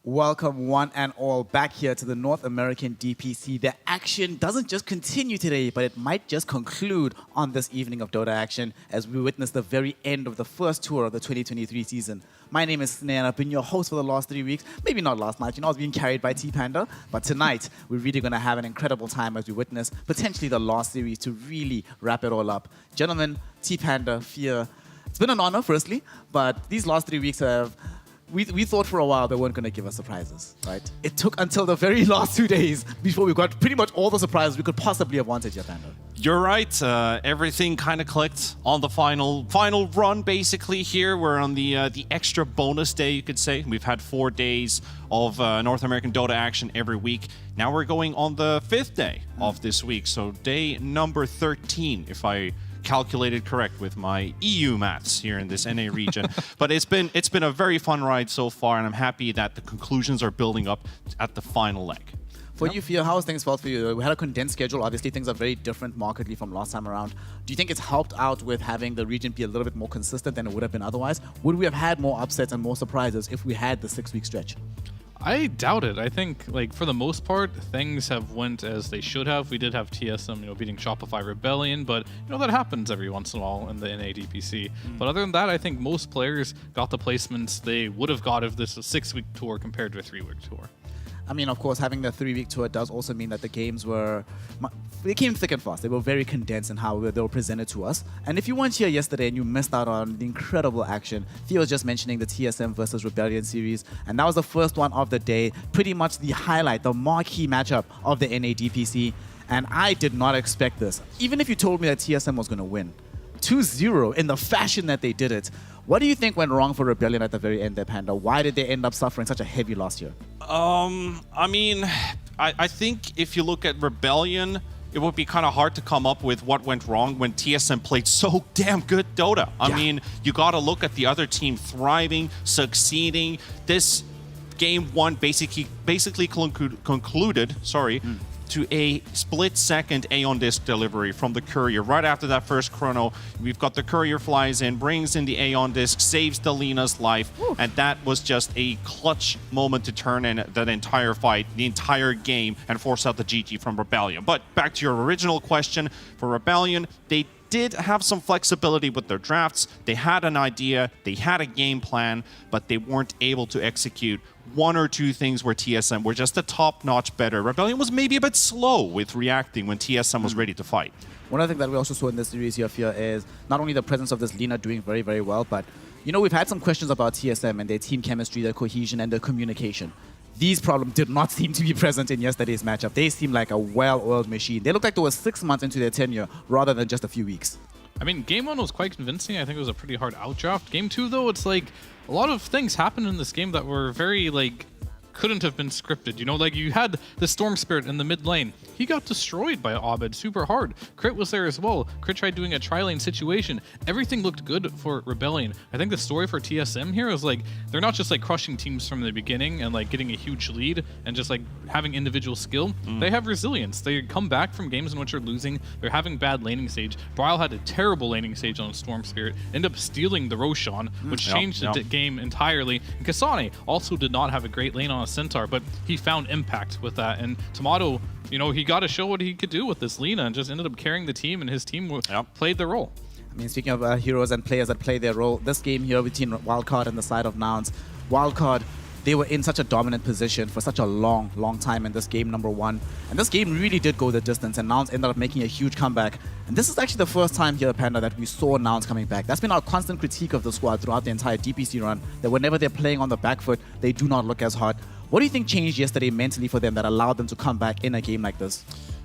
Welcome one and all back here to the North American DPC. The action doesn't just continue today, but it might just conclude on this evening of Dota action as we witness the very end of the first tour of the 2023 season. My name is Sneh and I've been your host for the last 3 weeks. Maybe not last night, I was being carried by T-Panda. But tonight, we're really going to have an incredible time as we witness potentially the last series to really wrap it all up. Gentlemen, T-Panda, Fear, it's been an honor, firstly, but these last 3 weeks have... We thought for a while they weren't going to give us surprises, right? It took until the very last 2 days before we got pretty much all the surprises we could possibly have wanted, Panda. You're right. Everything kind of clicked on the final run, basically. Here we're on the extra bonus day, you could say. We've had 4 days of North American Dota action every week. Now we're going on the 5th day of this week, so day number 13, if I calculated correct with my EU maths here in this NA region. But it's been a very fun ride so far, and I'm happy that the conclusions are building up at the final leg. For you, Fear, how has things felt for you? We had a condensed schedule. Obviously, things are very different markedly from last time around. Do you think it's helped out with having the region be a little bit more consistent than it would have been otherwise? Would we have had more upsets and more surprises if we had the 6-week stretch? I doubt it. I think, like, for the most part, things have went as they should have. We did have TSM, beating Shopify Rebellion, but, that happens every once in a while in the NADPC. But other than that, I think most players got the placements they would have got if this was a 6-week tour compared to a 3-week tour. I mean, of course, having the 3-week tour does also mean that the games they came thick and fast. They were very condensed in how they were presented to us. And if you weren't here yesterday and you missed out on the incredible action, Theo was just mentioning the TSM versus Rebellion series, and that was the first one of the day, pretty much the highlight, the marquee matchup of the NADPC. And I did not expect this. Even if you told me that TSM was going to win 2-0 in the fashion that they did it, what do you think went wrong for Rebellion at the very end there, Panda? Why did they end up suffering such a heavy loss here? I mean, I think if you look at Rebellion, it would be kind of hard to come up with what went wrong when TSM played so damn good Dota. I mean, you got to look at the other team thriving, succeeding. This game one basically concluded, to a split-second Aeon Disc delivery from the Courier. Right after that first chrono, we've got the Courier flies in, brings in the Aeon Disc, saves Delina's life, and that was just a clutch moment to turn in that entire fight, the entire game, and force out the GG from Rebellion. But back to your original question, for Rebellion, they did have some flexibility with their drafts. They had an idea, they had a game plan, but they weren't able to execute one or two things where TSM were just a top-notch better. Rebellion was maybe a bit slow with reacting when TSM was ready to fight. One other thing that we also saw in this series here, Fear, is not only the presence of this Lina doing very, very well, but, we've had some questions about TSM and their team chemistry, their cohesion, and their communication. These problems did not seem to be present in yesterday's matchup. They seemed like a well-oiled machine. They looked like they were 6 months into their tenure rather than just a few weeks. I mean, game 1 was quite convincing. I think it was a pretty hard outdraft. Game 2, though, it's like a lot of things happened in this game that were very, couldn't have been scripted. You had the Storm Spirit in the mid lane. He got destroyed by Abed super hard. Crit was there as well. Crit tried doing a tri-lane situation. Everything looked good for Rebellion. I think the story for TSM here is they're not just crushing teams from the beginning and getting a huge lead and just having individual skill. They have resilience. They come back from games in which they're losing. They're having bad laning stage. Bryle had a terrible laning stage on Storm Spirit. Ended up stealing the Roshan, which changed the game entirely. And Kasane also did not have a great lane on a Centaur, but he found impact with that. And Tomato, he got to show what he could do with this Lina and just ended up carrying the team, and his team played their role. I mean, speaking of heroes and players that play their role, this game here between Wildcard and the side of Nouns, Wildcard, they were in such a dominant position for such a long, long time in this game number 1. And this game really did go the distance, and Nouns ended up making a huge comeback. And this is actually the first time here, Panda, that we saw Nouns coming back. That's been our constant critique of the squad throughout the entire DPC run, that whenever they're playing on the back foot, they do not look as hot. What do you think changed yesterday mentally for them that allowed them to come back in a game like this?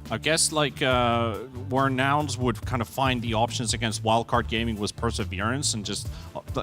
I guess where Nouns would kind of find the options against Wildcard Gaming was perseverance and just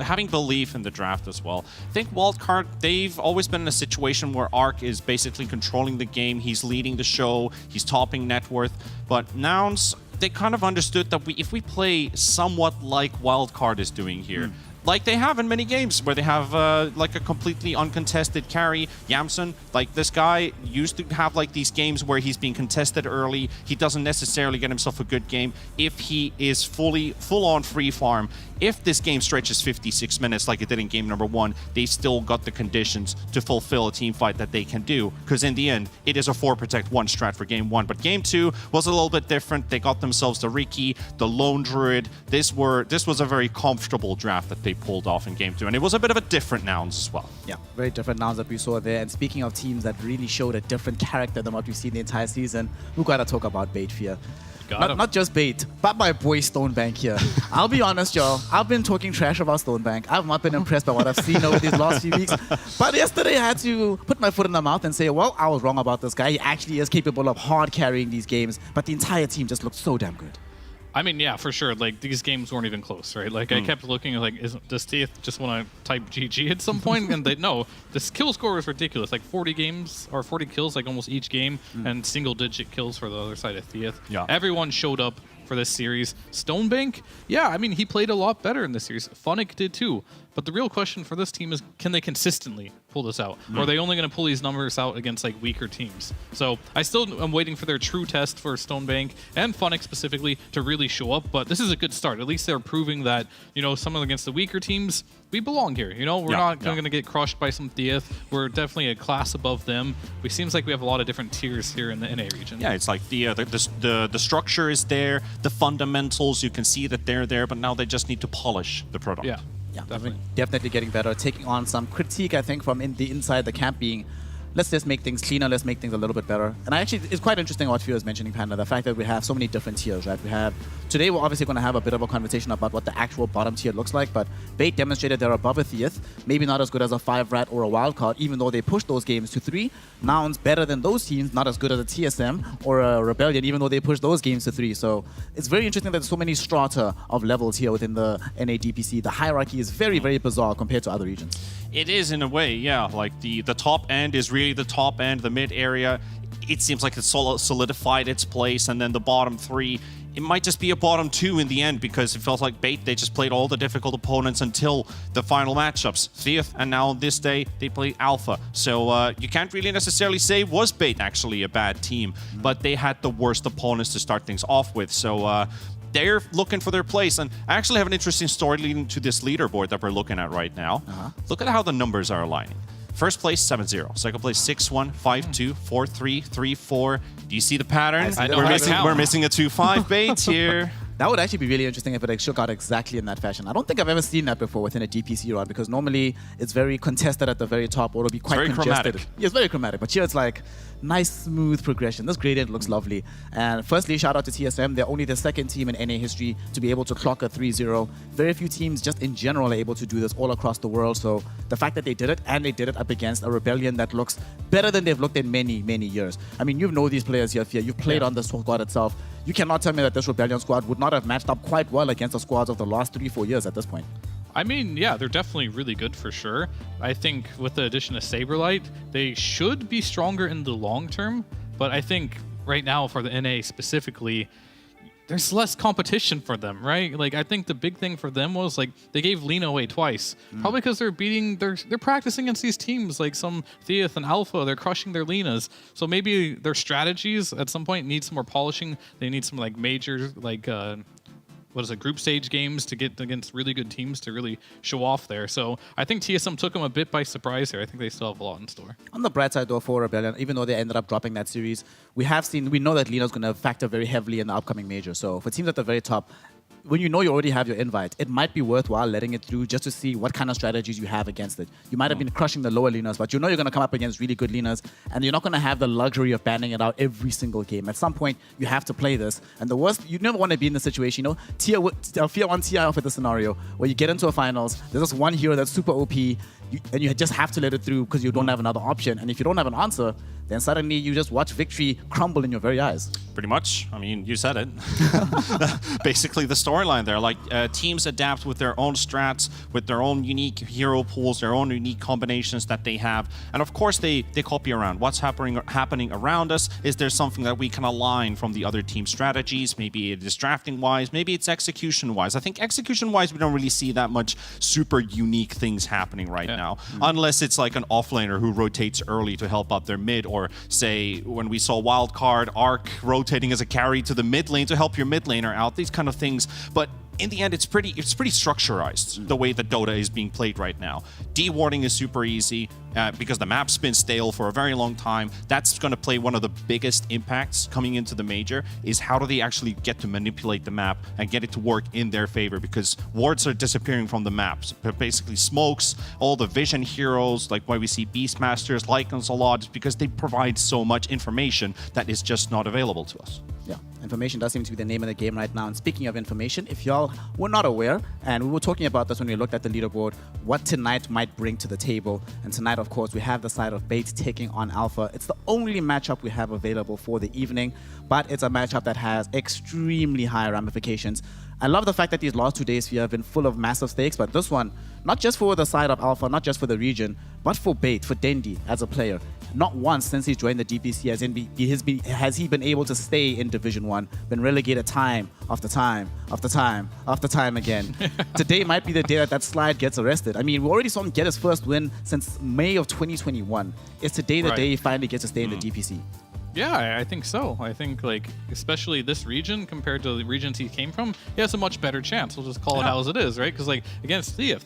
having belief in the draft as well. I think Wildcard, they've always been in a situation where Arc is basically controlling the game. He's leading the show. He's topping net worth. But Nouns, they kind of understood that if we play somewhat like Wildcard is doing here, like they have in many games where they have like a completely uncontested carry. Yamsun, like this guy used to have like these games where he's being contested early. He doesn't necessarily get himself a good game if he is full-on free farm. If this game stretches 56 minutes like it did in game number 1, they still got the conditions to fulfill a team fight that they can do. Because in the end, it is a 4 protect 1 strat for game 1. But game 2 was a little bit different. They got themselves the Riki, the Lone Druid. This was a very comfortable draft that they pulled off in game 2. And it was a bit of a different nouns as well. Yeah, very different nouns that we saw there. And speaking of teams that really showed a different character than what we've seen the entire season, we've got to talk about Bait Fear. Not just Bait, but my boy Stonebank here. I'll be honest, y'all. I've been talking trash about Stonebank. I've not been impressed by what I've seen over these last few weeks. But yesterday I had to put my foot in the mouth and say, well, I was wrong about this guy. He actually is capable of hard carrying these games. But the entire team just looked so damn good. I mean, yeah, for sure. Like, these games weren't even close, right? Like, I kept looking, like, does Teeth just want to type GG at some point? And no, this kill score was ridiculous. Like, 40 games, or 40 kills, like, almost each game, and single-digit kills for the other side of Theath. Yeah. Everyone showed up for this series. Stonebank, yeah, I mean, he played a lot better in this series. Funnick did too. But the real question for this team is, can they consistently pull this out? Or are they only going to pull these numbers out against like weaker teams? So I still am waiting for their true test for Stonebank and Funnick specifically to really show up. But this is a good start. At least they're proving that, you know, some of against the weaker teams, we belong here. You know, we're not going to get crushed by some Theath. We're definitely a class above them. It seems like we have a lot of different tiers here in the NA region. Yeah, it's like the structure is there, the fundamentals, you can see that they're there, but now they just need to polish the product. Yeah. Yeah, definitely getting better. Taking on some critique, I think, from inside the camp being, let's just make things cleaner, let's make things a little bit better. And it's quite interesting what Fio is mentioning, Panda, the fact that we have so many different tiers, right? Today we're obviously going to have a bit of a conversation about what the actual bottom tier looks like, but Bait demonstrated they're above a Theath, maybe not as good as a 5-Rat or a Wildcard, even though they pushed those games to 3. Nouns better than those teams, not as good as a TSM or a Rebellion, even though they pushed those games to 3. So it's very interesting that there's so many strata of levels here within the NA DPC. The hierarchy is very, very bizarre compared to other regions. It is in a way, yeah. Like the top end is really the top end, the mid area. It seems like it's solidified its place, and then the bottom 3, it might just be a bottom 2 in the end because it felt like Bait, they just played all the difficult opponents until the final matchups. Theath, and now this day, they play Alpha. So you can't really necessarily say was Bait actually a bad team, but they had the worst opponents to start things off with. So they're looking for their place. And I actually have an interesting story leading to this leaderboard that we're looking at right now. Look at how the numbers are aligning. First place, 7-0. Second place, 6-1, 5-2, 4-3, 3-4. Do you see the pattern? I know we're missing a 2-5 Bait here. That would actually be really interesting if it shook out exactly in that fashion. I don't think I've ever seen that before within a DPC run because normally it's very contested at the very top or it'll be quite very congested. chromatic. Yeah, it's very chromatic, but here it's like nice smooth progression. This gradient looks lovely. And firstly, shout out to TSM. They're only the second team in NA history to be able to clock a 3-0. Very few teams just in general are able to do this all across the world. So the fact that they did it and they did it up against a Rebellion that looks better than they've looked in many, many years. I mean, you know these players here, Fia. You've played on the squad itself. You cannot tell me that this Rebellion squad would not have matched up quite well against the squads of the last 3-4 years at this point. I mean, yeah, they're definitely really good for sure. I think with the addition of Saberlight, they should be stronger in the long term. But I think right now for the NA specifically, there's less competition for them, right? Like, I think the big thing for them was, like, they gave Lena away twice. Probably because they're practicing against these teams, like some Theath and Alpha, they're crushing their Lenas. So maybe their strategies at some point need some more polishing. They need some, like, major, like, group stage games to get against really good teams to really show off there. So I think TSM took them a bit by surprise here. I think they still have a lot in store. On the bright side, though, for Rebellion, even though they ended up dropping that series, we know that Lena's going to factor very heavily in the upcoming major. So for teams at the very top, when you know you already have your invite, it might be worthwhile letting it through just to see what kind of strategies you have against it. You might have been crushing the lower Lenas, but you know you're going to come up against really good Lenas, and you're not going to have the luxury of banning it out every single game. At some point, you have to play this. And the worst, you never want to be in the situation, you know, Tier 1 TI for the scenario, where you get into a finals, there's this one hero that's super OP, and you just have to let it through because you don't have another option. And if you don't have an answer, then suddenly you just watch victory crumble in your very eyes. Pretty much. I mean, you said it. Basically, the storyline there. Like, teams adapt with their own strats, with their own unique hero pools, their own unique combinations that they have. And of course, they copy around. What's happening around us? Is there something that we can align from the other team's strategies? Maybe it is drafting-wise. Maybe it's execution-wise. I think execution-wise, we don't really see that much super unique things happening right now. Unless it's like an offlaner who rotates early to help out their mid, or say when we saw Wildcard, Arc rotating as a carry to the mid lane to help your mid laner out, these kind of things. But in the end, it's pretty structurized, the way that Dota is being played right now. D-warding is super easy because the map's been stale for a very long time. That's going to play one of the biggest impacts coming into the major, is how do they actually get to manipulate the map and get it to work in their favor, because wards are disappearing from the maps. Basically smokes, all the vision heroes, like why we see Beastmasters, Lycans a lot, is because they provide so much information that is just not available to us. Yeah, information does seem to be the name of the game right now. And speaking of information, if y'all were not aware, and we were talking about this when we looked at the leaderboard, what tonight might bring to the table. And tonight, of course, we have the side of Bait taking on Alpha. It's the only matchup we have available for the evening, but it's a matchup that has extremely high ramifications. I love the fact that these last 2 days here have been full of massive stakes, but this one, not just for the side of Alpha, not just for the region, but for Bait, for Dendi as a player. Not once since he joined the DPC has he been able to stay in Division 1, been relegated time after time after time after time again. Today might be the day that slide gets arrested. I mean, we already saw him get his first win since May of 2021. Is today the day he finally gets to stay in the DPC? Yeah, I think so. I think, like, especially this region compared to the regions he came from, he has a much better chance. We'll just call it how as it is, right? Because, like, against Thief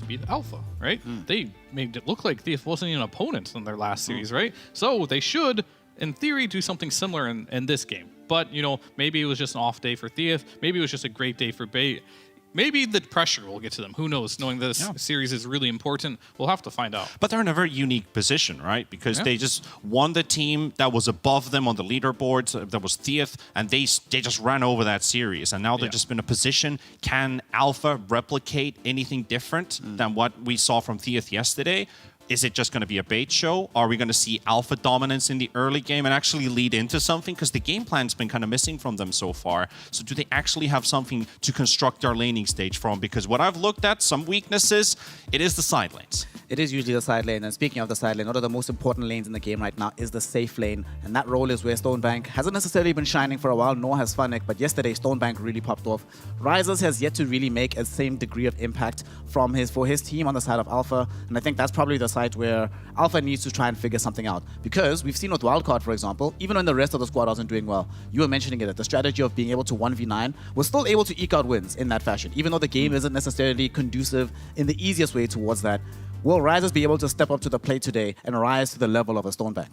beat Alpha, right? They made it look like Thief wasn't even an opponent in their last series, right? So they should, in theory, do something similar in this game. But, you know, maybe it was just an off day for Thief. Maybe it was just a great day for Bait. Maybe the pressure will get to them. Who knows? Knowing this series is really important, we'll have to find out. But they're in a very unique position, right? Because they just won the team that was above them on the leaderboards. That was Thief, and they just ran over that series. And now they're just in a position. Can Alpha replicate anything different than what we saw from Thief yesterday? Is it just going to be a Bait show? Are we going to see Alpha dominance in the early game and actually lead into something? Because the game plan's been kind of missing from them so far. So do they actually have something to construct their laning stage from? Because what I've looked at, some weaknesses, it is the side lanes. It is usually the side lane. And speaking of the side lane, one of the most important lanes in the game right now is the safe lane. And that role is where Stonebank hasn't necessarily been shining for a while, nor has Funnick. But yesterday, Stonebank really popped off. Risers has yet to really make a same degree of impact for his team on the side of Alpha. And I think that's probably the side where Alpha needs to try and figure something out. Because we've seen with Wildcard, for example, even when the rest of the squad wasn't doing well, you were mentioning it, that the strategy of being able to 1v9 was still able to eke out wins in that fashion, even though the game isn't necessarily conducive in the easiest way towards that. Will Risers be able to step up to the plate today and rise to the level of a Stonebank?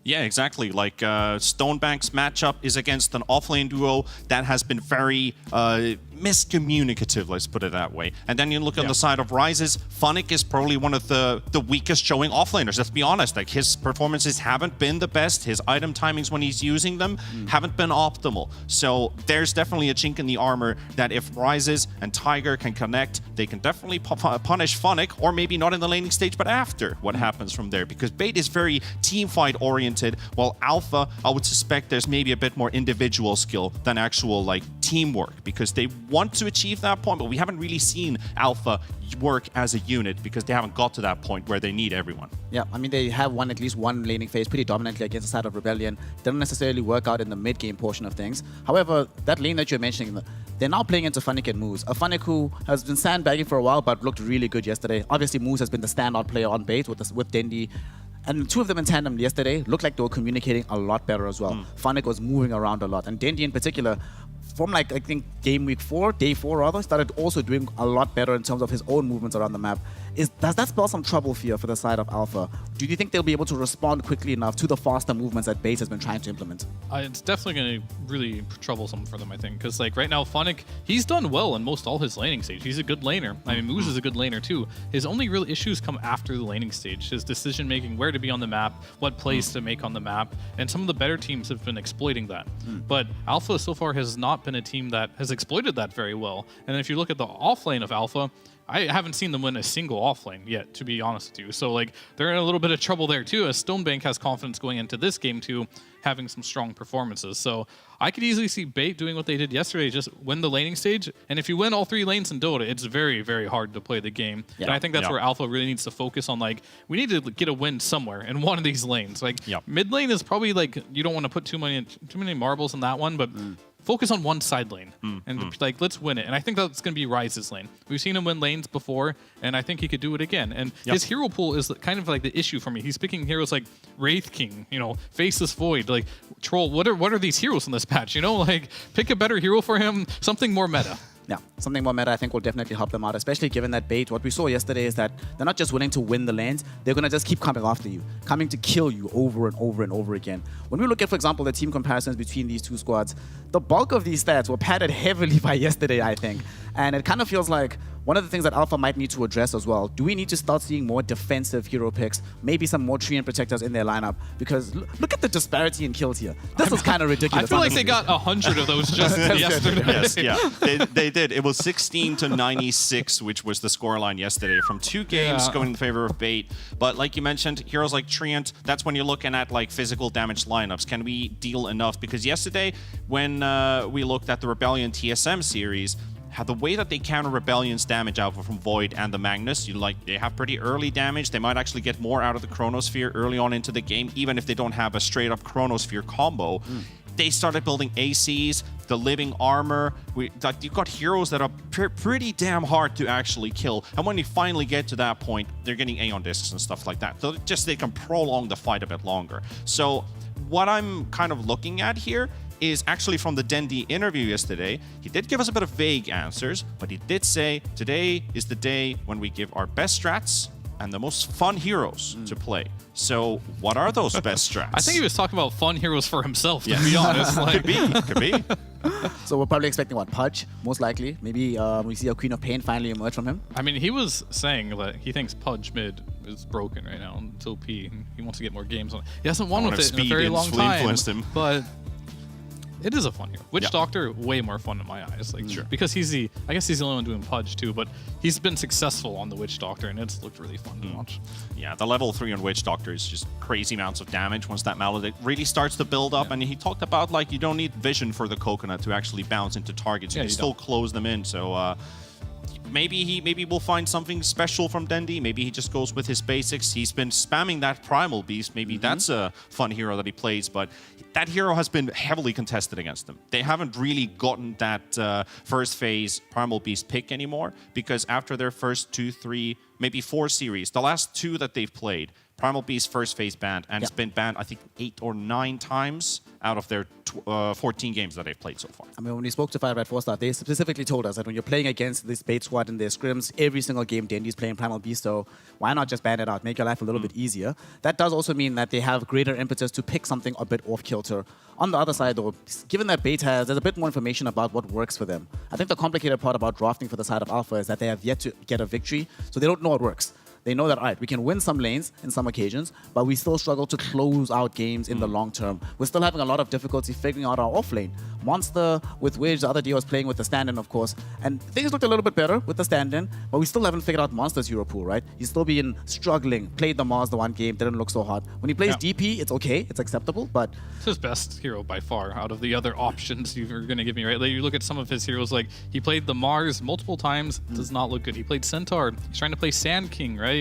Yeah, exactly. Like, Stonebank's matchup is against an offlane duo that has been very miscommunicative, let's put it that way. And then you look on the side of Rises, Funnick is probably one of the weakest showing offlaners, let's be honest. Like, his performances haven't been the best. His item timings when he's using them haven't been optimal. So there's definitely a chink in the armor that if Rises and Tiger can connect, they can definitely punish Funnick, or maybe not in the laning stage, but after what happens from there. Because Bait is very team fight oriented, while Alpha, I would suspect there's maybe a bit more individual skill than actual, like, teamwork, because they want to achieve that point, but we haven't really seen Alpha work as a unit because they haven't got to that point where they need everyone. Yeah, I mean, they have won at least one laning phase pretty dominantly against the side of Rebellion. Didn't necessarily work out in the mid-game portion of things. However, that lane that you're mentioning, they're now playing into Funnick and Moose. A Funnick who has been sandbagging for a while but looked really good yesterday. Obviously, Moose has been the standout player on Bait with Dendi. And two of them in tandem yesterday looked like they were communicating a lot better as well. Funnick was moving around a lot. And Dendi in particular, from like, I think day 4 rather, started also doing a lot better in terms of his own movements around the map. Does that spell some trouble for you for the side of Alpha? Do you think they'll be able to respond quickly enough to the faster movements that Bait has been trying to implement? It's definitely going to really troublesome for them, I think, because like right now, Funnick, he's done well in most all his laning stage. He's a good laner. I mean, Moose is a good laner too. His only real issues come after the laning stage. His decision making, where to be on the map, what plays to make on the map, and some of the better teams have been exploiting that. But Alpha so far has not been a team that has exploited that very well. And if you look at the off lane of Alpha, I haven't seen them win a single offlane yet, to be honest with you. So like they're in a little bit of trouble there too, as Stonebank has confidence going into this game too, having some strong performances. So I could easily see Bait doing what they did yesterday, just win the laning stage. And if you win all 3 lanes in Dota, it's very, very hard to play the game. Yeah. And I think that's where Alpha really needs to focus on, like, we need to get a win somewhere in one of these lanes. Like mid lane is probably like, you don't want to put too many marbles in that one, but focus on one side lane and like, let's win it. And I think that's going to be Ryze's lane. We've seen him win lanes before, and I think he could do it again. And his hero pool is kind of like the issue for me. He's picking heroes like Wraith King, you know, Faceless Void, like Troll. What are these heroes in this patch? You know, like pick a better hero for him, something more meta. Yeah, something more meta I think will definitely help them out, especially given that Bait, what we saw yesterday is that they're not just willing to win the lanes, they're going to just keep coming after you, coming to kill you over and over and over again. When we look at, for example, the team comparisons between these two squads, the bulk of these stats were padded heavily by yesterday, I think. And it kind of feels like one of the things that Alpha might need to address as well, do we need to start seeing more defensive hero picks, maybe some more Treant Protectors in their lineup? Because look at the disparity in kills here. This is kind of ridiculous. I feel like they got 100 of those just yesterday. Yes, yeah, they did. It was 16 to 96, which was the scoreline yesterday from 2 games going in favor of Bait. But like you mentioned, heroes like Treant, that's when you're looking at like physical damage lineups. Can we deal enough? Because yesterday, when we looked at the Rebellion TSM series, how the way that they counter Rebellion's damage output from Void and the Magnus, they have pretty early damage. They might actually get more out of the Chronosphere early on into the game, even if they don't have a straight-up Chronosphere combo. They started building ACs, the living armor. You've got heroes that are pretty damn hard to actually kill. And when you finally get to that point, they're getting Aeon Discs and stuff like that. So just they can prolong the fight a bit longer. So what I'm kind of looking at here is actually from the Dendi interview yesterday. He did give us a bit of vague answers, but he did say, today is the day when we give our best strats and the most fun heroes to play. So what are those best strats? I think he was talking about fun heroes for himself, to be honest. Like, Could be. So we're probably expecting what, Pudge, most likely. Maybe we see a Queen of Pain finally emerge from him. I mean, he was saying that he thinks Pudge mid is broken right now. It's OP. He wants to get more games on it. He hasn't won with it in a very long time, but it is a fun hero. Witch Doctor, way more fun in my eyes. Like, because I guess he's the only one doing Pudge too, but he's been successful on the Witch Doctor, and it's looked really fun to watch. Yeah, the level 3 on Witch Doctor is just crazy amounts of damage once that maledict really starts to build up. And he talked about, like, you don't need vision for the coconut to actually bounce into targets. You can still close them in. So maybe we'll find something special from Dendi. Maybe he just goes with his basics. He's been spamming that Primal Beast. Maybe that's a fun hero that he plays, but that hero has been heavily contested against them. They haven't really gotten that first phase Primal Beast pick anymore, because after their first 2, 3, maybe 4 series, the last 2 that they've played, Primal Beast first phase banned, and it's been banned, I think, 8 or 9 times out of their 14 games that they've played so far. I mean, when we spoke to Fire Red 4-Star, they specifically told us that when you're playing against this Bait squad in their scrims, every single game Dendi's playing Primal Beast, so why not just ban it out, make your life a little bit easier? That does also mean that they have greater impetus to pick something a bit off-kilter. On the other side, though, given that Bait there's a bit more information about what works for them. I think the complicated part about drafting for the side of Alpha is that they have yet to get a victory, so they don't know what works. They know that, all right, we can win some lanes in some occasions, but we still struggle to close out games in the long term. We're still having a lot of difficulty figuring out our off lane. Monster with Widge, the other day was playing with the stand-in, of course, and things looked a little bit better with the stand-in, but we still haven't figured out Monster's hero pool, right? He's still been struggling. Played the Mars the one game, didn't look so hot. When he plays DP, it's okay, it's acceptable, but... It's his best hero by far out of the other options you're going to give me, right? Like, you look at some of his heroes, like, he played the Mars multiple times, does not look good. He played Centaur, he's trying to play Sand King, right?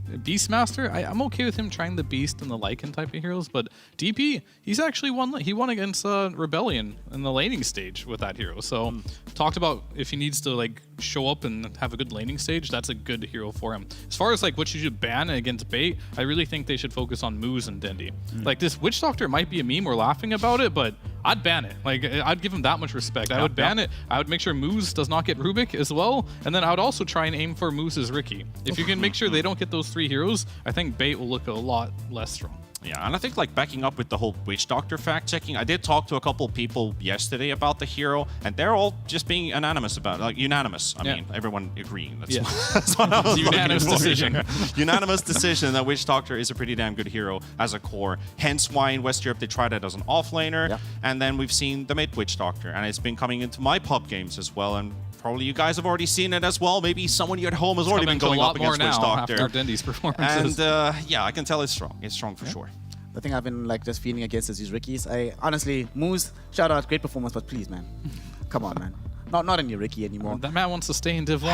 Beastmaster, I'm okay with him trying the Beast and the Lycan type of heroes, but DP, he's actually won against Rebellion in the laning stage with that hero. So talked about if he needs to like show up and have a good laning stage, that's a good hero for him. As far as like what you should ban against Bait, I really think they should focus on Moose and Dendi. Like this Witch Doctor might be a meme, we're laughing about it, but I'd ban it. Like I'd give him that much respect. I would ban it. I would make sure Moose does not get Rubik as well, and then I would also try and aim for Moose's Ricky. If you can make sure they don't get those 3 heroes, I think Bait will look a lot less strong. Yeah, and I think like backing up with the whole Witch Doctor fact checking, I did talk to a couple people yesterday about the hero, and they're all just being unanimous about it, like unanimous. I mean, everyone agreeing. That's what I was unanimous decision. Unanimous decision that Witch Doctor is a pretty damn good hero as a core. Hence why in West Europe they tried it as an offlaner, and then we've seen the mid Witch Doctor, and it's been coming into my pub games as well, and probably you guys have already seen it as well. Maybe someone you at home has already been going up against Witch Doctor. After Dendy's performances. And yeah, I can tell it's strong. It's strong for sure. The thing I've been like just feeling against is these Rickies. I honestly, Moose, shout out, great performance, but please, man, come on, man. Not in your Ricky anymore. That man wants to stay in Div 1.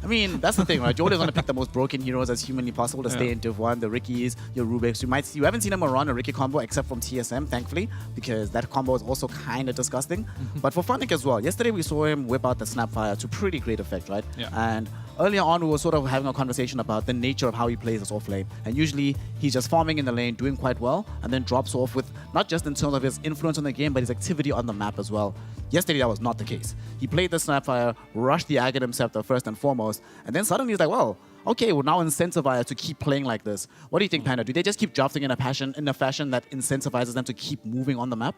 I mean, that's the thing, right? You always want to pick the most broken heroes as humanly possible to stay in Div 1. The Rickies, your Rubiks. You haven't seen him run a Ricky combo except from TSM, thankfully, because that combo is also kind of disgusting. But for Funnick as well, yesterday we saw him whip out the Snapfire to pretty great effect, right? Yeah. And earlier on, we were sort of having a conversation about the nature of how he plays this off lane. And usually, he's just farming in the lane, doing quite well, and then drops off with, not just in terms of his influence on the game, but his activity on the map as well. Yesterday, that was not the case. He played the Snapfire, rushed the Aghanim Scepter first and foremost, and then suddenly he's like, well, okay, we're now incentivized to keep playing like this. What do you think, Panda? Do they just keep drafting in a fashion that incentivizes them to keep moving on the map?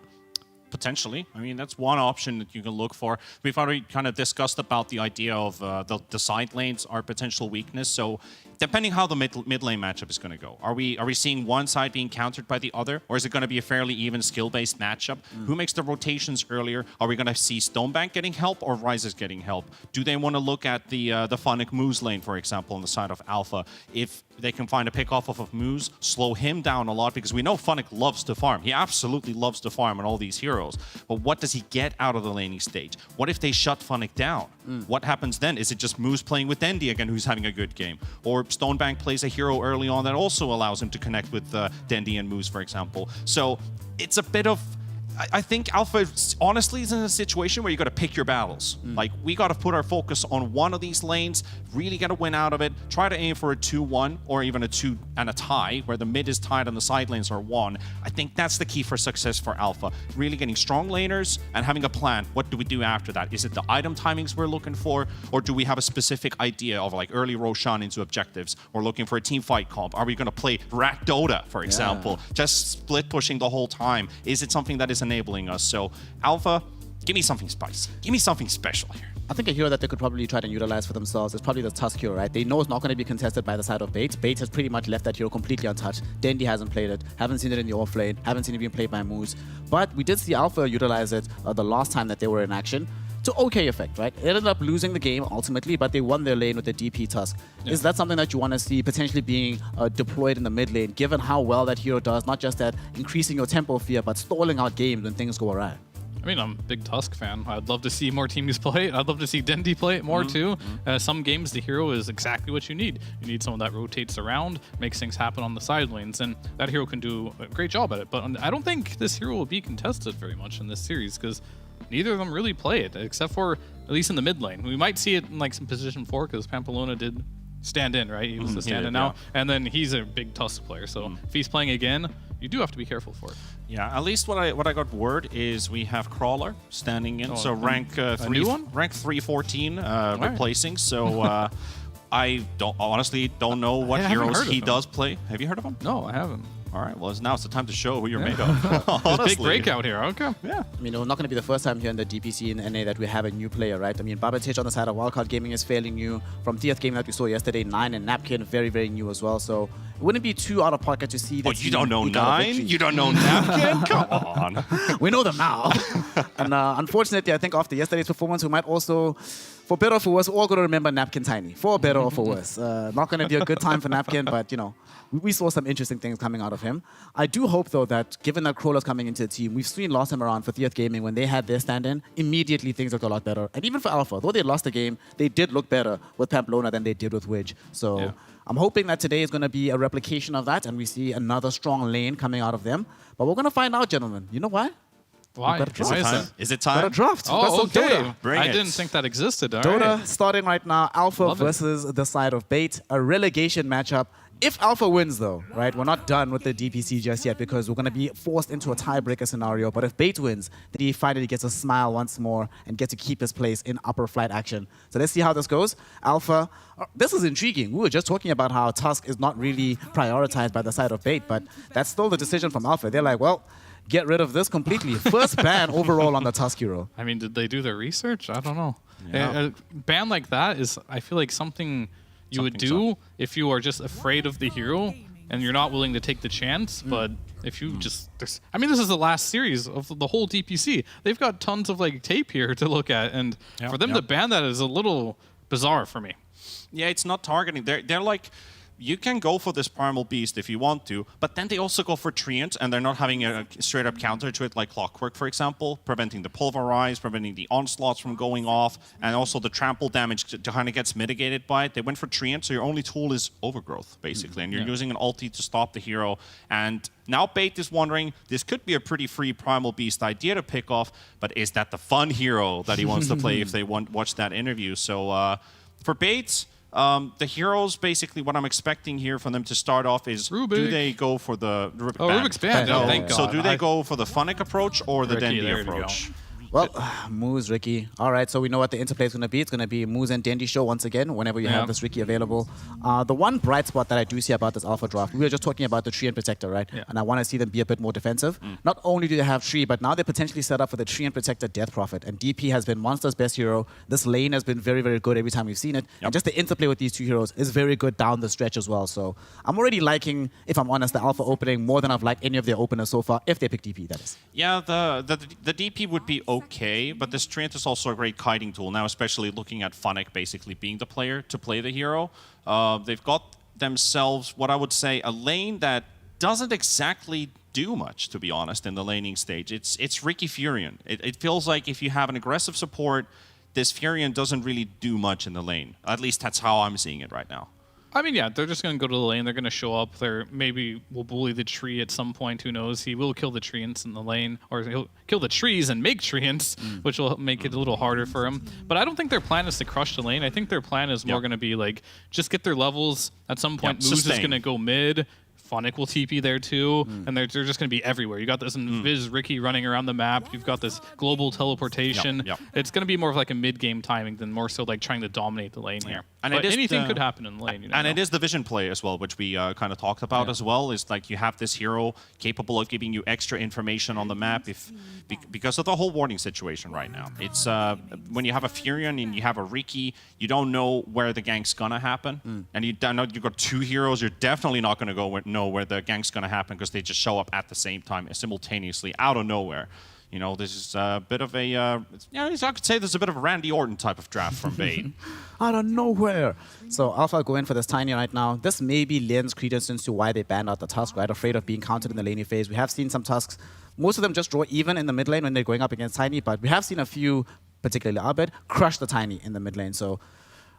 Potentially. I mean, that's one option that you can look for. We've already kind of discussed about the idea of the side lanes, our potential weakness. So depending how the mid lane matchup is going to go, are we seeing one side being countered by the other, or is it going to be a fairly even skill-based matchup? Who makes the rotations earlier? Are we going to see Stonebank getting help or Ryzers getting help? Do they want to look at the Funnick Moose lane, for example, on the side of Alpha? If they can find a pick off of Moose, slow him down a lot, because we know Funnick loves to farm. He absolutely loves to farm on all these heroes. But what does he get out of the laning stage? What if they shut Funnick down? What happens then? Is it just Moose playing with Dendy again, who's having a good game? Or Stonebank plays a hero early on that also allows him to connect with Dendy and Moose, for example. So it's a bit of... I think Alpha honestly is in a situation where you got to pick your battles. Like, we got to put our focus on one of these lanes, really get a win out of it, try to aim for a 2-1 or even a 2 and a tie, where the mid is tied and the side lanes are 1. I think that's the key for success for Alpha. Really getting strong laners and having a plan. What do we do after that? Is it the item timings we're looking for, or do we have a specific idea of like early Roshan into objectives, or looking for a team fight comp? Are we going to play Rat Dota, for example? Just split pushing the whole time? Is it something that is enabling us? So Alpha, give me something spicy. Give me something special here. I think a hero that they could probably try to utilize for themselves is probably the Tusk hero, right? They know it's not going to be contested by the side of Bait. Bait has pretty much left that hero completely untouched. Dendy hasn't played it, haven't seen it in the off lane, haven't seen it being played by Moose. But we did see Alpha utilize it the last time that they were in action to okay effect, right? They ended up losing the game ultimately, but they won their lane with the DP Tusk. Yeah. Is that something that you want to see potentially being deployed in the mid lane, given how well that hero does, not just at increasing your tempo fear, but stalling out games when things go awry? I mean, I'm a big Tusk fan. I'd love to see more teams play it. I'd love to see Dendy play it more too. Some games, the hero is exactly what you need. You need someone that rotates around, makes things happen on the side lanes, and that hero can do a great job at it. But I don't think this hero will be contested very much in this series, because neither of them really play it, except for at least in the mid lane. We might see it in like some position 4, because Pamplona did stand in, right? He was the stand in now. And then he's a big Tusk player, so if he's playing again, you do have to be careful for it. Yeah, at least what I got word is we have Crawler standing in, so rank 314 replacing. So I honestly don't know what heroes he does play. Have you heard of him? No, I haven't. All right, well, now it's the time to show who you're made of. Big breakout here, okay. Yeah. I mean, it's not going to be the first time here in the DPC in NA that we have a new player, right? I mean, Babatich on the side of Wildcard Gaming is fairly new. From TF Gaming that we saw yesterday, 9 and Napkin, very, very new as well. So it wouldn't be too out of pocket to see that. Oh, you don't know 9? You don't know Napkin? Come on. We know them now. And unfortunately, I think after yesterday's performance, we might also, for better or for worse, all going to remember Napkin Tiny. For better or for worse. Not going to be a good time for Napkin, but, you know, we saw some interesting things coming out of him. I do hope, though, that given that Crawler's coming into the team, we've seen last time around for TF Gaming, when they had their stand-in, immediately things looked a lot better. And even for Alpha, though they lost the game, they did look better with Pamplona than they did with Widge. So yeah. I'm hoping that today is going to be a replication of that, and we see another strong lane coming out of them. But we're going to find out, gentlemen. You know why? Why? Is it time? Got a draft. Oh, okay. Dota. I didn't think that existed. All Dota right. starting right now. Alpha versus the side of Bait. A relegation matchup. If Alpha wins, though, right, we're not done with the DPC just yet, because we're going to be forced into a tiebreaker scenario. But if Bait wins, then he finally gets a smile once more and gets to keep his place in upper flight action. So let's see how this goes. Alpha, this is intriguing. We were just talking about how Tusk is not really prioritized by the side of Bait, but that's still the decision from Alpha. They're like, well, get rid of this completely. First ban overall on the Tusk hero. I mean, did they do their research? I don't know. Yeah. A ban like that is, I feel like, something you would do if you are just afraid of the hero and you're not willing to take the chance. But if you just, I mean, this is the last series of the whole DPC. They've got tons of like tape here to look at, and for them to ban that is a little bizarre for me. Yeah, it's not targeting. They're like, you can go for this Primal Beast if you want to, but then they also go for Treant, and they're not having a straight-up counter to it like Clockwork, for example, preventing the Pulverize, preventing the Onslaughts from going off, and also the trample damage kind of gets mitigated by it. They went for Treant, so your only tool is Overgrowth, basically, and you're using an ulti to stop the hero. And now Bait is wondering, this could be a pretty free Primal Beast idea to pick off, but is that the fun hero that he wants to play if they watch that interview? So for Bates, the heroes, basically, what I'm expecting here from them to start off is, do they go for the Rubik Band? Rubik's Band. No. Thank God. So do they go for the Funnic approach or the Ricky, Dendi approach? Well, Moose, Ricky. All right, so we know what the interplay is going to be. It's going to be Moose and Dendi show once again, whenever you have this Ricky available. The one bright spot that I do see about this alpha draft, we were just talking about the Tree and Protector, right? Yeah. And I want to see them be a bit more defensive. Not only do they have Tree, but now they're potentially set up for the Tree and Protector Death Prophet. And DP has been Monster's best hero. This lane has been very, very good every time we've seen it. And just the interplay with these two heroes is very good down the stretch as well. So I'm already liking, if I'm honest, the alpha opening more than I've liked any of their openers so far, if they pick DP, that is. Yeah, the DP would be okay, but this Treant is also a great kiting tool now, especially looking at Funnic basically being the player to play the hero. They've got themselves, what I would say, a lane that doesn't exactly do much, to be honest, in the laning stage. It's Ricky Furion. It feels like if you have an aggressive support, this Furion doesn't really do much in the lane. At least that's how I'm seeing it right now. I mean, yeah, they're just going to go to the lane. They're going to show up. They're maybe will bully the tree at some point. Who knows? He will kill the treants in the lane, or he'll kill the trees and make treants, which will make it a little harder for him. But I don't think their plan is to crush the lane. I think their plan is more going to be like just get their levels. At some point, Moose is going to go mid. Funnic will TP there too, and they're just going to be everywhere. You got this Invis Ricky running around the map. You've got this global teleportation. It's going to be more of like a mid-game timing than more so like trying to dominate the lane here. And anything could happen in the lane. And it is the vision play as well, which we kind of talked about as well. Is like you have this hero capable of giving you extra information on the map because of the whole warning situation right now. It's when you have a Furion and you have a Ricky, you don't know where the gank's gonna happen, and you don't know you've got two heroes. You're definitely not gonna know where the gank's gonna happen because they just show up at the same time simultaneously out of nowhere. You know, this is a bit of a, I could say there's a bit of a Randy Orton type of draft from Bait. Out of nowhere. So Alpha go in for this Tiny right now. This maybe lends credence to why they banned out the Tusk, right? Afraid of being countered in the laning phase. We have seen some Tusks. Most of them just draw even in the mid lane when they're going up against Tiny, but we have seen a few, particularly Abed, crush the Tiny in the mid lane. So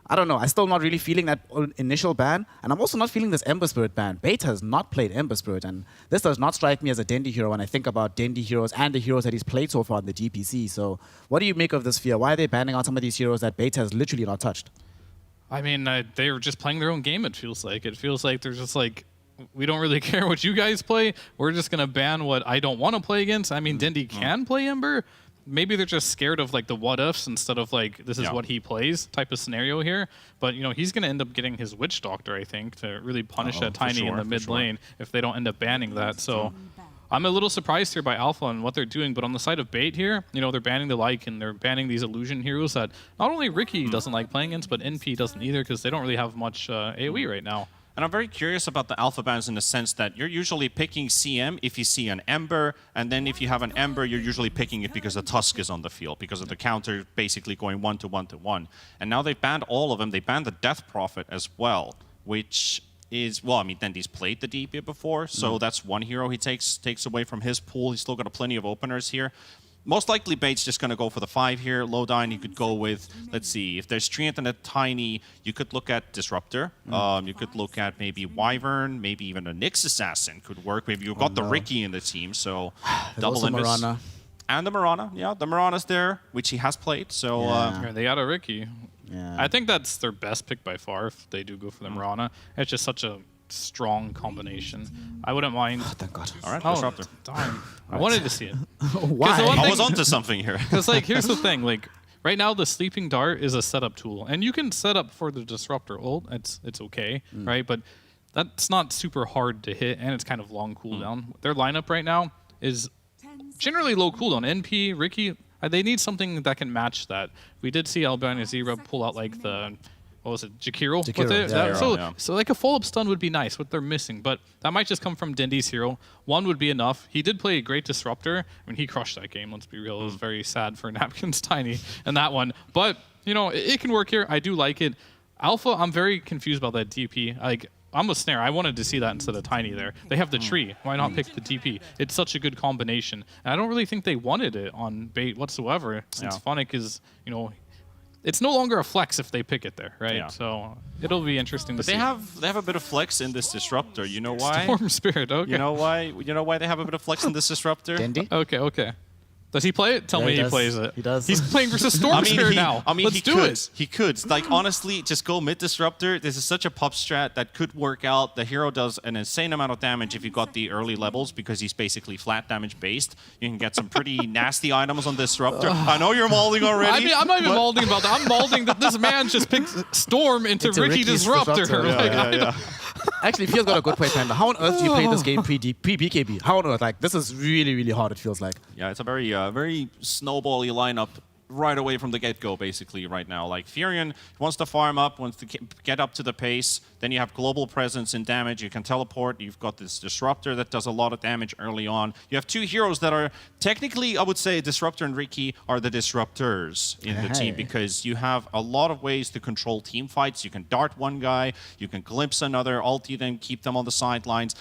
I don't know. I'm still not really feeling that initial ban, and I'm also not feeling this Ember Spirit ban. Bait has not played Ember Spirit, and this does not strike me as a Dendi hero when I think about Dendi heroes and the heroes that he's played so far in the DPC. So what do you make of this fear? Why are they banning out some of these heroes that Bait has literally not touched? I mean, they're just playing their own game, it feels like. It feels like they're just like, we don't really care what you guys play. We're just going to ban what I don't want to play against. I mean, Dendi can play Ember. Maybe they're just scared of like the what ifs instead of like this is what he plays type of scenario here. But you know he's going to end up getting his Witch Doctor, I think, to really punish that Tiny in the mid lane if they don't end up banning that. So I'm a little surprised here by Alpha and what they're doing. But on the side of Bait here, you know they're banning the Lycan, they're banning these illusion heroes that not only Ricky doesn't like playing against, but NP doesn't either because they don't really have much AoE right now. And I'm very curious about the alpha bans in the sense that you're usually picking CM if you see an Ember, and then if you have an Ember, you're usually picking it because the Tusk is on the field, because of the counter basically going 1-to-1-to-1. And now they banned all of them. They banned the Death Prophet as well, which is, well, I mean, Dendi's played the DP before, so that's one hero he takes away from his pool. He's still got plenty of openers here. Most likely, Bait's just going to go for the 5 here. Lowdyne, you could go with, let's see, if there's Treant and a Tiny, you could look at Disruptor. You could look at maybe Wyvern, maybe even a Nyx Assassin could work. Maybe you've got the Ricky in the team, so double Invis. Mirana. And the Mirana, the Mirana's there, which he has played, so... they got a Ricky. I think that's their best pick by far if they do go for the Mirana. It's just such a strong combination. I wouldn't mind. Oh, thank God. All right, Disruptor. Darn. I wanted to see it. Why? I was onto something here. Because, like, here's the thing. Like, right now, the Sleeping Dart is a setup tool. And you can set up for the Disruptor ult. It's okay, right? But that's not super hard to hit, and it's kind of long cooldown. Their lineup right now is generally low cooldown. NP, Ricky, they need something that can match that. We did see Albania Zero pull out, like, the what was it, Jakiro with Jakiro, it. yeah. So like a follow-up stun would be nice, what they're missing, but that might just come from Dindy's hero. One would be enough. He did play a great disruptor. I mean, he crushed that game, let's be real. It was very sad for Napkins Tiny in that one. But, you know, it can work here. I do like it. Alpha, I'm very confused about that DP. Like, I'm a Snare. I wanted to see that instead of Tiny there. They have the tree. Why not pick the DP? It's such a good combination. And I don't really think they wanted it on bait whatsoever, since Funnick is, you know, it's no longer a flex if they pick it there, right? Yeah. So it'll be interesting to see. They have a bit of flex in this disruptor. You know why? Storm Spirit, okay. You know why they have a bit of flex in this disruptor? Dendy? Okay. Does he play it? Tell Yeah, me he he does. plays it. He does. He's playing versus Storm Spirit now. Let's do it. He could. Like, honestly, just go mid disruptor. This is such a pop strat that could work out. The hero does an insane amount of damage if you got the early levels because he's basically flat damage based. You can get some pretty nasty items on disruptor. I know you're mauling already. I mean, I'm not even mauling about that. I'm mauling that this man just picked Storm into Ricky Ricky's Disruptor. Disruptor. Yeah. Actually, Feel's got a good point, Panda. How on earth do you play this game pre-BKB? How on earth? Like, this is really, really hard, it feels like. Yeah, it's a very snowbally lineup right away from the get-go, basically, right now. Like, Furion wants to farm up, wants to get up to the pace. Then you have global presence and damage. You can teleport. You've got this Disruptor that does a lot of damage early on. You have two heroes that are, technically, I would say Disruptor and Ricky are the disruptors in the team because you have a lot of ways to control team fights. You can dart one guy. You can glimpse another, ulti them, keep them on the sidelines.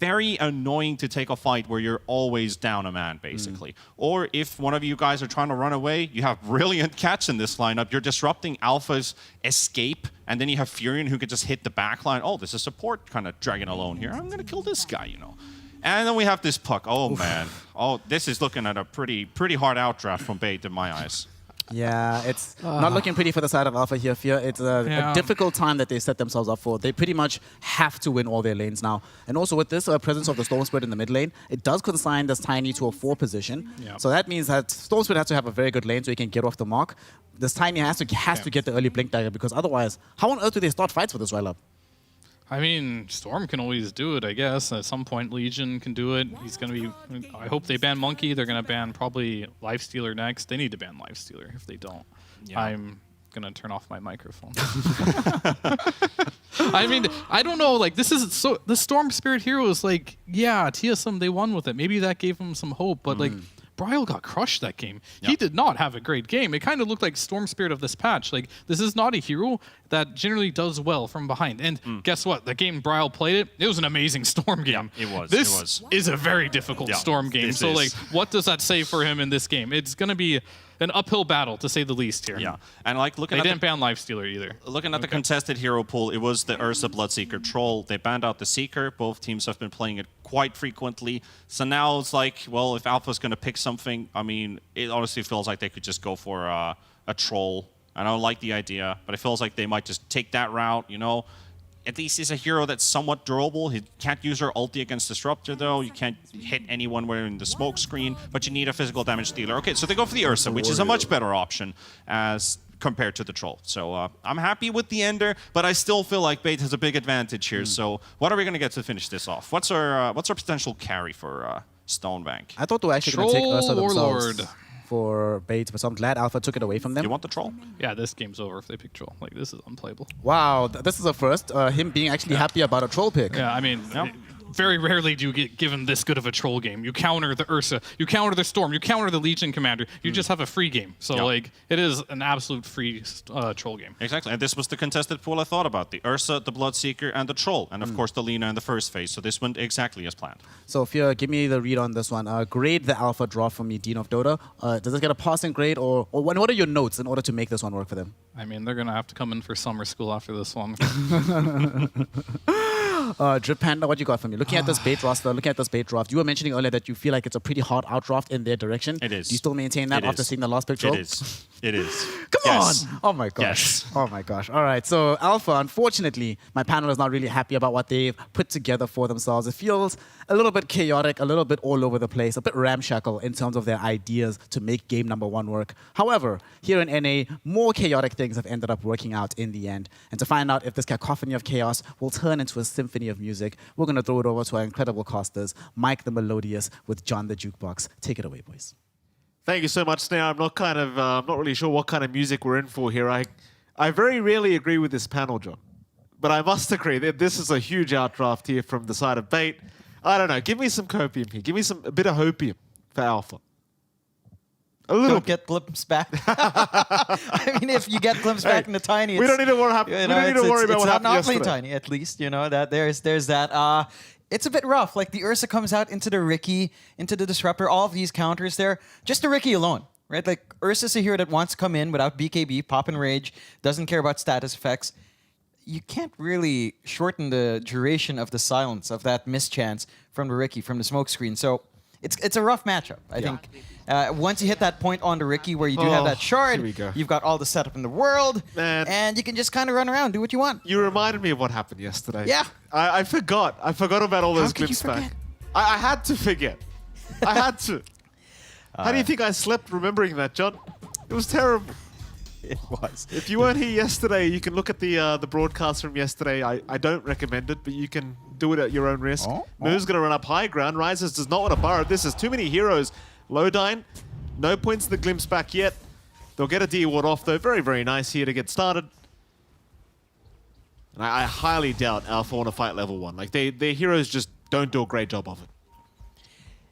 Very annoying to take a fight where you're always down a man, basically. Or if one of you guys are trying to run away, you have brilliant catch in this lineup. You're disrupting Alpha's escape, and then you have Furion who could just hit the back line. Oh, there's a support kind of dragging alone here. I'm going to kill this guy, you know. And then we have this puck. Oh, man. Oh, this is looking at a pretty hard outdraft from Bait in my eyes. Yeah, it's not looking pretty for the side of Alpha here, Fear. It's a difficult time that they set themselves up for. They pretty much have to win all their lanes now. And also with this presence of the Storm Spirit in the mid lane, it does consign this Tiny to a 4 position. Yeah. So that means that Storm Spirit has to have a very good lane so he can get off the mark. This Tiny has to get the early Blink Dagger because otherwise, how on earth do they start fights for this lineup? I mean, Storm can always do it, I guess. At some point, Legion can do it. He's going to be... I hope they ban Monkey. They're going to ban probably Lifestealer next. They need to ban Lifestealer if they don't. Yeah. I'm going to turn off my microphone. I mean, I don't know. Like, this is... so the Storm Spirit Heroes, like, yeah, TSM, they won with it. Maybe that gave them some hope, but, like... Bryle got crushed that game. He did not have a great game. It kind of looked like Storm Spirit of this patch. Like, this is not a hero that generally does well from behind. And guess what? The game Bryle played it was an amazing Storm game. Yeah, it was. This is a very difficult Storm game. So, like, what does that say for him in this game? It's going to be an uphill battle, to say the least here. Yeah, and like looking they at didn't ban Lifestealer either. Looking at the contested hero pool, it was the Ursa Bloodseeker Troll. They banned out the Seeker. Both teams have been playing it quite frequently. So now it's like, well, if Alpha's going to pick something, I mean, it honestly feels like they could just go for a Troll. I don't like the idea, but it feels like they might just take that route, you know. At least he's a hero that's somewhat durable. He can't use her ulti against Disruptor, though. You can't hit anyone wearing the smoke screen, but you need a physical damage dealer. Okay, so they go for the Ursa, which is a much better option as compared to the Troll. So I'm happy with the Ender, but I still feel like Bait has a big advantage here. So what are we going to get to finish this off? What's our potential carry for Stonebank? I thought they were actually going to take Ursa themselves Warlord for Bait, but so I'm glad Alpha took it away from them. You want the Troll? Yeah, this game's over if they pick Troll. Like, this is unplayable. Wow, this is a first. Him being actually happy about a Troll pick. Yeah, I mean, very rarely do you get given this good of a Troll game. You counter the Ursa, you counter the Storm, you counter the Legion Commander. You just have a free game. So, like, it is an absolute free Troll game. Exactly, and this was the contested pool I thought about. The Ursa, the Bloodseeker, and the Troll. And, of course, the Lina in the first phase. So this went exactly as planned. So, Fear, give me the read on this one. Grade the Alpha draw from me, Dean of Dota. Does it get a passing grade, or what are your notes in order to make this one work for them? I mean, they're going to have to come in for summer school after this one. Drip Panda, what you got for me? Looking at this Bait roster, looking at this Bait draft, you were mentioning earlier that you feel like it's a pretty hard outdraft in their direction. It is. Do you still maintain that after seeing the last picture? It is. It is. Come on! Oh my gosh. Yes. Oh my gosh. All right. So Alpha, unfortunately, my panel is not really happy about what they've put together for themselves. It feels a little bit chaotic, a little bit all over the place, a bit ramshackle in terms of their ideas to make game number 1 work. However, here in NA, more chaotic things have ended up working out in the end. And to find out if this cacophony of chaos will turn into a symphony of music, we're going to throw it over to our incredible casters, Mike the Melodious with John the Jukebox. Take it away, boys. Thank you so much, Snare. I'm not really sure what kind of music we're in for here. I I very rarely agree with this panel, John. But I must agree that this is a huge outdraft here from the side of Bait. I don't know. Give me some copium here. Give me a bit of hopium for Alpha. A little Don't get glimpse back. I mean, if you get glimpse back in the tiny, we don't need to worry, we don't need to worry about what happened not yesterday. playing tiny, at least. You know that there's that. It's a bit rough. Like the Ursa comes out into the Riki, into the Disruptor. All of these counters there, just the Riki alone, right? Like Ursa's a hero that wants to come in without BKB, pop and rage, doesn't care about status effects. You can't really shorten the duration of the silence of that mischance from the Riki, from the smoke screen. So it's a rough matchup, I think. Once you hit that point on the Riki where you do have that shard, here we go. you've got all the setup in the world, Man. and you can just kind of run around, do what you want. You reminded me of what happened yesterday. Yeah. I forgot. I forgot about all those could you glimpses back. forget? I had to forget. I had to. How do you think I slept remembering that, John? It was terrible. It was. If you weren't here yesterday, you can look at the broadcast from yesterday. I don't recommend it, but you can do it at your own risk. Moo's going to run up high ground. Rises does not want to burrow. This is too many heroes. Lowdyne, no points to the glimpse back yet. They'll get a D-ward off, though. Very, very nice here to get started. And I highly doubt Alpha want to fight level 1. Like, their heroes just don't do a great job of it.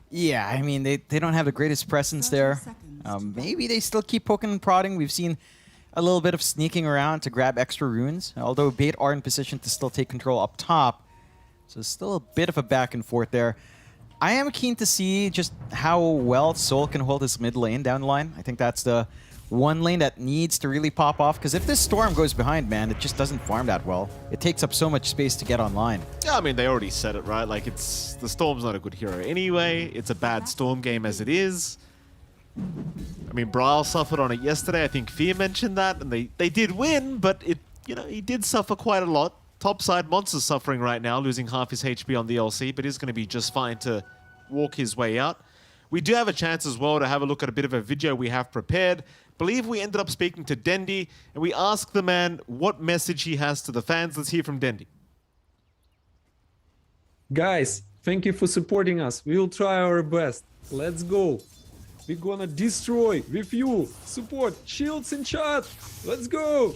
Yeah, I mean, they don't have the greatest presence there. Maybe they still keep poking and prodding. We've seen a little bit of sneaking around to grab extra runes, although Bait are in position to still take control up top. So still a bit of a back and forth there. I am keen to see just how well Soul can hold his mid lane down the line. I think that's the one lane that needs to really pop off, because if this Storm goes behind, man, it just doesn't farm that well. It takes up so much space to get online. Yeah, I mean, they already said it, right? Like, the Storm's not a good hero anyway. It's a bad Storm game as it is. I mean, Braille suffered on it yesterday. I think Fear mentioned that, and they did win, but he did suffer quite a lot. Topside, Monster's suffering right now, losing half his HP on the LC, but he's going to be just fine to walk his way out. We do have a chance as well to have a look at a bit of a video we have prepared. Believe we ended up speaking to Dendi, and we asked the man what message he has to the fans. Let's hear from Dendi. Guys, thank you for supporting us. We will try our best. Let's go. We're gonna destroy with you. Support, shields in chat. Let's go.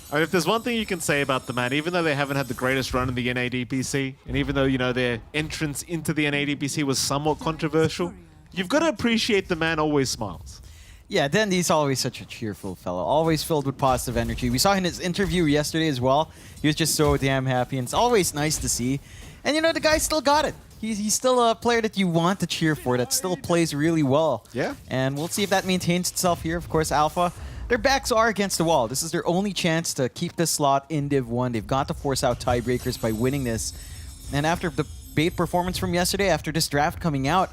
I mean, if there's one thing you can say about the man, even though they haven't had the greatest run in the NA DPC, and even though, their entrance into the NA DPC was somewhat controversial, you've got to appreciate the man always smiles. Yeah, Dendi's always such a cheerful fellow, always filled with positive energy. We saw in his interview yesterday as well. He was just so damn happy, and it's always nice to see. And the guy still got it. He's still a player that you want to cheer for, that still plays really well. Yeah. And we'll see if that maintains itself here. Of course, Alpha, their backs are against the wall. This is their only chance to keep this slot in Div 1. They've got to force out tiebreakers by winning this. And after the Bait performance from yesterday, after this draft coming out,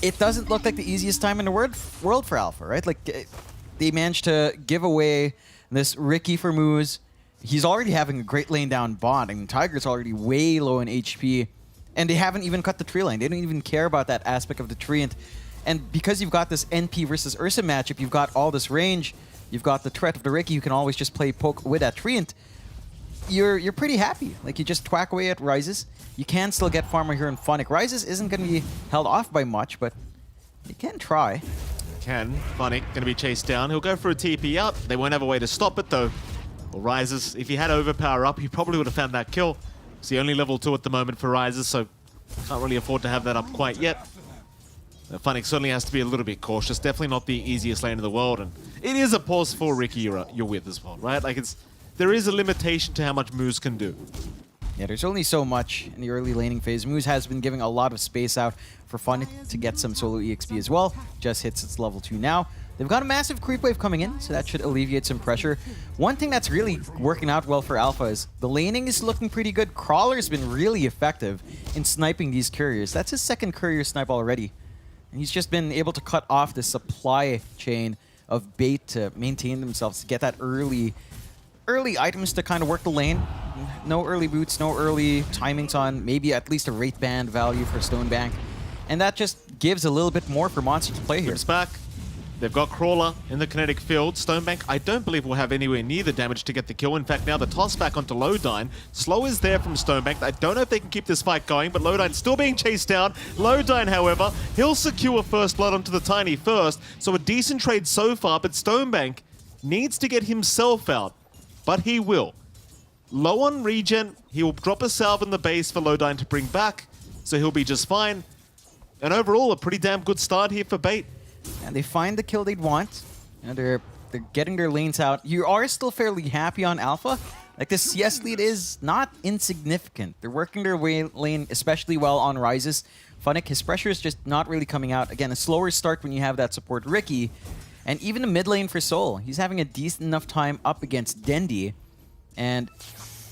it doesn't look like the easiest time in the world for Alpha, right? Like, they managed to give away this Riki for Moose. He's already having a great lane down bot. I mean, Tiger's already way low in HP. And they haven't even cut the tree line. They don't even care about that aspect of the tree. And because you've got this NP versus Ursa matchup, you've got all this range, you've got the threat of the Riki, you can always just play poke with that Treant. You're pretty happy. Like, you just twack away at Rises. You can still get farmer here in Funnick. Rises isn't going to be held off by much, but you can try. Funnick going to be chased down. He'll go for a TP up. They won't have a way to stop it, though. Well, Rises, if he had overpower up, he probably would have found that kill. It's the only level 2 at the moment for Rises, so can't really afford to have that up quite yet. Funnick certainly has to be a little bit cautious. Definitely not the easiest lane in the world, and it is a pause for Riki you're with as well, right? Like, there is a limitation to how much Moose can do. Yeah, there's only so much in the early laning phase. Moose has been giving a lot of space out for Funnick to get some solo EXP as well. Just hits its level 2 now. They've got a massive creep wave coming in, so that should alleviate some pressure. One thing that's really working out well for Alpha is the laning is looking pretty good. Crawler's been really effective in sniping these couriers. That's his second courier snipe already. And he's just been able to cut off the supply chain of Bait to maintain themselves, to get that early items to kind of work the lane. No early boots, no early timings on maybe at least a rate band value for Stonebank. And that just gives a little bit more for Monster to play here. It's back. They've got Crawler in the kinetic field. Stonebank, I don't believe will have anywhere near the damage to get the kill. In fact, now the toss back onto Lowdyne. Slow is there from Stonebank. I don't know if they can keep this fight going, but Lowdyne's still being chased down. Lowdyne, however, he'll secure first blood onto the Tiny first. So a decent trade so far, but Stonebank needs to get himself out, but he will. Low on regen, he will drop a salve in the base for Lodine to bring back, so he'll be just fine. And overall, a pretty damn good start here for Bait. And they find the kill they'd want. And they're getting their lanes out. You are still fairly happy on Alpha. Like, this CS lead is not insignificant. They're working their way lane especially well on Rises. Funnick, his pressure is just not really coming out. Again, a slower start when you have that support Ricky. And even the mid lane for Soul. He's having a decent enough time up against Dendi. And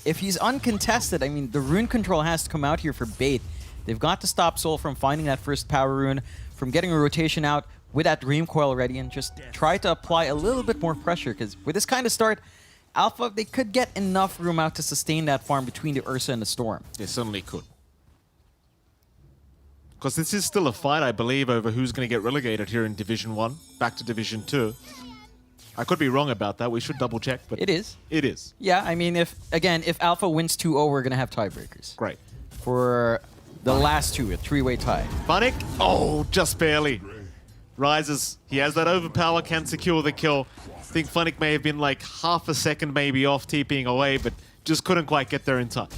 if he's uncontested, I mean, the rune control has to come out here for Bait. They've got to stop Soul from finding that first power rune, from getting a rotation out with that Dream Coil ready, and just try to apply a little bit more pressure, because with this kind of start, Alpha, they could get enough room out to sustain that farm between the Ursa and the Storm. They certainly could. Because this is still a fight, I believe, over who's going to get relegated here in Division 1, back to Division 2. I could be wrong about that. We should double check, but It is. It is. Yeah, I mean, if Alpha wins 2-0, we're going to have tiebreakers. Great. For the last two, a three-way tie. Funnick, oh, just barely. Rises, he has that overpower, can secure the kill. I think Funnick may have been like half a second maybe off TPing away, but just couldn't quite get there in time.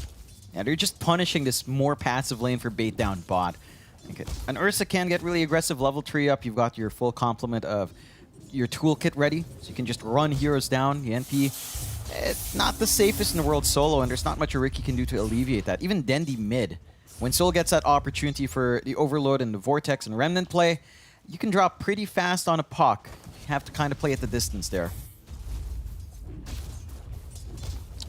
Yeah, they're just punishing this more passive lane for Bait down bot. Okay. An Ursa can get really aggressive level 3 up. You've got your full complement of your toolkit ready, so you can just run heroes down. The NP, it's not the safest in the world solo, and there's not much a Ricky can do to alleviate that. Even Dendi mid, when Soul gets that opportunity for the Overload and the Vortex and Remnant play, you can drop pretty fast on a puck. You have to kind of play at the distance there.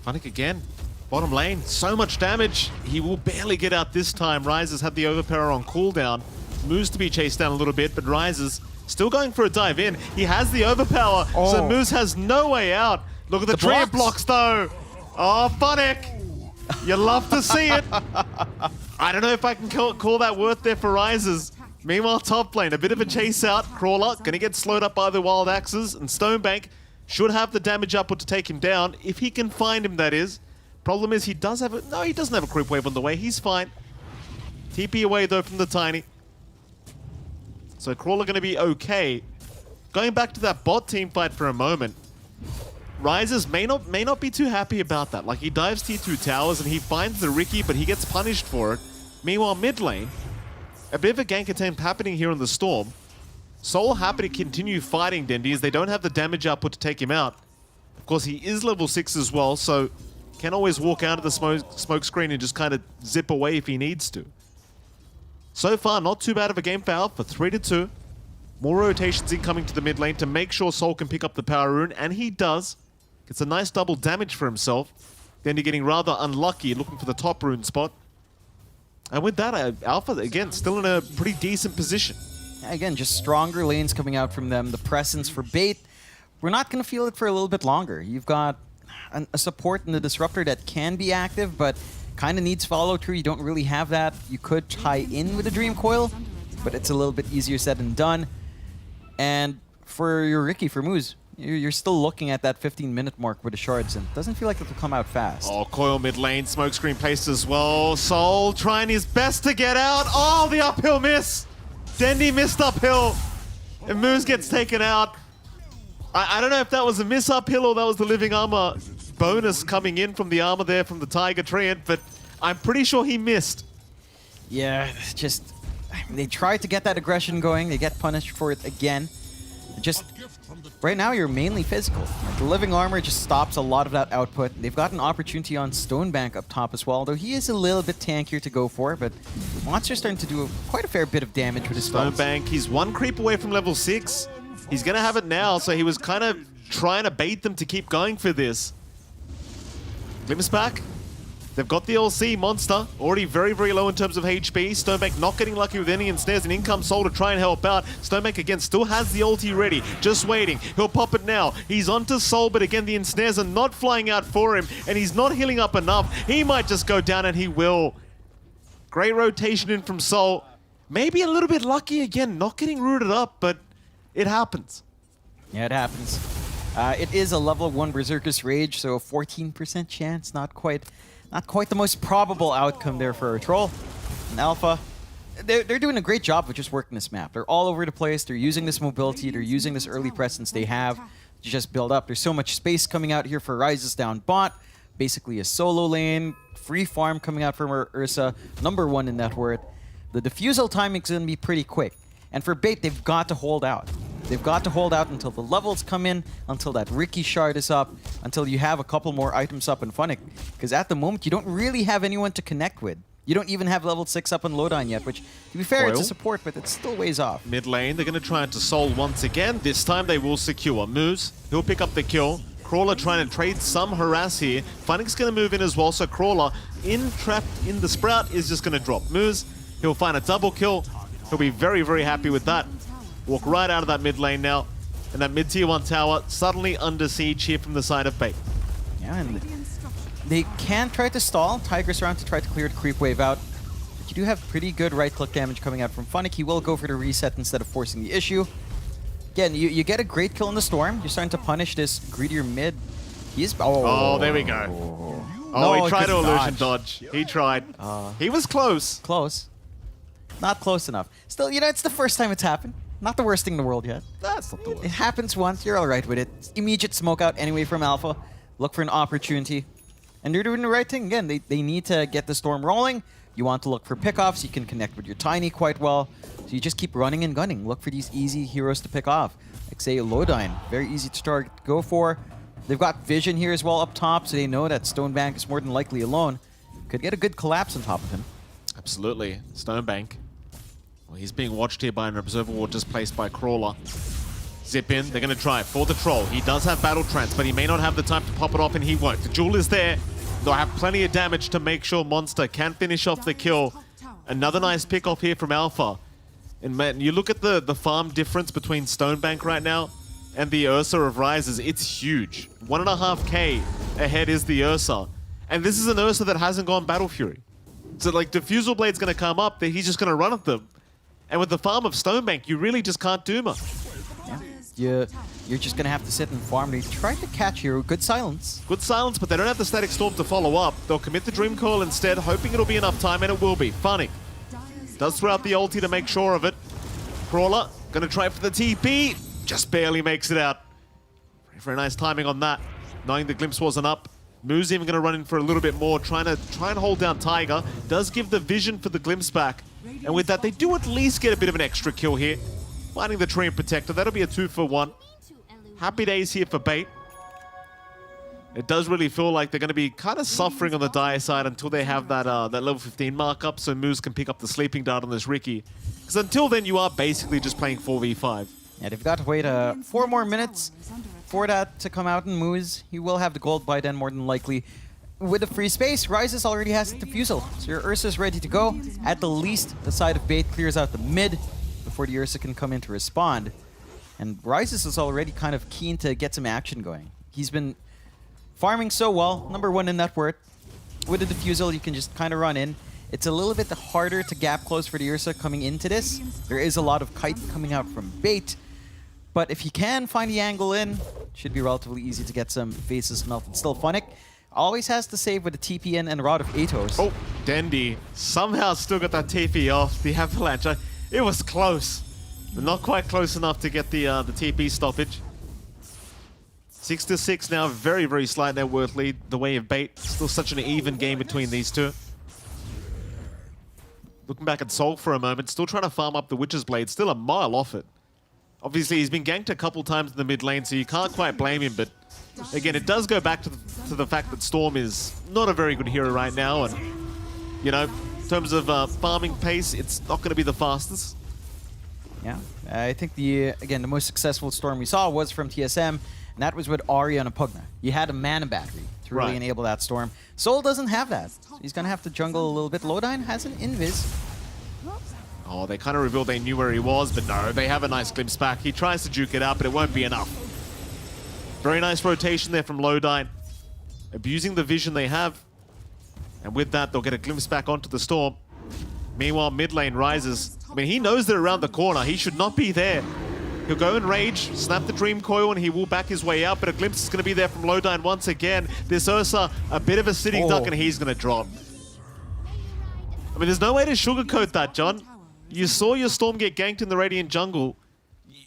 Funnick again. Bottom lane, so much damage. He will barely get out this time. Rises had the overpower on cooldown. Moves to be chased down a little bit, but Rises still going for a dive in. He has the overpower, so Moose has no way out. Look at the tree blocks though. Oh, Funnick. You love to see it. I don't know if I can call that worth there for Rises. Meanwhile, top lane, a bit of a chase out. Crawler gonna get slowed up by the Wild Axes, and Stonebank should have the damage output to take him down, if he can find him, that is. Problem is, he does have a... No, he doesn't have a creep wave on the way. He's fine. TP away, though, from the Tiny. So Crawler gonna be okay. Going back to that bot team fight for a moment, Rises may not be too happy about that. Like, he dives T2 towers and he finds the Ricky, but he gets punished for it. Meanwhile, mid lane, a bit of a gank attempt happening here on the Storm. Soul happy to continue fighting Dendi as they don't have the damage output to take him out. Of course, he is level 6 as well, so can always walk out of the smoke screen and just kind of zip away if he needs to. So far, not too bad of a game for Alpha, 3-2. More rotations incoming to the mid lane to make sure Soul can pick up the power rune, and he does. Gets a nice double damage for himself. Dendi getting rather unlucky, looking for the top rune spot. And with that, Alpha, again, still in a pretty decent position. Again, just stronger lanes coming out from them. The presence for Bait, we're not going to feel it for a little bit longer. You've got a support in the Disruptor that can be active, but kind of needs follow-through. You don't really have that. You could tie in with a Dream Coil, but it's a little bit easier said than done. And for your Ricky, for Moose, you're still looking at that 15-minute mark with the shards, and it doesn't feel like it'll come out fast. Oh, Coil mid lane, smokescreen placed as well. Soul trying his best to get out. Oh, the uphill miss. Dendi missed uphill, and Moose gets taken out. I don't know if that was a miss uphill or that was the living armor bonus coming in from the armor there from the Tiger Treant, but I'm pretty sure he missed. Yeah, just... they tried to get that aggression going. They get punished for it again. Just... right now, you're mainly physical. The living armor just stops a lot of that output. They've got an opportunity on Stonebank up top as well, though he is a little bit tankier to go for, but Monster's starting to do quite a fair bit of damage with his spells. Stonebank, he's one creep away from level 6. He's going to have it now, so he was kind of trying to bait them to keep going for this. Glimpse back. They've got the LC Monster, already very, very low in terms of HP. Stonebank not getting lucky with any ensnares, and in comes Soul to try and help out. Stonebank again still has the ulti ready, just waiting. He'll pop it now. He's onto Soul, but again the ensnares are not flying out for him, and he's not healing up enough. He might just go down, and he will. Great rotation in from Soul. Maybe a little bit lucky again, not getting rooted up, but it happens. Yeah, it happens. It is a level 1 Berserker's Rage, so a 14% chance, not quite the most probable outcome there for a Troll. And Alpha, they're doing a great job of just working this map. They're all over the place. They're using this mobility. They're using this early presence they have to just build up. There's so much space coming out here for Rises down bot. Basically a solo lane, free farm coming out from Ursa, #1 in net worth. The defusal timing is going to be pretty quick. And for Bait, they've got to hold out. They've got to hold out until the levels come in, until that Ricky shard is up, until you have a couple more items up in Funnick. Because at the moment, you don't really have anyone to connect with. You don't even have level 6 up in Lowdown yet, which, to be fair, it's a support, but it's still ways off. Mid lane, they're going to try to Soul once again. This time they will secure. Moose, he'll pick up the kill. Crawler trying to trade some harass here. Funnick's going to move in as well, so Crawler, trapped in the Sprout, is just going to drop. Moose, he'll find a double kill. He'll be very, very happy with that. Walk right out of that mid lane now. And that mid-tier 1 tower suddenly under siege here from the side of Bait. Yeah, and they can try to stall Tiger's around to try to clear the creep wave out. But you do have pretty good right-click damage coming out from Funnick. He will go for the reset instead of forcing the issue. Again, you get a great kill in the Storm. You're starting to punish this greedier mid. He is... Oh, there we go. Oh, No, he tried to couldn't illusion dodge. He tried. He was close. Close. Not close enough. Still, you know, it's the first time it's happened. Not the worst thing in the world yet. That's not the It worst. happens once, you're alright with it. Immediate smoke out anyway from Alpha. Look for an opportunity. And they're doing the right thing. Again, they need to get the Storm rolling. You want to look for pickoffs. You can connect with your Tiny quite well. So you just keep running and gunning. Look for these easy heroes to pick off. Like, say, Lowdyne. Very easy to target, go for. They've got Vision here as well up top, so they know that Stonebank is more than likely alone. Could get a good collapse on top of him. Absolutely. Stonebank. Well, he's being watched here by an observer ward just placed by Crawler. Zip in. They're going to try for the troll. He does have battle trance, but he may not have the time to pop it off, and he won't. The jewel is there. They'll have plenty of damage to make sure Monster can finish off the kill. Another nice pick off here from Alpha. And man, you look at the farm difference between Stonebank right now and the Ursa of Rises, it's huge. 1.5k ahead is the Ursa. And this is an Ursa that hasn't gone Battle Fury. So like Diffusal Blade's going to come up, he's just going to run at them. And with the farm of Stonebank, you really just can't do much. Yeah. You're just going to have to sit and farm. They tried to catch you. Good silence. Good silence, but they don't have the Static Storm to follow up. They'll commit the Dream Coil instead, hoping it'll be enough time, and it will be. Funnick does throw out the ulti to make sure of it. Crawler going to try for the TP. Just barely makes it out. Very nice timing on that. Knowing the glimpse wasn't up. Moo's even going to run in for a little bit more, try and hold down Tiger. Does give the vision for the glimpse back. And with that, they do at least get a bit of an extra kill here. Finding the Tree and Protector. That'll be a 2-for-1. Happy days here for Bait. It does really feel like they're going to be kind of suffering on the dire side until they have that that level 15 mark up, so Moose can pick up the sleeping dart on this Ricky. Because until then, you are basically just playing 4v5. Yeah, they've got to wait 4 more minutes for that to come out and Moose. He will have the gold by then, more than likely. With the free space, Rises already has the Diffusal, so your Ursa's ready to go. At the least, the side of Bait clears out the mid before the Ursa can come in to respond. And Rises is already kind of keen to get some action going. He's been farming so well, #1 in net worth. With the Diffusal, you can just kind of run in. It's a little bit harder to gap close for the Ursa coming into this. There is a lot of kite coming out from Bait. But if he can find the angle in, should be relatively easy to get some faces melted. Still, Funnick always has to save with the TP in and Rod of Atos. Oh, Dendy somehow still got that TP off the Avalanche. It was close, but not quite close enough to get the TP stoppage. 6-6 now, very, very slight net worth lead the way of Bait. Still such an even game between these two. Looking back at Soul for a moment, still trying to farm up the Witch's Blade, still a mile off it. Obviously, he's been ganked a couple times in the mid lane, so you can't quite blame him, but again, it does go back to the fact that Storm is not a very good hero right now, and, you know, in terms of farming pace, it's not going to be the fastest. Yeah, I think the most successful Storm we saw was from TSM, and that was with Arya and a Pugna. You had a mana battery to really enable that Storm. Soul doesn't have that, so he's going to have to jungle a little bit. Lowdyne has an Invis. Oh, they kind of revealed they knew where he was, but no, they have a nice glimpse back. He tries to juke it out, but it won't be enough. Very nice rotation there from Lowdyne. Abusing the vision they have. And with that, they'll get a glimpse back onto the Storm. Meanwhile, mid lane Rises. I mean, he knows they're around the corner. He should not be there. He'll go in rage, snap the Dream Coil, and he will back his way out, but a glimpse is going to be there from Lowdyne once again. This Ursa, a bit of a sitting duck, and he's going to drop. I mean, there's no way to sugarcoat that, John. You saw your Storm get ganked in the Radiant jungle.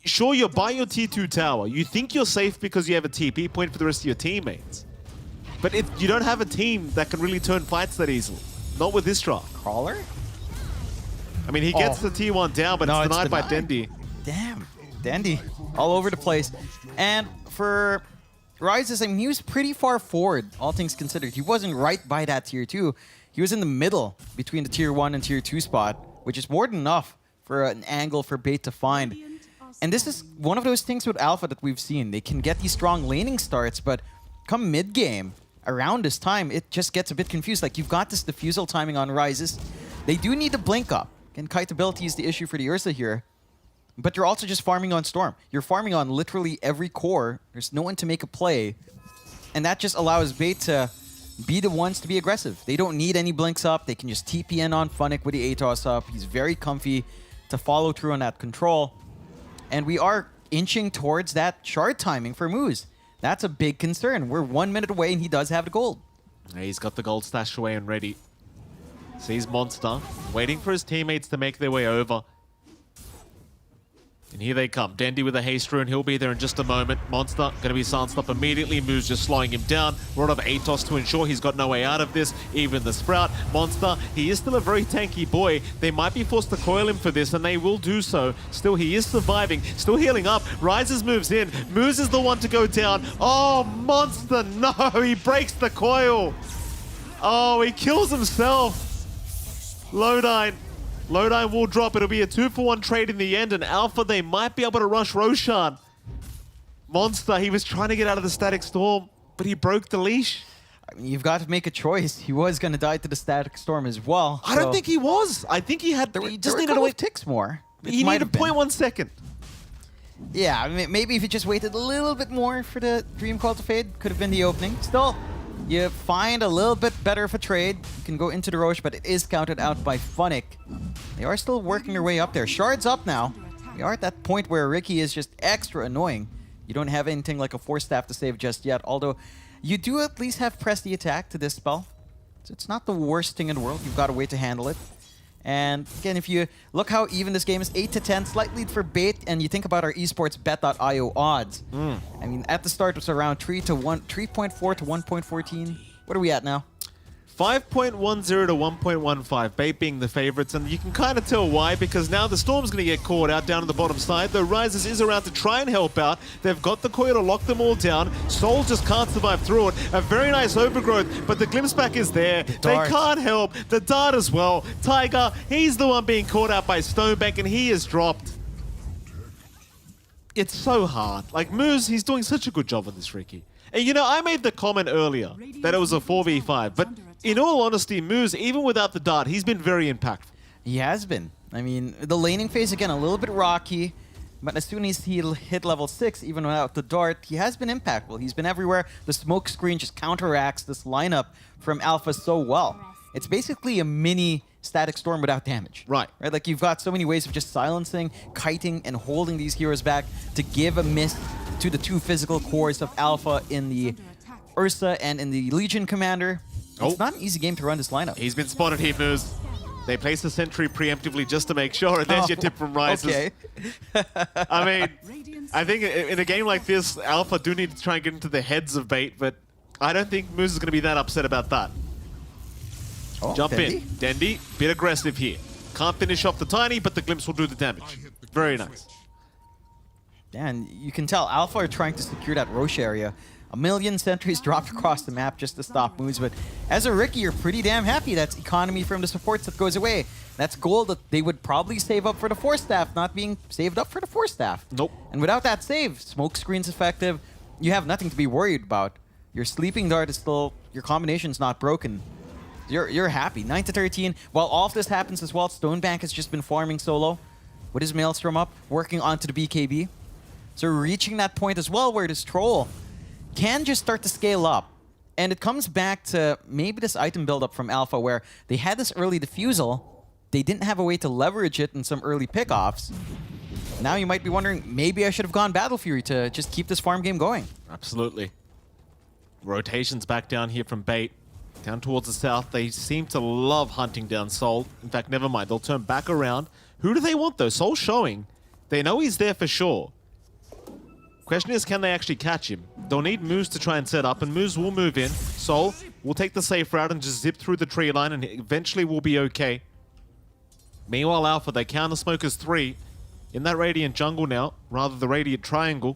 sure, you're by your tier 2 tower. You think you're safe because you have a TP point for the rest of your teammates. But you don't have a team that can really turn fights that easily. Not with this draft. Crawler? I mean, he gets the tier 1 down, but No, it's it's denied by denied. Dendi. Damn. Dandy. All over the place. And for Rises, I mean, he was pretty far forward, all things considered. He wasn't right by that tier 2. He was in the middle between the tier 1 and tier 2 spot, which is more than enough for an angle for Bait to find. And this is one of those things with Alpha that we've seen. They can get these strong laning starts, but come mid-game, around this time, it just gets a bit confused. Like, you've got this defusal timing on Rises. They do need to blink up. And kite ability is the issue for the Ursa here. But you're also just farming on Storm. You're farming on literally every core. There's no one to make a play. And that just allows Bait to be the ones to be aggressive. They don't need any blinks up. They can just TP in on Funnick with the ATOS up. He's very comfy to follow through on that control. And we are inching towards that shard timing for Moose. That's a big concern. We're 1 minute away and he does have the gold. He's got the gold stashed away and ready. Sees Monster, waiting for his teammates to make their way over. And here they come. Dendi with a haste rune. He'll be there in just a moment. Monster going to be silenced up immediately. Moose just slowing him down. Rod of Atos to ensure he's got no way out of this. Even the Sprout. Monster, he is still a very tanky boy. They might be forced to coil him for this, and they will do so. Still, he is surviving. Still healing up. Rises moves in. Moose is the one to go down. Oh, Monster, no! He breaks the coil. Oh, he kills himself. Lodine. Lodine will drop. It'll be a 2-for-1 trade in the end, and Alpha, they might be able to rush Roshan. Monster, he was trying to get out of the Static Storm, but he broke the leash. I mean, you've got to make a choice. He was going to die to the Static Storm as well. I don't think he was. I think he had. He just needed to wait. ticks more. He needed 0.1 second. Yeah, I mean, maybe if he just waited a little bit more for the Dream Call to fade, could have been the opening. Still, you find a little bit better of a trade. You can go into the Roche, but it is counted out by Funnick. They are still working their way up there. Shard's up now. We are at that point where Ricky is just extra annoying. You don't have anything like a Force Staff to save just yet, although you do at least have Press the Attack to this spell. So it's not the worst thing in the world. You've got a way to handle it. And again, if you look how even this game is, 8-10, slight lead for Bait, and you think about our esports bet.io odds. I mean, at the start it was around 3.4 to 1.14. What are we at now? 5.10 to 1.15, Bait being the favorites, and you can kind of tell why, because now the Storm's going to get caught out down on the bottom side. The Rises is around to try and help out. They've got the coil to lock them all down. Soul just can't survive through it. A very nice overgrowth, but the glimpse back is there. They can't help. The dart as well. Tiger, he's the one being caught out by Stonebank, and he is dropped. It's so hard. Like, Moose, he's doing such a good job on this, Ricky. And you know, I made the comment earlier that it was a 4v5, but in all honesty, Moose, even without the dart, he's been very impactful. He has been. I mean, the laning phase, again, a little bit rocky, but as soon as he hit level 6, even without the dart, he has been impactful. He's been everywhere. The smoke screen just counteracts this lineup from Alpha so well. It's basically a mini Static Storm without damage. Right. Like, you've got so many ways of just silencing, kiting, and holding these heroes back to give a miss to the two physical cores of Alpha in the Ursa and in the Legion Commander. It's not an easy game to run this lineup. He's been spotted here, Moose. They place the sentry preemptively just to make sure, and there's your tip from Rises. Okay. I mean, I think in a game like this, Alpha do need to try and get into the heads of Bait, but I don't think Moose is going to be that upset about that. Jump Dendi? in. Dendi, bit aggressive here. Can't finish off the Tiny, but the Glimpse will do the damage. Very nice. And you can tell Alpha are trying to secure that Roche area. A million sentries dropped across the map just to stop moves, but as a Ricky, you're pretty damn happy. That's economy from the supports that goes away. That's gold that they would probably save up for the Force Staff, not being saved up for the Force Staff. Nope. And without that save, smoke screen's effective. You have nothing to be worried about. Your sleeping dart is still, your combination's not broken. You're happy. 9-13. While all of this happens as well, Stonebank has just been farming solo with his Maelstrom up, working onto the BKB. So reaching that point as well where this troll can just start to scale up. And it comes back to maybe this item buildup from Alpha where they had this early defusal. They didn't have a way to leverage it in some early pickoffs. Now you might be wondering, maybe I should have gone Battle Fury to just keep this farm game going. Absolutely. Rotations back down here from Bait. Down towards the south, they seem to love hunting down Soul. In fact, never mind, they'll turn back around. Who do they want though? Soul showing They know he's there for sure. Question is, can they actually catch him? They'll need Moose to try and set up, and Moose will move in. Soul will take the safe route and just zip through the tree line, and eventually we'll be okay. Meanwhile, Alpha, they counter smokers 3 in that Radiant jungle now, rather the Radiant triangle.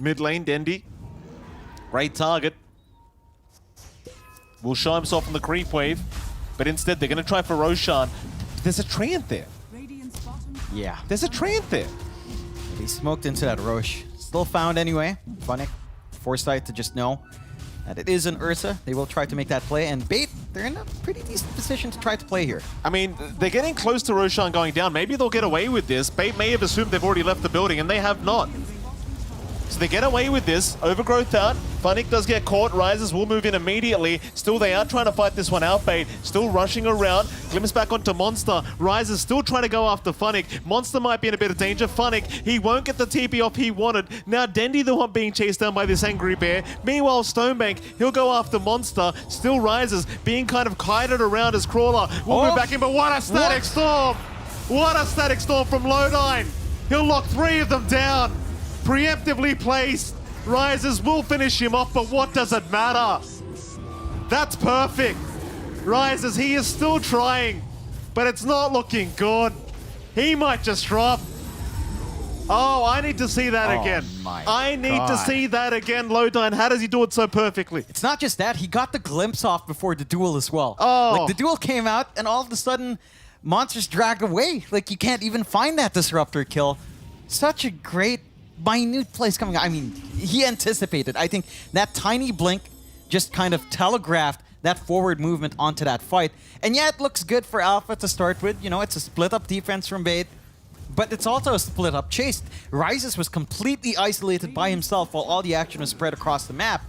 Mid lane, Dendi. Great target. Will show himself on the creep wave, but instead they're going to try for Roshan. There's a Treant there. Yeah. There's a Treant there. He smoked into that Roche. Still found anyway. Funnick, foresight to just know that it is an Ursa. They will try to make that play. And Bait, they're in a pretty decent position to try to play here. I mean, they're getting close to Roshan going down. Maybe they'll get away with this. Bait may have assumed they've already left the building, and they have not. So they get away with this. Overgrowth out. Funnick does get caught. Rises will move in immediately. Still, they are trying to fight this one out, Bait. Still rushing around. Glimpse back onto Monster. Rises still trying to go after Funnick. Monster might be in a bit of danger. Funnick, he won't get the TP off he wanted. Now Dendi the one being chased down by this angry bear. Meanwhile, Stonebank, he'll go after Monster. Still Rises, being kind of kited around as Crawler. We'll move back in, but what a static storm! What a static storm from Lodine! He'll lock 3 of them down. Preemptively placed. Rises will finish him off, but what does it matter? That's perfect. Rises, he is still trying, but it's not looking good. He might just drop. Oh, I need to see that again. I need to see that again, Lodine. How does he do it so perfectly? It's not just that, he got the glimpse off before the duel as well. Oh. Like, the duel came out, and all of a sudden, Monster's dragged away. Like, you can't even find that Disruptor kill. Such a great minute place coming out. I mean, he anticipated. I think that tiny blink just kind of telegraphed that forward movement onto that fight. And yeah, it looks good for Alpha to start with. You know, it's a split-up defense from Bait, but it's also a split-up chase. Rises was completely isolated by himself while all the action was spread across the map.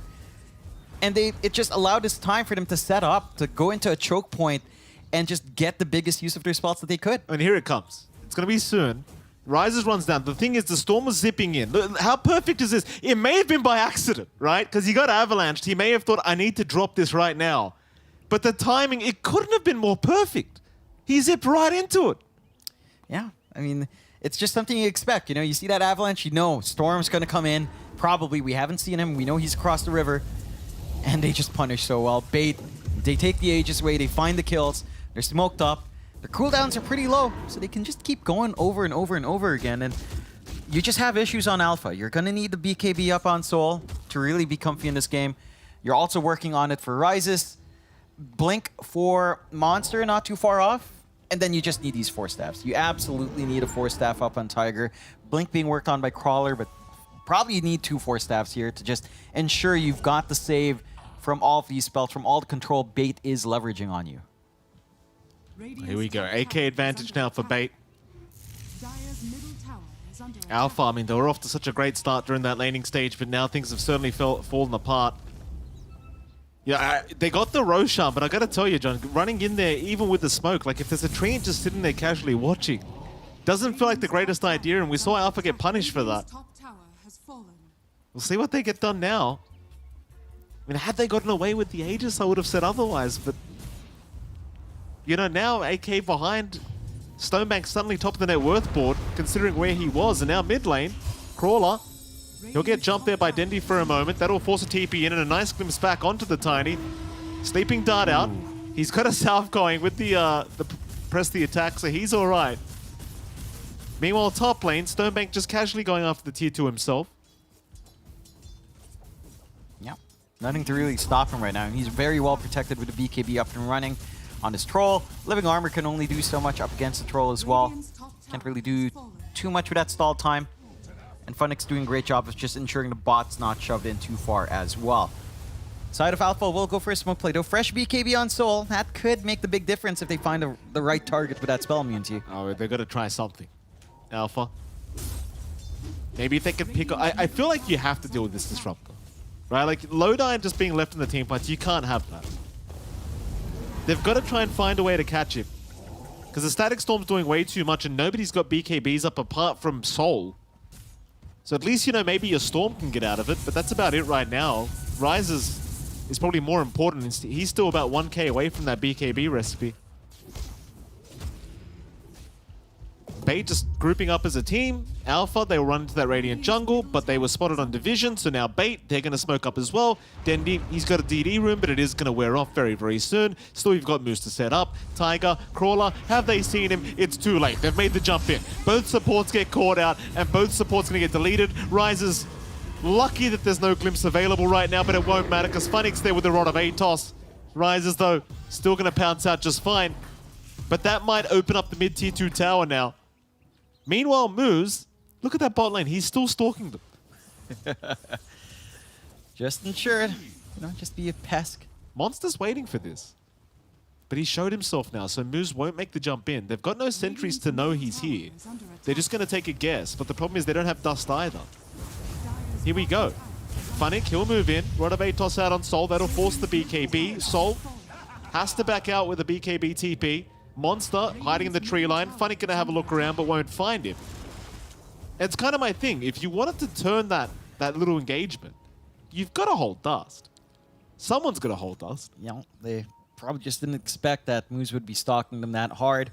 And it just allowed this time for them to set up, to go into a choke point, and just get the biggest use of their spots that they could. And here it comes. It's going to be soon. Rises runs down. The thing is, the storm was zipping in. Look, how perfect is this? It may have been by accident, right? Because he got avalanched. He may have thought, I need to drop this right now. But the timing, it couldn't have been more perfect. He zipped right into it. Yeah, I mean, it's just something you expect. You know, you see that avalanche, you know Storm's going to come in. Probably. We haven't seen him. We know he's across the river. And they just punish so well. Bait, they take the Aegis away. They find the kills. They're smoked up. Their cooldowns are pretty low, so they can just keep going over and over and over again. And you just have issues on Alpha. You're going to need the BKB up on Soul to really be comfy in this game. You're also working on it for Rises. Blink for Monster, not too far off. And then you just need these 4 staffs. You absolutely need a 4 staff up on Tiger. Blink being worked on by Crawler, but probably you need 2 4 staffs here to just ensure you've got the save from all of these spells, from all the control Bait is leveraging on you. Here we go. AK advantage now for Bait. Alpha, I mean, they were off to such a great start during that laning stage, but now things have certainly fallen apart. Yeah, they got the Roshan, but I gotta tell you, John, running in there, even with the smoke, like if there's a Treant just sitting there casually watching, doesn't feel like the greatest idea, and we saw Alpha get punished for that. We'll see what they get done now. I mean, had they gotten away with the Aegis, I would have said otherwise, but you know, now AK behind, Stonebank suddenly top of the net worth board, considering where he was, and now mid lane, Crawler, he'll get jumped there by Dendi for a moment. That'll force a TP in and a nice glimpse back onto the Tiny. Sleeping Dart out. He's got a salve going with the press the attack, so he's all right. Meanwhile, top lane, Stonebank just casually going after the tier 2 himself. Yeah, nothing to really stop him right now. And he's very well protected with the BKB up and running on his Troll. Living Armor can only do so much up against the Troll as well. Can't really do too much with that stall time. And Funnick's doing a great job of just ensuring the bot's not shoved in too far as well. Side of Alpha will go for a smoke play though. Fresh BKB on Soul. That could make the big difference if they find the right target with that spell immunity. Oh, they're going to try something. Alpha. Maybe if they can pick up... I feel like you have to deal with this Disruptor. Right? Like, Lodine just being left in the team fights, you can't have that. They've got to try and find a way to catch him. Because the Static Storm's doing way too much and nobody's got BKBs up apart from Soul. So at least, you know, maybe your Storm can get out of it, but that's about it right now. Rises is probably more important. He's still about 1k away from that BKB recipe. Bait just grouping up as a team. Alpha, they will run into that Radiant jungle, but they were spotted on Division, so now Bait, they're going to smoke up as well. Dendi, he's got a DD room, but it is going to wear off very, very soon. Still, you've got Moose to set up. Tiger, Crawler, have they seen him? It's too late. They've made the jump in. Both supports get caught out, and both supports going to get deleted. Rises, lucky that there's no glimpse available right now, but it won't matter because Funny's there with the Rod of Atos. Rises, though, still going to pounce out just fine. But that might open up the mid-tier 2 tower now. Meanwhile, Moose, look at that bot lane. He's still stalking them. Just ensure, just be a pest. Monster's waiting for this. But he showed himself now, so Moose won't make the jump in. They've got no sentries to know he's here. They're just going to take a guess. But the problem is they don't have Dust either. Here we go. Funnick, he'll move in. Rod of Atos out on Sol. That'll force the BKB. Sol has to back out with a BKB TP. Monster hiding in the tree line. Funnick gonna have a look around, but won't find him. It's kind of my thing. If you wanted to turn that little engagement, you've got to hold Dust. Someone's got to hold Dust. They probably just didn't expect that Moose would be stalking them that hard,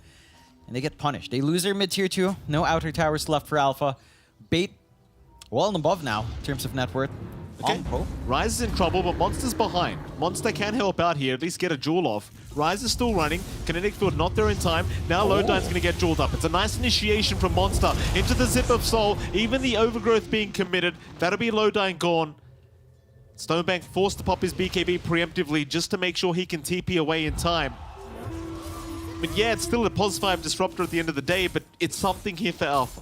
and they get punished. They lose their mid-tier 2. No outer towers left for Alpha. Bait, well and above now in terms of net worth. Okay. Rise is in trouble, but Monster's behind. Monster can help out here, at least get a jewel off. Rise is still running. Kinetic Field not there in time. Now Lodine's going to get jeweled up. It's a nice initiation from Monster into the Zip of Soul. Even the Overgrowth being committed. That'll be Lodine gone. Stonebank forced to pop his BKB preemptively just to make sure he can TP away in time. But yeah, it's still a +5 disruptor at the end of the day, but it's something here for Alpha.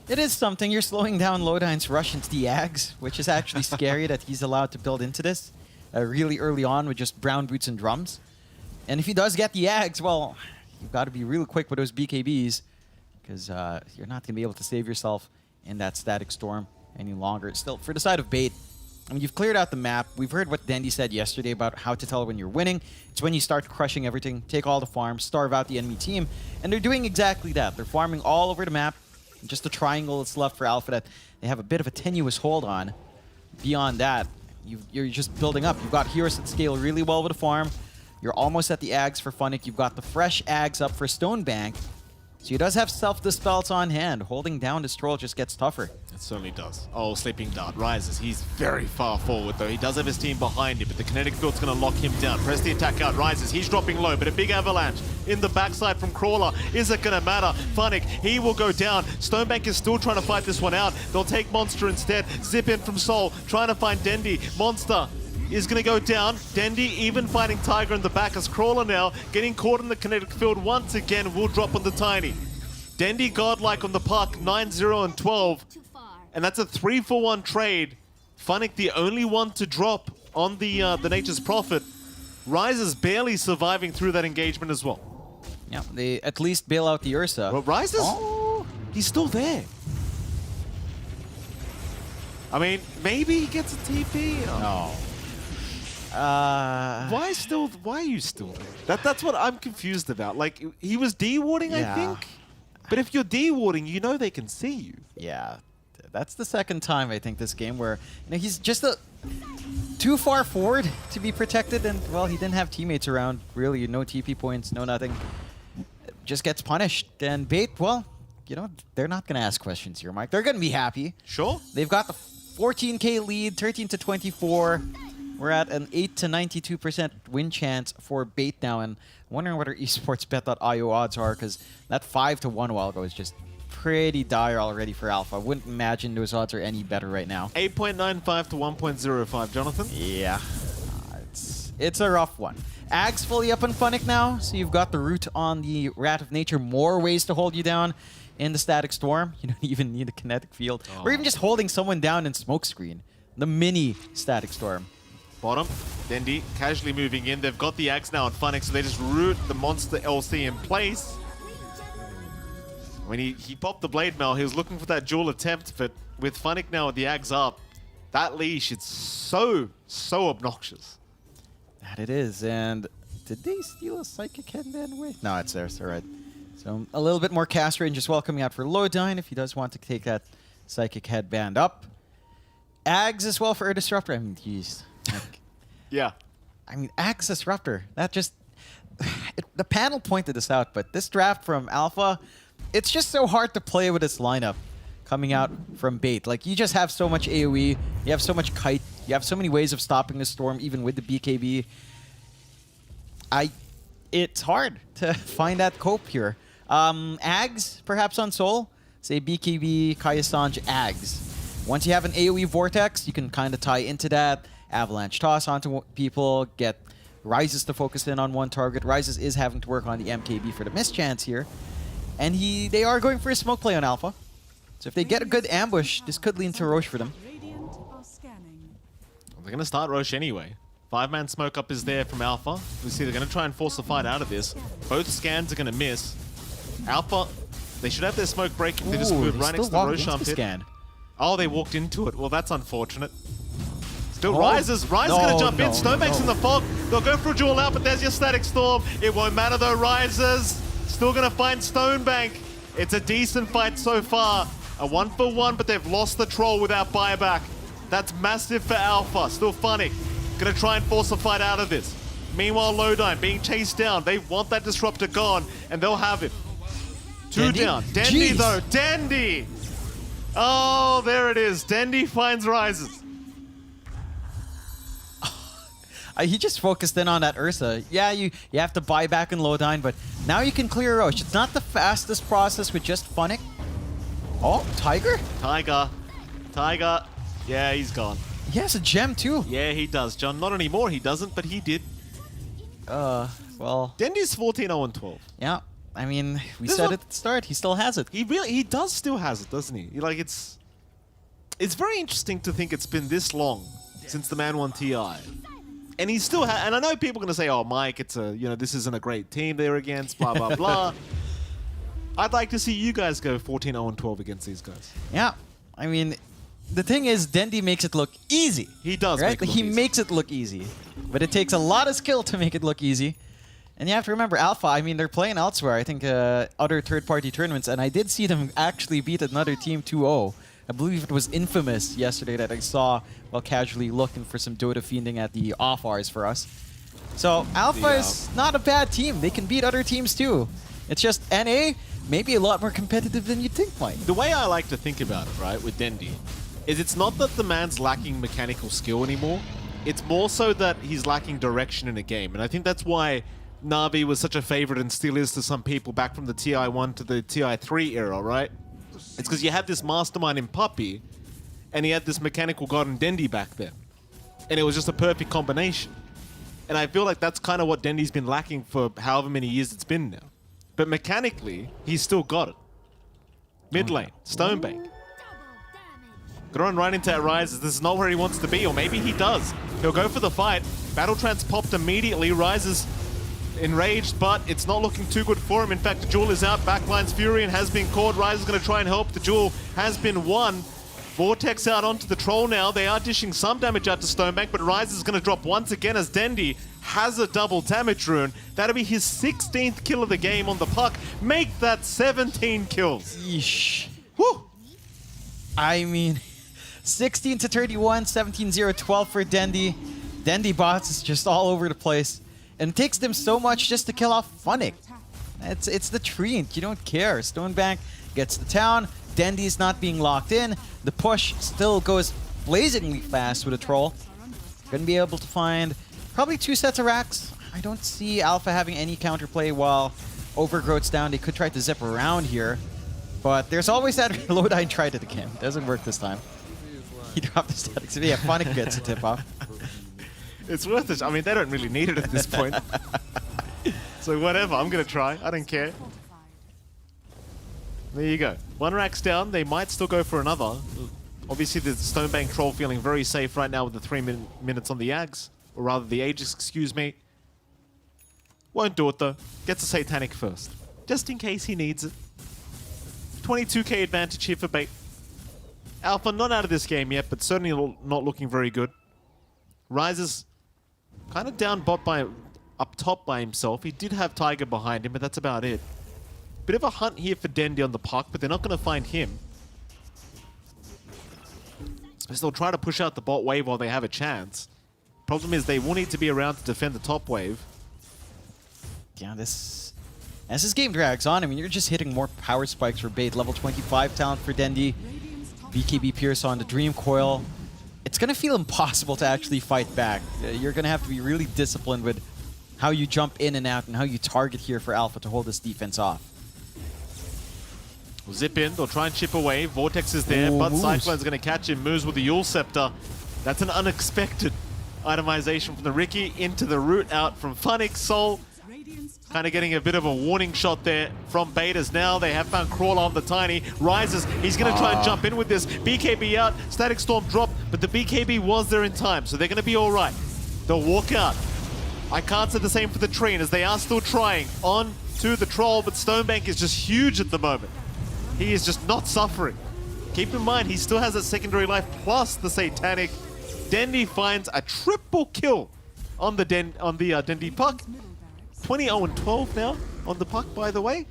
It is something. You're slowing down Lodine's rush into the Ags, which is actually scary that he's allowed to build into this really early on with just brown boots and drums. And if he does get the Ags, well, you've got to be really quick with those BKBs because you're not going to be able to save yourself in that static storm any longer. Still, for the side of Bait, I mean, you've cleared out the map. We've heard what Dendi said yesterday about how to tell when you're winning. It's when you start crushing everything, take all the farms, starve out the enemy team. And they're doing exactly that. They're farming all over the map. Just the triangle that's left for Alpha that they have a bit of a tenuous hold on. Beyond that, you're just building up. You've got heroes that scale really well with a farm. You're almost at the Ags for Funnick. You've got the fresh Ags up for Stonebank. So he does have self-dispels on hand. Holding down this troll just gets tougher. It certainly does. Oh, Sleeping Dart rises. He's very far forward, though. He does have his team behind him, but the kinetic field's going to lock him down. Press the attack out. Rises. He's dropping low, but a big avalanche in the backside from Crawler. Is it going to matter? Funnick, he will go down. Stonebank is still trying to fight this one out. They'll take Monster instead. Zip in from Soul, trying to find Dendi. Monster is going to go down. Dendi even fighting Tiger in the back as Crawler now getting caught in the kinetic field once again will drop on the Tiny. Dendi godlike on the puck, 9-0 and 12. And that's a 3-for-1 trade. Funnick the only one to drop on the Nature's Prophet. Rise is barely surviving through that engagement as well. Yeah, they at least bail out the Ursa. But Rise is... he's still there. I mean, maybe he gets a TP? No. Why are you still there? That's what I'm confused about. Like, he was D-warding, Yeah. I think? But if you're D-warding, you know they can see you. Yeah, that's the second time I think this game where he's just too far forward to be protected, and well, he didn't have teammates around. Really, no TP points, no nothing. Just gets punished. And Bait, well, they're not gonna ask questions here, Mike. They're gonna be happy. Sure. They've got the 14K lead, 13-24. We're at an 8 to 92% win chance for Bait now, and I'm wondering what our esportsbet.io odds are, because that 5 to 1 while ago is just pretty dire already for Alpha. I wouldn't imagine those odds are any better right now. 8.95 to 1.05, Jonathan. Yeah, it's a rough one. Ag's fully up on Funnick now, so you've got the root on the Rat of Nature. More ways to hold you down in the Static Storm. You don't even need a kinetic field, or even just holding someone down in Smokescreen. The mini Static Storm. Bottom, Dendi casually moving in. They've got the axe now on Funnick, so they just root the Monster LC in place. When he popped the Blade Mail, he was looking for that dual attempt, but with Funnick now with the axe up, that leash, it's so obnoxious. That it is, and did they steal a Psychic Headband away? No, it's there, it's all right. So a little bit more cast range as well coming out for Lodine if he does want to take that Psychic Headband up. Ags as well for a Disruptor. I mean, geez. Yeah. I mean, Axe Disruptor. That just... the panel pointed this out, but this draft from Alpha, it's just so hard to play with this lineup coming out from bait. Like, you just have so much AoE, you have so much kite, you have so many ways of stopping the storm, even with the BKB. It's hard to find that cope here. Ags, perhaps on Soul? Say BKB, Kayasanj, Ags. Once you have an AoE Vortex, you can kind of tie into that. Avalanche Toss onto people, get Rises to focus in on one target. Rises is having to work on the MKB for the mischance here. And they are going for a smoke play on Alpha. So if they get a good ambush, this could lead to Roche for them. They're going to start Roche anyway. 5-man smoke up is there from Alpha. We see they're going to try and force a fight out of this. Both scans are going to miss. Alpha, they should have their smoke break if they just put right next to the Roche armpit. Scan. Oh, they walked into it. Well, that's unfortunate. Still Rises. Rises going to jump in. Stonebank's in the fog. They'll go for a duel out, but there's your Static Storm. It won't matter though. Rises still going to find Stonebank. It's a decent fight so far. A 1-for-1, but they've lost the Troll without buyback. That's massive for Alpha. Still Funnick going to try and force a fight out of this. Meanwhile, Lowdyne being chased down. They want that Disruptor gone, and they'll have it. 2 down. Dendy though. Dendy! Oh, there it is. Dendy finds Rises. He just focused in on that Ursa. Yeah, you have to buy back in Lowdyne, but now you can clear Roche. It's not the fastest process with just Funnick. Oh, Tiger? Tiger. Yeah, he's gone. He has a gem too. Yeah, he does, John. Not anymore, he doesn't, but he did. Well... Dendy's 14-0-12. Yeah, I mean, we said it at the start. He still has it. He does still has it, doesn't he? Like, it's very interesting to think it's been this long since the man won TI. And he still and I know people are going to say, oh, Mike, it's this isn't a great team they're against, blah, blah, blah. I'd like to see you guys go 14-0-12 against these guys. Yeah, I mean, the thing is, Dendy makes it look easy. He does, right? make it look He easy. makes it look easy. But it takes a lot of skill to make it look easy. And you have to remember, Alpha, I mean, they're playing elsewhere. I think other third-party tournaments. And I did see them actually beat another team 2-0. I believe it was Infamous yesterday that I saw while casually looking for some Dota fiending at the off-Rs for us. So Alpha is not a bad team. They can beat other teams too. It's just NA, maybe a lot more competitive than you'd think, Mike. The way I like to think about it, right, with Dendy, is it's not that the man's lacking mechanical skill anymore. It's more so that he's lacking direction in a game. And I think that's why Na'Vi was such a favorite and still is to some people back from the TI1 to the TI3 era, right? It's because you had this mastermind in Puppy, and he had this mechanical god in Dendy back then. And it was just a perfect combination. And I feel like that's kind of what Dendy's been lacking for however many years it's been now. But mechanically, he's still got it. Mid lane, Stonebank. Gonna run right into that Rises. This is not where he wants to be, or maybe he does. He'll go for the fight. Battle Trance popped immediately. Rises enraged, but it's not looking too good for him. In fact, the duel is out. Backline's Furion has been caught. Rise is going to try and help. The duel has been won. Vortex out onto the Troll now. They are dishing some damage out to Stonebank, but Rise is going to drop once again as Dendy has a double damage rune. That'll be his 16th kill of the game on the puck. Make that 17 kills. Yeesh. Whew. I mean, 16 to 31, 17-0-12 for Dendy. Dendy bots is just all over the place. And it takes them so much just to kill off Funnick. It's the Treant. You don't care. Stonebank gets the town. Dendy's not being locked in. The push still goes blazingly fast with a Troll. Gonna be able to find probably 2 sets of racks. I don't see Alpha having any counterplay while Overgrowth's down. They could try to zip around here. But there's always that Lowdyne tried it again. Doesn't work this time. He dropped the statics. Yeah, Funnick gets a tip off. It's worth it. I mean, they don't really need it at this point. So whatever, I'm going to try. I don't care. There you go. 1 rack's down. They might still go for another. Obviously, the Stonebank Troll feeling very safe right now with the 3 minutes on the Ags. Or rather, the Aegis, excuse me. Won't do it, though. Gets a Satanic first. Just in case he needs it. 22k advantage here for Bait. Alpha not out of this game yet, but certainly not looking very good. Rises kind of down up top by himself. He did have Tiger behind him, but that's about it. Bit of a hunt here for Dendy on the puck, but they're not going to find him. So they'll try to push out the bot wave while they have a chance. Problem is they will need to be around to defend the top wave. Yeah, this As this game drags on, I mean, you're just hitting more power spikes for Bait. Level 25 talent for Dendi. BKB Pierce on the Dream Coil. It's going to feel impossible to actually fight back. You're going to have to be really disciplined with how you jump in and out and how you target here for Alpha to hold this defense off. Zip in, they'll try and chip away. Vortex is there, Ooh, but moves. Cyclone's going to catch him. Moves with the Yule Scepter. That's an unexpected itemization from the Riki into the root out from Funix. Soul kind of getting a bit of a warning shot there from Betas. Now they have found Crawler on the Tiny. Rises, he's going to try and jump in with this. BKB out, Static Storm drop, but the BKB was there in time, so they're going to be all right. They'll walk out. I can't say the same for the Trine, as they are still trying on to the Troll, but Stonebank is just huge at the moment. He is just not suffering. Keep in mind, he still has a secondary life plus the Satanic. Dendi finds a triple kill on the Dendi puck. 20-0-12 now on the puck, by the way.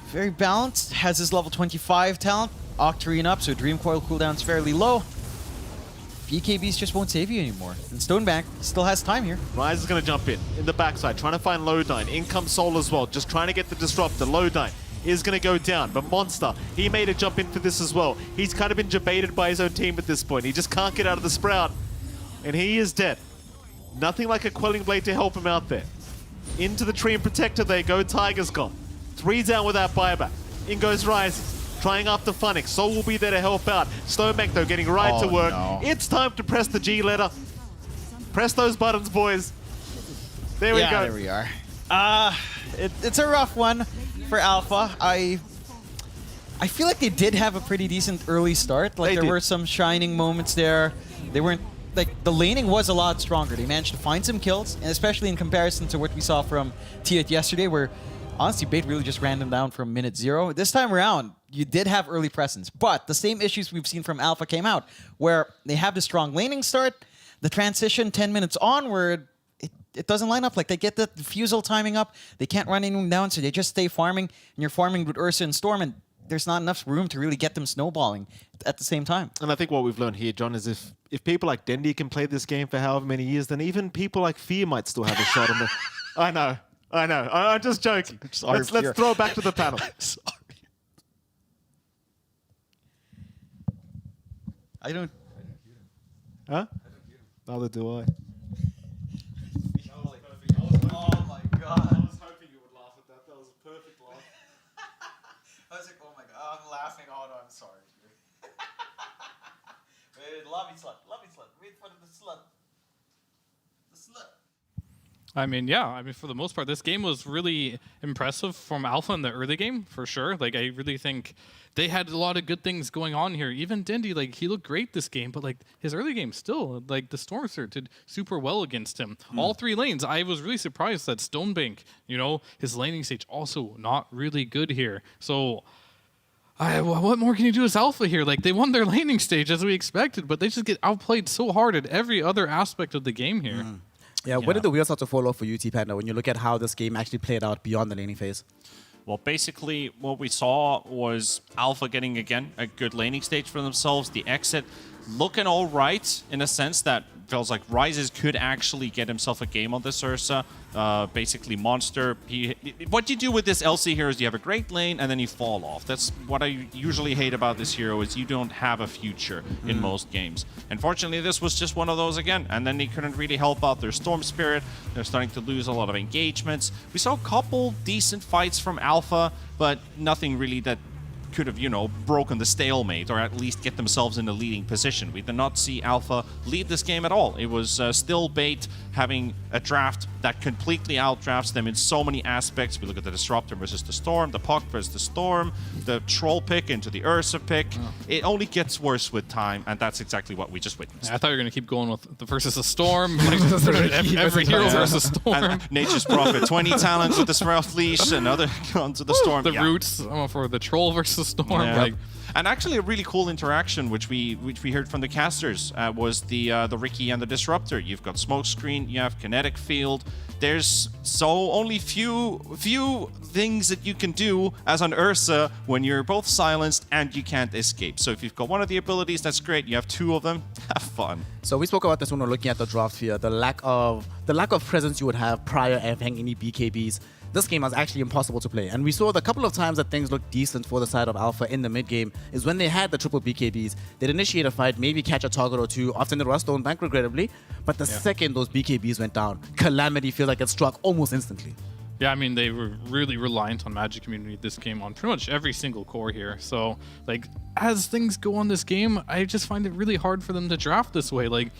Very balanced. Has his level 25 talent. Octarine up, so Dream Coil cooldown's fairly low. BKBs just won't save you anymore. And Stonebank still has time here. Rise is going to jump in the backside, trying to find Lodine. In comes Soul as well, just trying to get the Disruptor. Lodine is going to go down, but Monster, he made a jump in for this as well. He's kind of been debated by his own team at this point. He just can't get out of the Sprout, and he is dead. Nothing like a Quelling Blade to help him out there. Into the Tree and Protector they go. Tiger's gone. 3 down without buyback. In goes Rise, trying after Funix. Soul will be there to help out. Stonebank though getting right to work. No. It's time to press the G letter. Press those buttons, boys. There we go. There we are. It's a rough one for Alpha. I feel like they did have a pretty decent early start. Like there were some shining moments there. They weren't like the laning was a lot stronger. They managed to find some kills, and especially in comparison to what we saw from T8 yesterday, where honestly Bait really just ran them down from minute 0. This time around, you did have early presence, but the same issues we've seen from Alpha came out, where they have the strong laning start, the transition 10 minutes onward, it doesn't line up. Like they get the Fusel timing up, they can't run anyone down, so they just stay farming, and you're farming with Ursa and Storm, and there's not enough room to really get them snowballing at the same time. And I think what we've learned here, John, is if people like Dendi can play this game for however many years, then even people like Fear might still have a shot on the... I know. I'm just joking. Let's throw it back to the panel. Sorry. I don't... Huh? Neither do I. Oh my god. I was hoping you would laugh at that. That was a perfect laugh. I was like, oh my god, I'm laughing. Oh no, I'm sorry. Wait, lobby slut. Wait for the slut. The slut. I mean, yeah. I mean, for the most part, this game was really impressive from Alpha in the early game, for sure. Like, I really think they had a lot of good things going on here. Even Dendi, like, he looked great this game, but, like, his early game still, like, the Stormster did super well against him. All 3 lanes. I was really surprised that Stonebank, you know, his laning stage also not really good here. So... what more can you do as Alpha here? Like, they won their laning stage as we expected, but they just get outplayed so hard at every other aspect of the game here. Yeah, where did the wheels start to fall off for UT Panda when you look at how this game actually played out beyond the laning phase? Well, basically, what we saw was Alpha getting, again, a good laning stage for themselves. The exit looking all right in a sense that feels like Rises could actually get himself a game on this Ursa. Basically, Monster. What you do with this LC here is you have a great lane and then you fall off. That's what I usually hate about this hero is you don't have a future in most games. Unfortunately, this was just one of those again. And then they couldn't really help out their Storm Spirit. They're starting to lose a lot of engagements. We saw a couple decent fights from Alpha, but nothing really that could have, you know, broken the stalemate or at least get themselves in a leading position. We did not see Alpha lead this game at all. It was still Bait having a draft that completely outdrafts them in so many aspects. We look at the Disruptor versus the Storm, the Puck versus the Storm, the Troll pick into the Ursa pick. It only gets worse with time, and that's exactly what we just witnessed. I thought you were going to keep going with the versus the Storm. every hero versus Storm. And Nature's Prophet, 20 talents with the Sprout Leash, another onto the Storm. The Roots for the Troll versus Storm. Yeah. Like, and actually, a really cool interaction, which we heard from the casters, was the Riki and the Disruptor. You've got Smokescreen, you have Kinetic Field. There's only few things that you can do as an Ursa when you're both silenced and you can't escape. So if you've got one of the abilities, that's great. You have 2 of them, have fun. So we spoke about this when we were looking at the draft here, the lack of presence you would have prior of having any BKBs. this game was actually impossible to play. And we saw the couple of times that things looked decent for the side of Alpha in the mid game is when they had the triple BKBs. They'd initiate a fight, maybe catch a target or two. Often it was Stone Bank, regrettably. But the second those BKBs went down, Calamity feels like it struck almost instantly. Yeah, I mean, they were really reliant on Magic Community this game on pretty much every single core here. So, like, as things go on this game, I just find it really hard for them to draft this way. Like,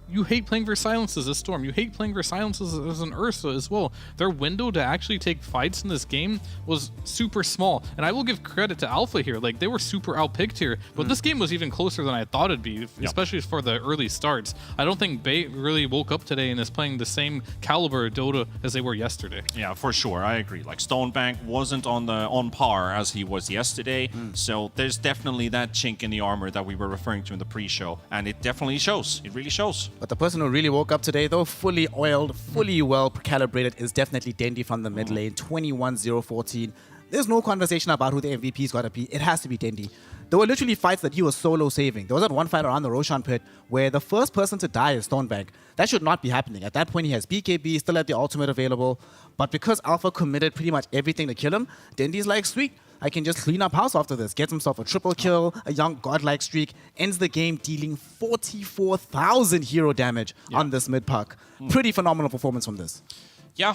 you hate playing for Silences as Storm. You hate playing for Silences as an Ursa as well. Their window to actually take fights in this game was super small. And I will give credit to Alpha here. Like, they were super outpicked here. But this game was even closer than I thought it'd be, especially for the early starts. I don't think Bait really woke up today and is playing the same caliber of Dota as they were yesterday. Yeah, for sure. I agree. Like, Stonebank wasn't on par as he was yesterday. So there's definitely that chink in the armor that we were referring to in the pre-show. And it definitely shows. It really shows. But the person who really woke up today, though, fully oiled, fully well calibrated, is definitely Dendi from the mid lane, 21-0-14. There's no conversation about who the MVP's got to be. It has to be Dendi. There were literally fights that he was solo saving. There was that one fight around the Roshan pit where the first person to die is Stonebank. That should not be happening. At that point, he has BKB, still had the ultimate available. But because Alpha committed pretty much everything to kill him, Dendi's like, sweet, I can just clean up house after this. Gets himself a triple kill, a young godlike streak, ends the game dealing 44,000 hero damage on this mid puck. Pretty phenomenal performance from this. Yeah,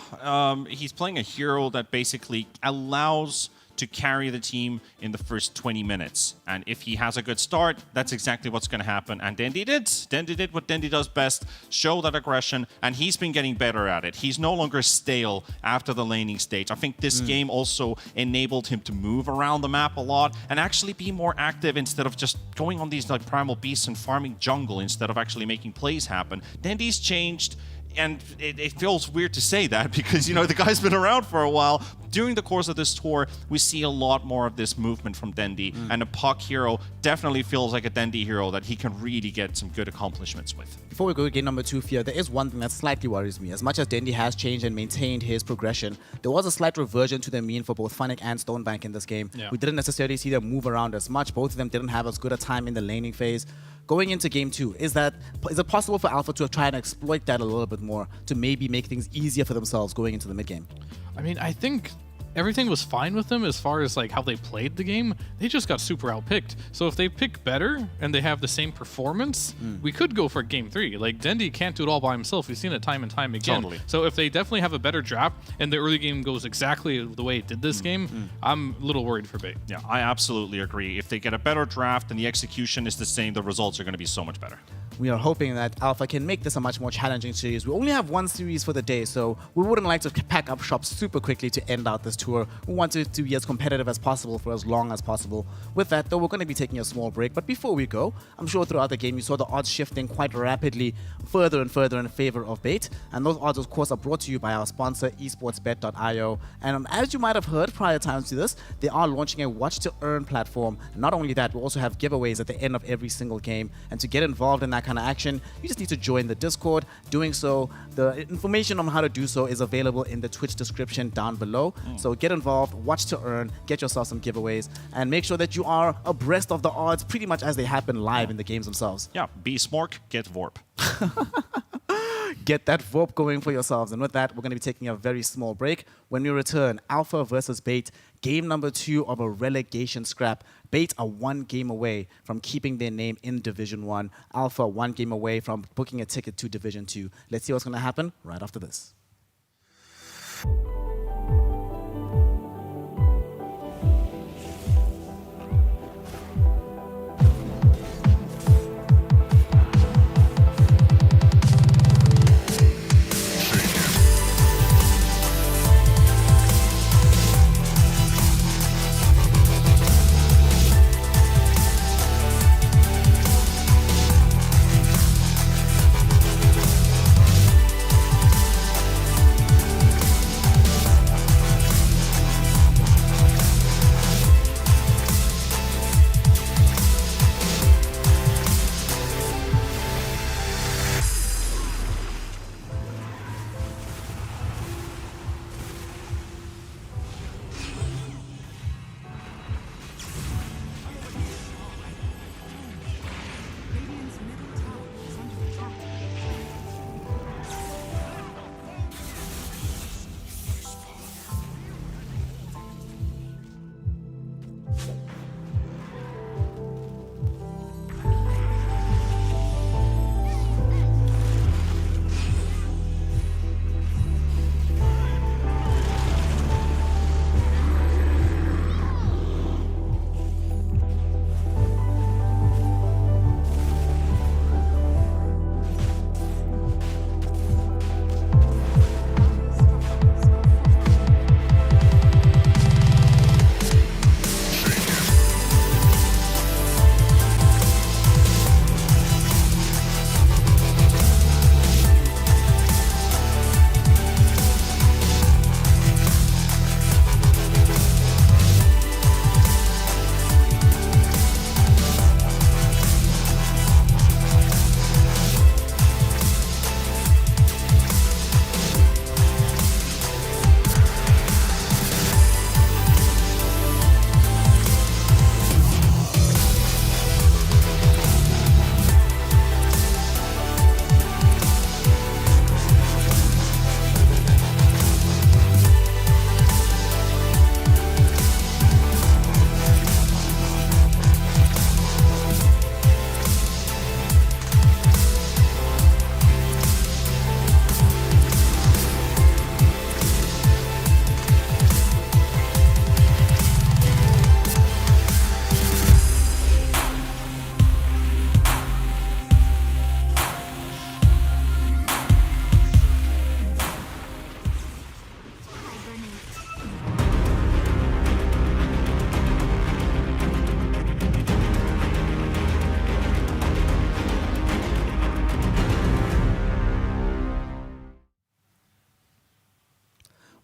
he's playing a hero that basically allows to carry the team in the first 20 minutes. And if he has a good start, that's exactly what's going to happen. And Dendi did. Dendi did what Dendi does best, show that aggression, and he's been getting better at it. He's no longer stale after the laning stage. I think this game also enabled him to move around the map a lot and actually be more active instead of just going on these like primal beasts and farming jungle instead of actually making plays happen. Dendi's changed. And it feels weird to say that because, you know, the guy's been around for a while. During the course of this tour, we see a lot more of this movement from Dendi. And a puck hero definitely feels like a Dendi hero that he can really get some good accomplishments with. Before we go to game number 2, Fear, there is one thing that slightly worries me. As much as Dendi has changed and maintained his progression, there was a slight reversion to the mean for both Funnick and Stonebank in this game. Yeah. We didn't necessarily see them move around as much. Both of them didn't have as good a time in the laning phase. Going into game 2, is it possible for Alpha to try and exploit that a little bit more to maybe make things easier for themselves going into the mid game? I mean, I think everything was fine with them as far as like how they played the game. They just got super outpicked. So if they pick better and they have the same performance, we could go for game 3. Like Dendi can't do it all by himself. We've seen it time and time again. Totally. So if they definitely have a better draft and the early game goes exactly the way it did this game, I'm a little worried for Bait. Yeah, I absolutely agree. If they get a better draft and the execution is the same, the results are going to be so much better. We are hoping that Alpha can make this a much more challenging series. We only have one series for the day, so we wouldn't like to pack up shop super quickly to end out this tour. We want it to be as competitive as possible for as long as possible. With that, though, we're going to be taking a small break. But before we go, I'm sure throughout the game you saw the odds shifting quite rapidly further and further in favor of Bait. And those odds, of course, are brought to you by our sponsor, esportsbet.io. And as you might have heard prior times to this, they are launching a watch-to-earn platform. Not only that, we also have giveaways at the end of every single game. And to get involved in that kind of action, you just need to join the Discord. Doing so, the information on how to do so is available in the Twitch description down below. So get involved, watch to earn, get yourself some giveaways, and make sure that you are abreast of the odds pretty much as they happen live in the games themselves. Yeah, be smork, get Vorp. Get that VOP going for yourselves. And with that, we're going to be taking a very small break. When we return, Alpha versus Bait, game number 2 of a relegation scrap. Bait are 1 game away from keeping their name in Division 1. Alpha 1 game away from booking a ticket to Division 2. Let's see what's going to happen right after this.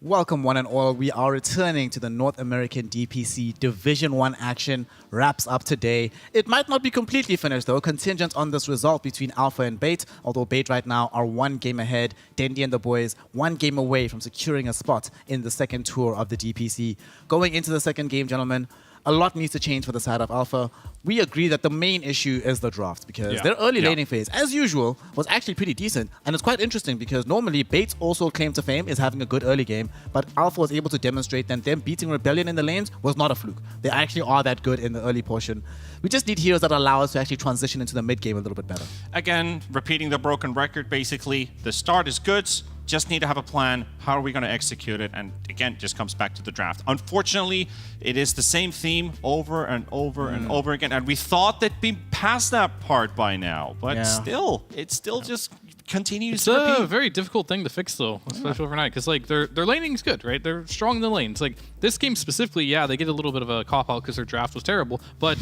Welcome one and all. We are returning to the North American DPC Division 1 action. Wraps up today. It might not be completely finished though, contingent on this result between Alpha and Bait, although Bait right now are one game ahead. Dendy and the boys one game away from securing a spot in the second tour of the DPC. Going into the second game, gentlemen, a lot needs to change for the side of Alpha. We agree that the main issue is the draft because their early laning phase, as usual, was actually pretty decent. And it's quite interesting because normally Bates also claim to fame is having a good early game, but Alpha was able to demonstrate that them beating Rebellion in the lanes was not a fluke. They actually are that good in the early portion. We just need heroes that allow us to actually transition into the mid game a little bit better. Again, repeating the broken record, basically, the start is good. Just need to have a plan. How are we going to execute it? And again, it just comes back to the draft. Unfortunately, it is the same theme over and over and over again. And we thought that we'd be past that part by now, but still, it still just continues to repeat. It's a very difficult thing to fix, though, especially overnight, because like their laning's good, right? They're strong in the lanes. Like this game specifically, they get a little bit of a cop out because their draft was terrible, but.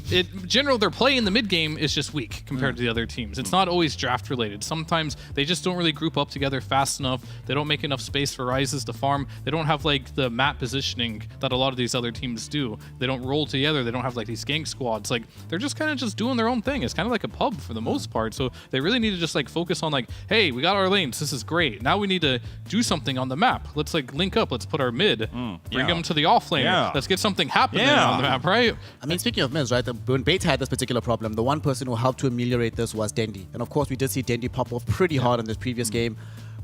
In general, their play in the mid game is just weak compared to the other teams. It's not always draft related. Sometimes they just don't really group up together fast enough. They don't make enough space for Rises to farm. They don't have like the map positioning that a lot of these other teams do. They don't roll together. They don't have like these gank squads. Like they're just kind of just doing their own thing. It's kind of like a pub for the most part. So they really need to just like focus on like, hey, we got our lanes. This is great. Now we need to do something on the map. Let's like link up. Let's put our mid. Bring them to the off lane. Let's get something happening on the map, right? I mean, speaking of mids, right? When Bates had this particular problem, the one person who helped to ameliorate this was Dendy. And of course, we did see Dendy pop off pretty hard in this previous game.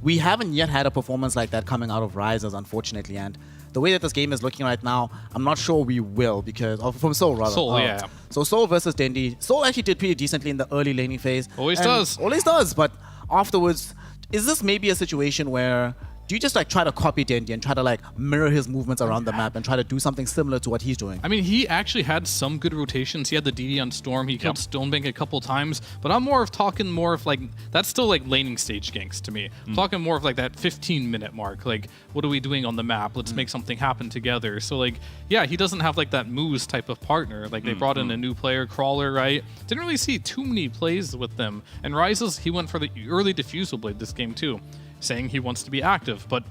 We haven't yet had a performance like that coming out of Risers, unfortunately. And the way that this game is looking right now, I'm not sure we will because from Soul rather. Soul, yeah. So Soul versus Dendy. Soul actually did pretty decently in the early laning phase. Always does. Always does. But afterwards, is this maybe a situation where do you just like try to copy Dendy and try to like mirror his movements around the map and try to do something similar to what he's doing? I mean, he actually had some good rotations. He had the DD on Storm. He killed Stonebank a couple times. But I'm talking more of like, that's still like laning stage ganks to me. I'm talking more of like that 15-minute mark. Like, what are we doing on the map? Let's make something happen together. So like, yeah, he doesn't have like that Moose type of partner. Like they brought in a new player, Crawler, right? Didn't really see too many plays with them. And Rises, he went for the early Diffusal Blade this game too, saying he wants to be active, but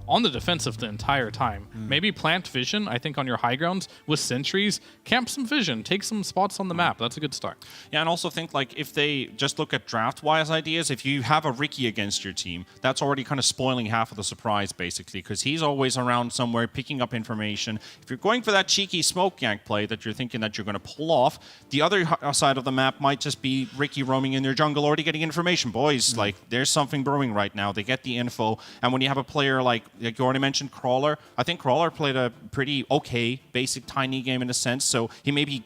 on the defensive the entire time. Maybe plant vision, I think on your high grounds with sentries, camp some vision, take some spots on the map. That's a good start. Yeah, and also think like if they just look at draft-wise ideas, if you have a Ricky against your team, that's already kind of spoiling half of the surprise basically, because he's always around somewhere picking up information. If you're going for that cheeky smoke gank play that you're thinking that you're going to pull off, the other side of the map might just be Ricky roaming in their jungle already getting information. Boys, like there's something brewing right now. They get the info, and when you have a player like you already mentioned Crawler. I think Crawler played a pretty okay, basic, tiny game in a sense, so he maybe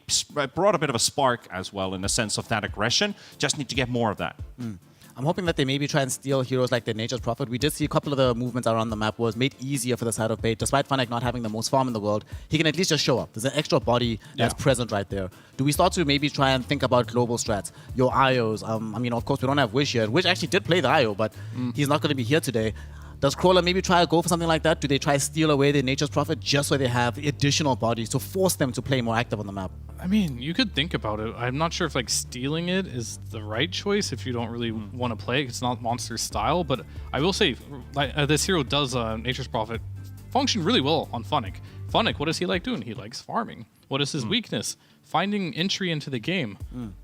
brought a bit of a spark as well in the sense of that aggression. Just need to get more of that. I'm hoping that they maybe try and steal heroes like the Nature's Prophet. We did see a couple of the movements around the map was made easier for the side of Bait. Despite Funnek not having the most farm in the world, he can at least just show up. There's an extra body that's present right there. Do we start to maybe try and think about global strats? Your IOs. I mean, of course, we don't have Wish here. Wish actually did play the IO, but he's not going to be here today. Does Crawler maybe try to go for something like that? Do they try to steal away the Nature's Prophet just so they have additional bodies to force them to play more active on the map? I mean, you could think about it. I'm not sure if like stealing it is the right choice if you don't really want to play it. It's not Monster style, but I will say this hero does Nature's Prophet function really well on Funnek. Funnek, what does he like doing? He likes farming. What is his weakness? Finding entry into the game.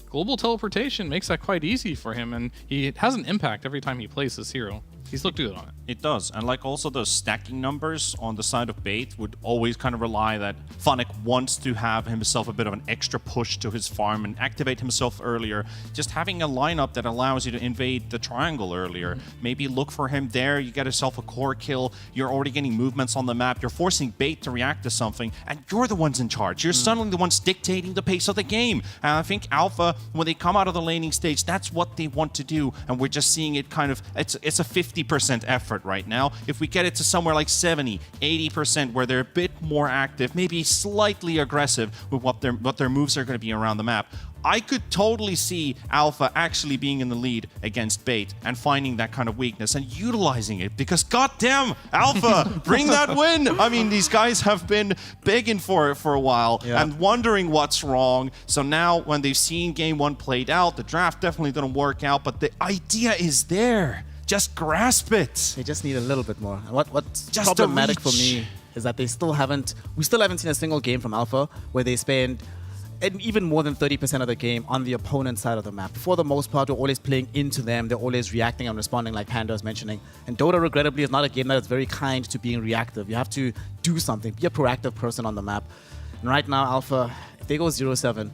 Global teleportation makes that quite easy for him, and he has an impact every time he plays this hero. He's looked good on it. It does. And like also the stacking numbers on the side of Bait would always kind of rely that Funnek wants to have himself a bit of an extra push to his farm and activate himself earlier. Just having a lineup that allows you to invade the triangle earlier. Maybe look for him there. You get yourself a core kill. You're already getting movements on the map. You're forcing Bait to react to something. And you're the ones in charge. You're suddenly the ones dictating the pace of the game. And I think Alpha, when they come out of the laning stage, that's what they want to do. And we're just seeing it kind of, it's a 50% effort right now. If we get it to somewhere like 70, 80% where they're a bit more active, maybe slightly aggressive with what their moves are going to be around the map, I could totally see Alpha actually being in the lead against Bait and finding that kind of weakness and utilizing it, because goddamn, Alpha, bring that win! I mean, these guys have been begging for it for a while and wondering what's wrong. So now when they've seen game one played out, the draft definitely didn't work out, but the idea is there. Just grasp it. They just need a little bit more. And what's Just a problematic for reach. me is that we still haven't seen a single game from Alpha where they spend even more than 30% of the game on the opponent's side of the map. For the most part, we're always playing into them. They're always reacting and responding, like Panda was mentioning. And Dota, regrettably, is not a game that is very kind to being reactive. You have to do something, be a proactive person on the map. And right now, Alpha, if they go 0-7,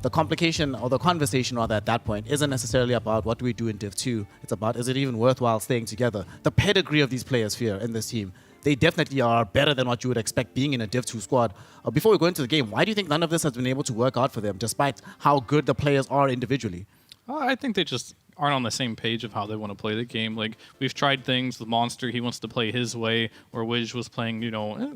the complication, or the conversation rather at that point, isn't necessarily about what do we do in Div 2. It's about, is it even worthwhile staying together? The pedigree of these players here in this team, they definitely are better than what you would expect being in a Div 2 squad. Before we go into the game, why do you think none of this has been able to work out for them, despite how good the players are individually? I think they just aren't on the same page of how they want to play the game. Like, we've tried things with Monster, he wants to play his way, or Wiz was playing,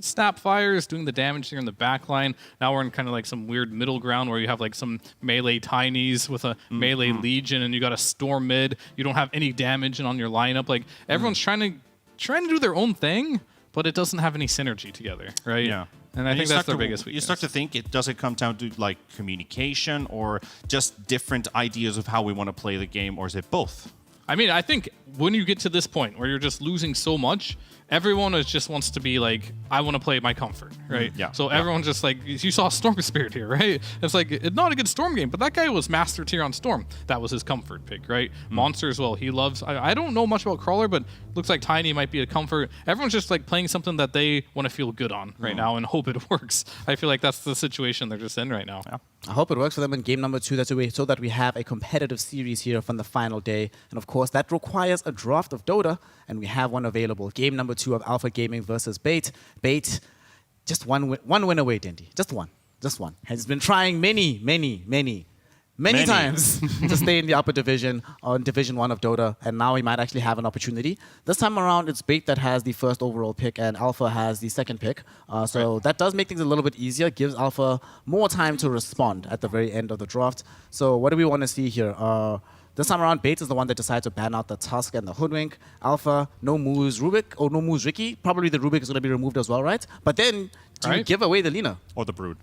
snap fires, doing the damage here in the back line. Now we're in kind of like some weird middle ground where you have like some melee tinies with a melee legion, and you got a storm mid. You don't have any damage on your lineup. Like, everyone's trying to do their own thing, but it doesn't have any synergy together, right? Yeah. And I think that's their biggest weakness. You start to think, does it come down to like communication or just different ideas of how we want to play the game, or is it both? I mean, I think when you get to this point where you're just losing so much, everyone just wants to be like, I want to play my comfort, right? Yeah. So everyone's just like, you saw Storm Spirit here, right? It's like, it's not a good Storm game, but that guy was master tier on Storm. That was his comfort pick, right? Monster as well. He loves, I don't know much about Crawler, but looks like Tiny might be a comfort. Everyone's just like playing something that they want to feel good on right now and hope it works. I feel like that's the situation they're just in right now. Yeah. I hope it works for them in game number 2, so that we have a competitive series here from the final day. And of course, that requires a draft of Dota, and we have one available. Game number 2 of Alpha Gaming versus Bait. Bait, just one win away, Dindy. Just one. Has been trying many times to stay in the upper division, or in Division 1 of Dota, and now he might actually have an opportunity. This time around, it's Bait that has the first overall pick, and Alpha has the second pick. So that does make things a little bit easier, gives Alpha more time to respond at the very end of the draft. So what do we want to see here? This time around, Bait is the one that decided to ban out the Tusk and the Hoodwink. Alpha, no moves Rubik, or no moves Ricky. Probably the Rubik is going to be removed as well, right? But then, do you give away the Lina? Or the Brood.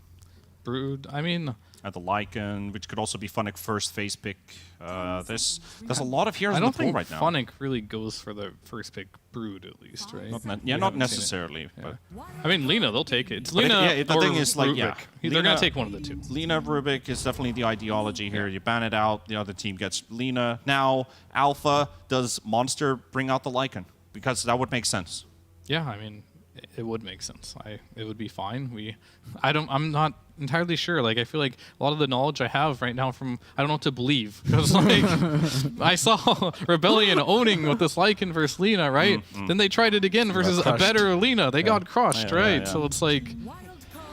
Brood, I mean... At the Lycan, which could also be Funnick first phase pick. There's a lot of heroes in the pool right now. I don't think Funnick really goes for the first pick Brood, at least, right? Not necessarily. Yeah. But I mean, Lina, they'll take it. It's But Lina the or thing is, like, Rubik. yeah, They're Lina- going to take one of the two. Lina Rubik is definitely the ideology here. You ban it out, the other team gets Lina. Now, Alpha, does Monster bring out the Lycan? Because that would make sense. Yeah, I mean, it would make sense. It would be fine. I'm not entirely sure. Like, I feel like a lot of the knowledge I have right now from, I don't know what to believe. Because, like, I saw Rebellion owning with this Lycan versus Lina, right? Then they tried it again versus a better Lina. They got crushed, right? So it's like,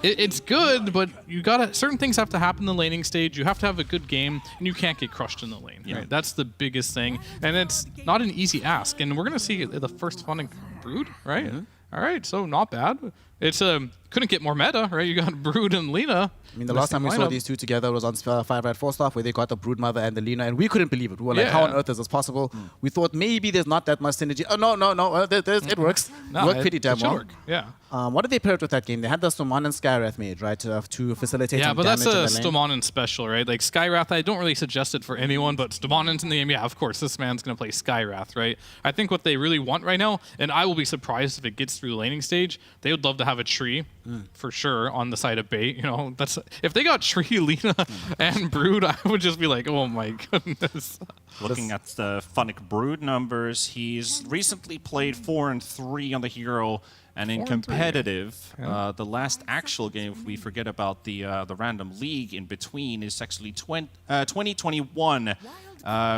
it's good, but you gotta, certain things have to happen in the laning stage. You have to have a good game, and you can't get crushed in the lane, right? That's the biggest thing. And it's not an easy ask. And we're gonna see the first Funnick Brood, right? All right, so not bad. It's couldn't get more meta, right? You got Brood and Lina. I mean, the last time we saw these two together was on 5 Red 4 Staff, where they got the Brood Mother and the Lina, and we couldn't believe it. We were like, how on earth is this possible? We thought maybe there's not that much synergy. Oh, no, it works. No, worked pretty damn well. work. Yeah. What did they pair it with that game? They had the Stomon and Skywrath made, right, to facilitate Yeah, some but that's damage a in the lane. Stomonin special, right? Like, Skywrath, I don't really suggest it for anyone, but Stomonin's in the game. Yeah, of course, this man's going to play Skywrath, right? I think what they really want right now, and I will be surprised if it gets through the laning stage, they would love to have a tree, for sure, on the side of Bait. You know, that's if they got Tree, Lina, and Brood, I would just be like, oh my goodness. Looking at the Funnick Brood numbers, he's recently played 4 and 3 on the hero, and in 4 and 3. competitive, the last actual game, if we forget about the random league in between, is actually 2021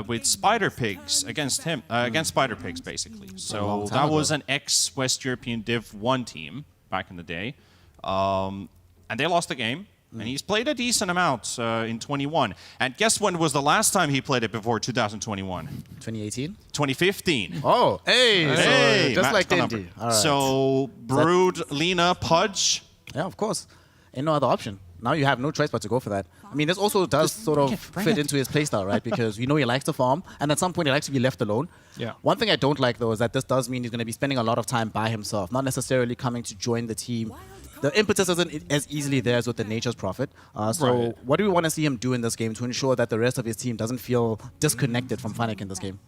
with Spider Pigs against him, against Spider Pigs basically. So that was an ex-West European Div 1 team back in the day, and they lost the game. And he's played a decent amount in 21. And guess when was the last time he played it before 2021? 2018? 2015. Oh, hey, Hey, so just Matt like Conumber. Dindy. All right. So, Brood, Lina, Pudge. Yeah, of course. Ain't no other option. Now you have no choice but to go for that. I mean, this also does sort of fit into his playstyle, right? Because we know he likes to farm, and at some point he likes to be left alone. Yeah. One thing I don't like, though, is that this does mean he's going to be spending a lot of time by himself, not necessarily coming to join the team. The impetus isn't as easily there as with the Nature's Prophet. So what do we want to see him do in this game to ensure that the rest of his team doesn't feel disconnected from Funnick in this game?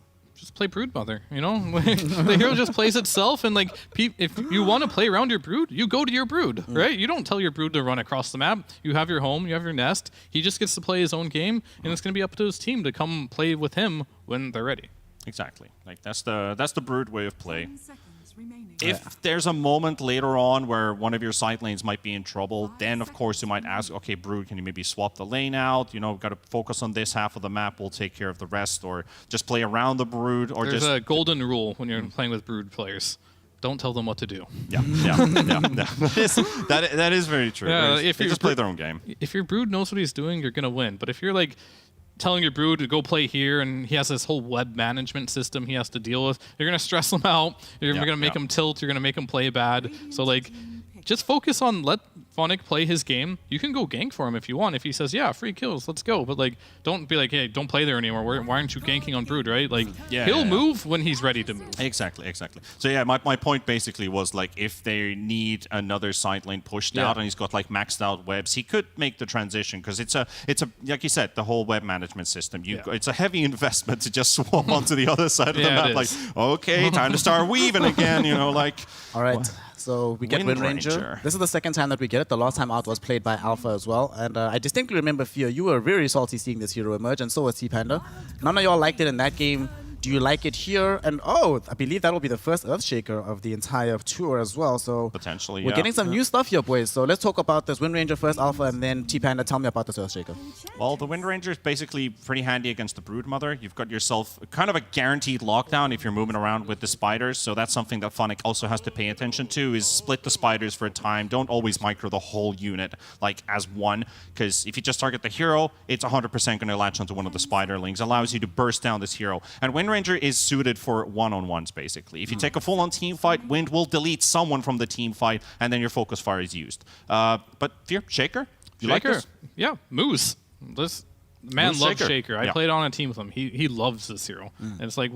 just play Brood Mother, you know? The hero just plays itself, and like, if you want to play around your Brood, you go to your Brood, right? You don't tell your Brood to run across the map. You have your home, you have your nest. He just gets to play his own game, and it's going to be up to his team to come play with him when they're ready. Exactly. Like that's the Brood way of play. If there's a moment later on where one of your side lanes might be in trouble, then of course you might ask, okay, Brood, can you maybe swap the lane out? You know, got to focus on this half of the map. We'll take care of the rest, or just play around the Brood, or There's just a golden rule when you're playing with Brood players. Don't tell them what to do. Yeah. That is very true. Yeah, they just play their own game. If your Brood knows what he's doing, you're going to win. But if you're like telling your Brood to go play here, and he has this whole web management system he has to deal with, you're going to stress him out. You're going to make him tilt. You're going to make him play bad. So, like, just focus on let Phonic play his game. You can go gank for him if you want. If he says, yeah, free kills, let's go. But, like, don't be like, hey, don't play there anymore. Why aren't you ganking on Brood, right? Like, he'll move when he's ready to move. Exactly. So, yeah, my point basically was, like, if they need another side lane pushed out and he's got, like, maxed out webs, he could make the transition, because it's a like you said, the whole web management system. It's a heavy investment to just swap onto the other side of the map. Like, okay, time to start weaving again, you know, like. All right. So we get Wind Ranger. This is the second time that we get it. The last time out was played by Alpha as well. And I distinctly remember, Fear, you were very salty seeing this hero emerge, and so was T-Panda. None of y'all liked it in that game. Do you like it here? And I believe that will be the first Earthshaker of the entire tour as well. So potentially, we're getting some new stuff here, boys. So let's talk about this Wind Ranger first, Alpha, and then T-Panda. Tell me about this Earthshaker. Well, the Wind Ranger is basically pretty handy against the Brood Mother. You've got yourself kind of a guaranteed lockdown if you're moving around with the spiders. So that's something that Phonic also has to pay attention to, is split the spiders for a time. Don't always micro the whole unit like as one, because if you just target the hero, it's 100% going to latch onto one of the spiderlings. Allows you to burst down this hero. And Wind Ranger is suited for one-on-ones, basically. If you take a full-on team fight, Wind will delete someone from the team fight, and then your focus fire is used. But Fear, Shaker? You like this? Yeah, Moose. This man Moose loves Shaker. Shaker. I played on a team with him. He loves this hero. And it's like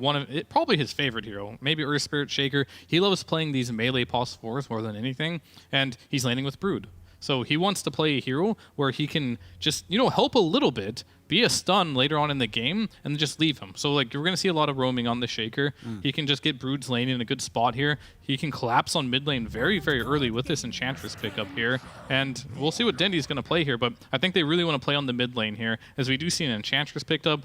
probably his favorite hero. Maybe Earth Spirit Shaker. He loves playing these melee pos 4s more than anything, and he's landing with Brood. So he wants to play a hero where he can just, help a little bit, be a stun later on in the game, and then just leave him. So, like, we're going to see a lot of roaming on the Shaker. He can just get Brood's lane in a good spot here. He can collapse on mid lane very, very early with this Enchantress pickup here. And we'll see what Dendy's going to play here, but I think they really want to play on the mid lane here, as we do see an Enchantress picked up.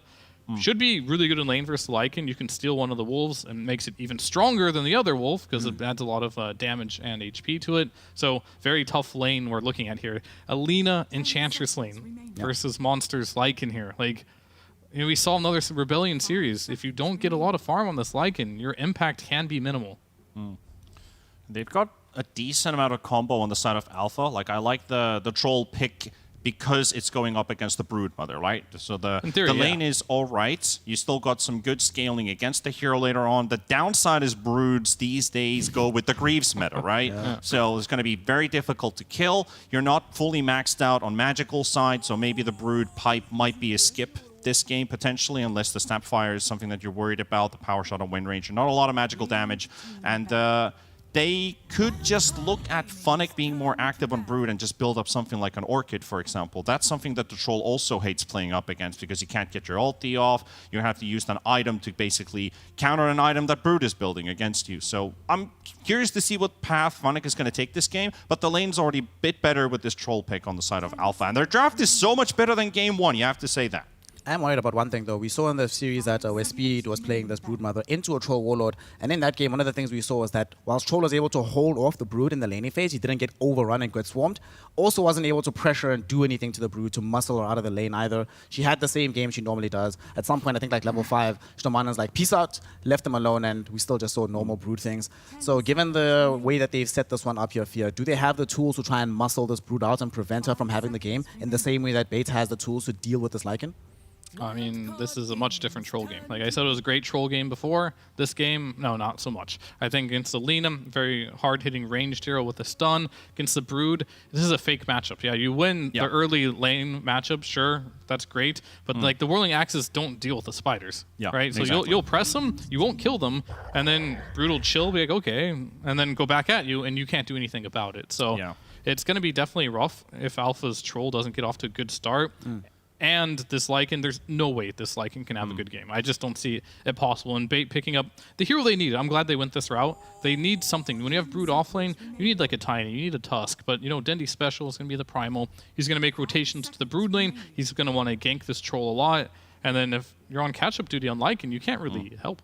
Should be really good in lane versus Lycan. You can steal one of the wolves and makes it even stronger than the other wolf, because it adds a lot of damage and HP to it. So very tough lane we're looking at here. Alina Enchantress lane versus Monsters Lycan here. Like, we saw another Rebellion series. If you don't get a lot of farm on this Lycan, your impact can be minimal. They've got a decent amount of combo on the side of Alpha. Like, I like the troll pick, because it's going up against the Brood Mother, right? So the lane is all right. You still got some good scaling against the hero later on. The downside is Broods these days go with the Greaves meta, right? So it's going to be very difficult to kill. You're not fully maxed out on magical side, so maybe the Brood pipe might be a skip this game potentially, unless the Snapfire is something that you're worried about. The Power Shot on Wind Ranger, not a lot of magical damage, and they could just look at Phonic being more active on Brood and just build up something like an Orchid, for example. That's something that the Troll also hates playing up against, because you can't get your ulti off. You have to use an item to basically counter an item that Brood is building against you. So I'm curious to see what path Phonic is going to take this game, but the lane's already a bit better with this Troll pick on the side of Alpha. And their draft is so much better than game one, you have to say that. I'm worried about one thing, though. We saw in the series that where Speed was playing this Brood Mother into a Troll Warlord, and in that game, one of the things we saw was that whilst Troll was able to hold off the Brood in the laning phase, he didn't get overrun and get swarmed. Also wasn't able to pressure and do anything to the Brood to muscle her out of the lane either. She had the same game she normally does. At some point, I think like level 5, Shtamana's like, peace out, left him alone, and we still just saw normal Brood things. So given the way that they've set this one up here, Fear, do they have the tools to try and muscle this Brood out and prevent her from having the game in the same way that Bates has the tools to deal with this Lycan? I mean, this is a much different troll game. Like I said, it was a great troll game before. This game, no, not so much. I think against Alina, very hard-hitting ranged hero with a stun. Against the Brood, this is a fake matchup. Yeah, you win the early lane matchup, sure, that's great. But like the Whirling Axes don't deal with the spiders, right? So you'll press them, you won't kill them, and then Brood will chill, be like, okay, and then go back at you, and you can't do anything about it. So it's going to be definitely rough if Alpha's troll doesn't get off to a good start. and this Lycan, there's no way this Lycan can have a good game. I just don't see it possible. And Bait picking up the hero they need. I'm glad they went this route. They need something. When you have Brood offlane, you need like a Tiny, you need a Tusk. But, you know, Dendy Special is going to be the Primal. He's going to make rotations to the Brood lane. He's going to want to gank this troll a lot. And then if you're on catch-up duty on Lycan, you can't really help.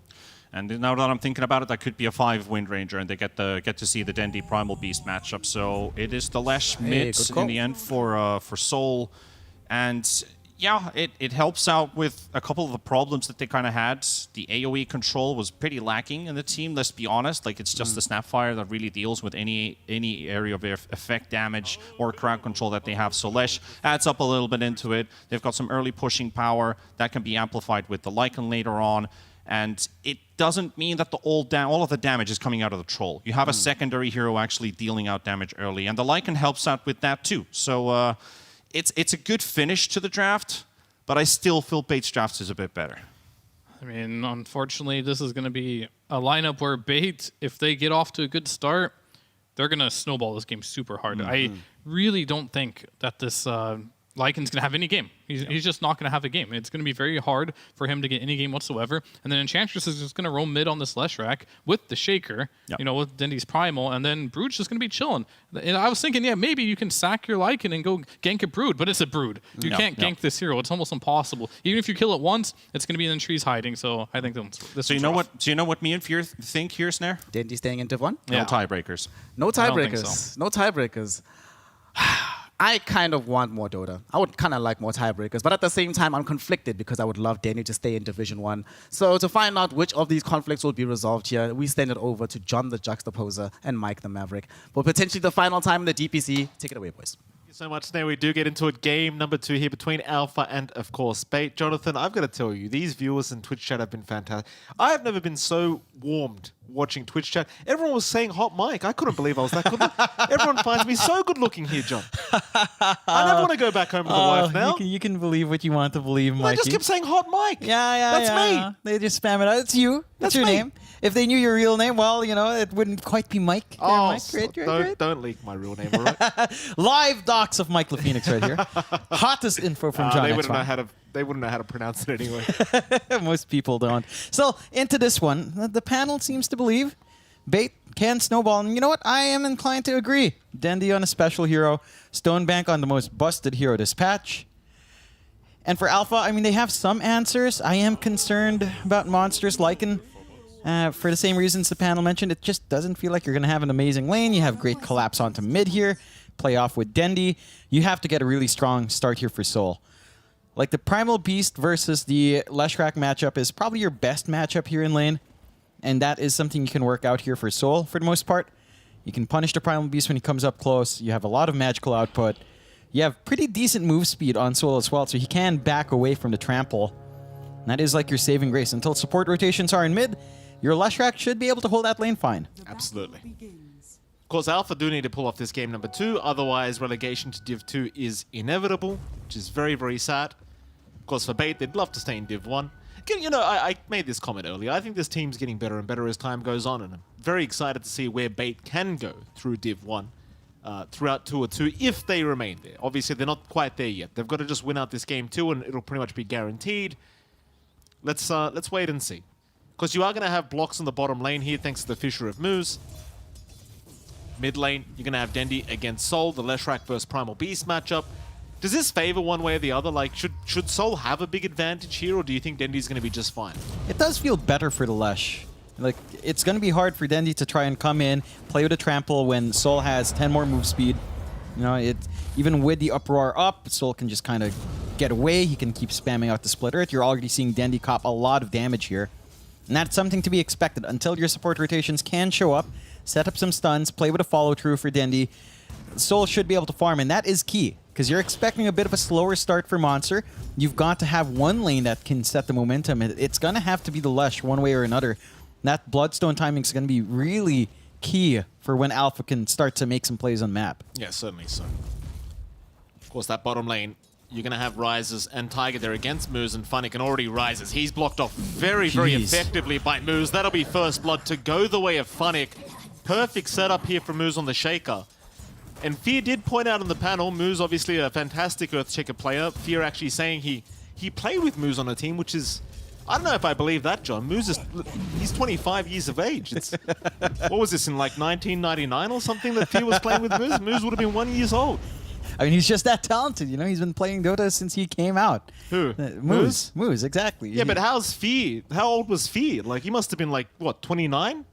And now that I'm thinking about it, that could be a 5 Wind Ranger, and they get to see the Dendy Primal Beast matchup. So it is the Lesh mid good in the end for Soul, and yeah, it helps out with a couple of the problems that they kind of had. The AoE control was pretty lacking in the team. Let's be honest. Like, it's just the Snapfire that really deals with any area of effect damage or crowd control that they have. So Lesh adds up a little bit into it. They've got some early pushing power that can be amplified with the Lycan later on. And it doesn't mean that all of the damage is coming out of the troll. You have a secondary hero actually dealing out damage early, and the Lycan helps out with that too. So it's a good finish to the draft, but I still feel Bait's draft is a bit better. I mean, unfortunately, this is going to be a lineup where Bait, if they get off to a good start, they're going to snowball this game super hard. I really don't think that this Lycan's going to have any game. He's just not going to have a game. It's going to be very hard for him to get any game whatsoever. And then Enchantress is just going to roam mid on this Leshrac with the Shaker, you know, with Dendy's Primal, and then Brood's just going to be chilling. And I was thinking, yeah, maybe you can sack your Lycan and go gank a Brood, but it's a Brood. You can't gank this hero. It's almost impossible. Even if you kill it once, it's going to be in the trees hiding. So I think this. So you know what? So you know what me and Fear think here, Snare? Dendy staying in Div 1? No tiebreakers. No don't think tiebreakers. so. No tiebreakers. I kind of want more Dota. I would kind of like more tiebreakers, but at the same time, I'm conflicted because I would love Denny to stay in Division 1. So to find out which of these conflicts will be resolved here, we send it over to John the Juxtaposer and Mike the Maverick. For potentially the final time in the DPC. Take it away, boys. Thank you so much. Now we do get into it. Game number 2 here between Alpha and, of course, Bait. Jonathan, I've got to tell you, these viewers in Twitch chat have been fantastic. I have never been so warmed watching Twitch chat. Everyone was saying hot mic. I couldn't believe I was that good. Everyone finds me so good looking here, John. I never want to go back home with the wife now. You can believe what you want to believe, Mikey. I just kept saying hot mic. That's me. They just spam it out. It's you. That's your me. name. If they knew your real name, well, you know, it wouldn't quite be Mike. There, Mike. Great. Don't leak my real name, all right? Live docs of Mike LaPhoenix right here. Hottest info from John. They wouldn't know how to pronounce it anyway. Most people don't. So, into this one, the panel seems to believe Bait can snowball. And you know what? I am inclined to agree. Dendy on a special hero. Stonebank on the most busted hero this patch. And for Alpha, I mean, they have some answers. I am concerned about Monsters Lycan. For the same reasons the panel mentioned, it just doesn't feel like you're going to have an amazing lane. You have great collapse onto mid here. Play off with Dendy. You have to get a really strong start here for Soul. Like the Primal Beast versus the Leshrac matchup is probably your best matchup here in lane. And that is something you can work out here for Soul for the most part. You can punish the Primal Beast when he comes up close. You have a lot of magical output. You have pretty decent move speed on Soul as well, so he can back away from the trample. And that is like your saving grace. Until support rotations are in mid, your Leshrac should be able to hold that lane fine. Absolutely. Of course, Alpha do need to pull off this game number 2, otherwise relegation to Div 2 is inevitable, which is very, very sad. Of course, for Bait, they'd love to stay in Div 1. You know, I made this comment earlier. I think this team's getting better and better as time goes on, and I'm very excited to see where Bait can go through Div 1 throughout Tour 2 if they remain there. Obviously, they're not quite there yet. They've got to just win out this game 2, and it'll pretty much be guaranteed. Let's wait and see. Because you are going to have blocks in the bottom lane here thanks to the Fissure of Moose. Mid lane, you're going to have Dendy against Soul, the Leshrac versus Primal Beast matchup. Does this favor one way or the other? Like, should Soul have a big advantage here, or do you think Dendy's going to be just fine? It does feel better for the Lesh. Like, it's going to be hard for Dendy to try and come in, play with a trample when Soul has 10 more move speed. You know, even with the uproar up, Soul can just kind of get away. He can keep spamming out the split earth. You're already seeing Dendy cop a lot of damage here. And that's something to be expected until your support rotations can show up, set up some stuns, play with a follow-through for Dendy. Soul should be able to farm, and that is key, because you're expecting a bit of a slower start for Monster. You've got to have one lane that can set the momentum. It's going to have to be the Lesh one way or another. That Bloodstone timing is going to be really key for when Alpha can start to make some plays on map. Yeah, certainly so. Of course, that bottom lane, you're going to have Rises and Tiger there against Moose, and Funnick, and already Rises. He's blocked off very, very effectively by Moose. That'll be first blood to go the way of Funnick. Perfect setup here for Moose on the Shaker. And Fear did point out on the panel, Moose obviously a fantastic Earthshaker player. Fear actually saying he played with Moose on a team, which is, I don't know if I believe that, John. Moose is, he's 25 years of age. It's, what was this, in like 1999 or something that Fear was playing with Moose? Moose would have been 1 year old. I mean, he's just that talented, you know? He's been playing Dota since he came out. Who? Moose, exactly. Yeah, but how's Fear? How old was Fear? Like, he must have been like, what, 29?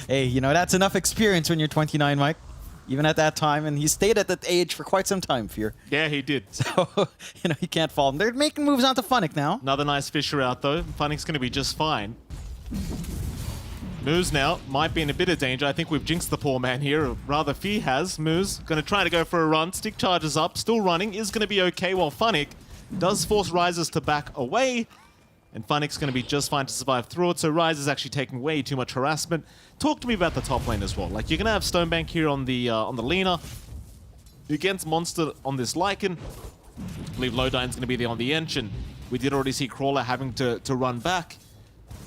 Hey, you know, that's enough experience when you're 29, Mike. Even at that time, and he stayed at that age for quite some time, Fear. Yeah, he did. So, you know, he can't fall. They're making moves onto Funnick now. Another nice Fisher out, though. Funnick's going to be just fine. Moose now might be in a bit of danger. I think we've jinxed the poor man here, or rather Fear has. Moose going to try to go for a run. Stick charges up, still running, is going to be okay, while Funnick does force Rises to back away. And Funnick's going to be just fine to survive through it, so Rise is actually taking way too much harassment. Talk to me about the top lane as well. Like, you're going to have Stonebank here on the Lina. Against Monster on this Lycan. I believe Lowdine's going to be there on the Ench, and we did already see Crawler having to run back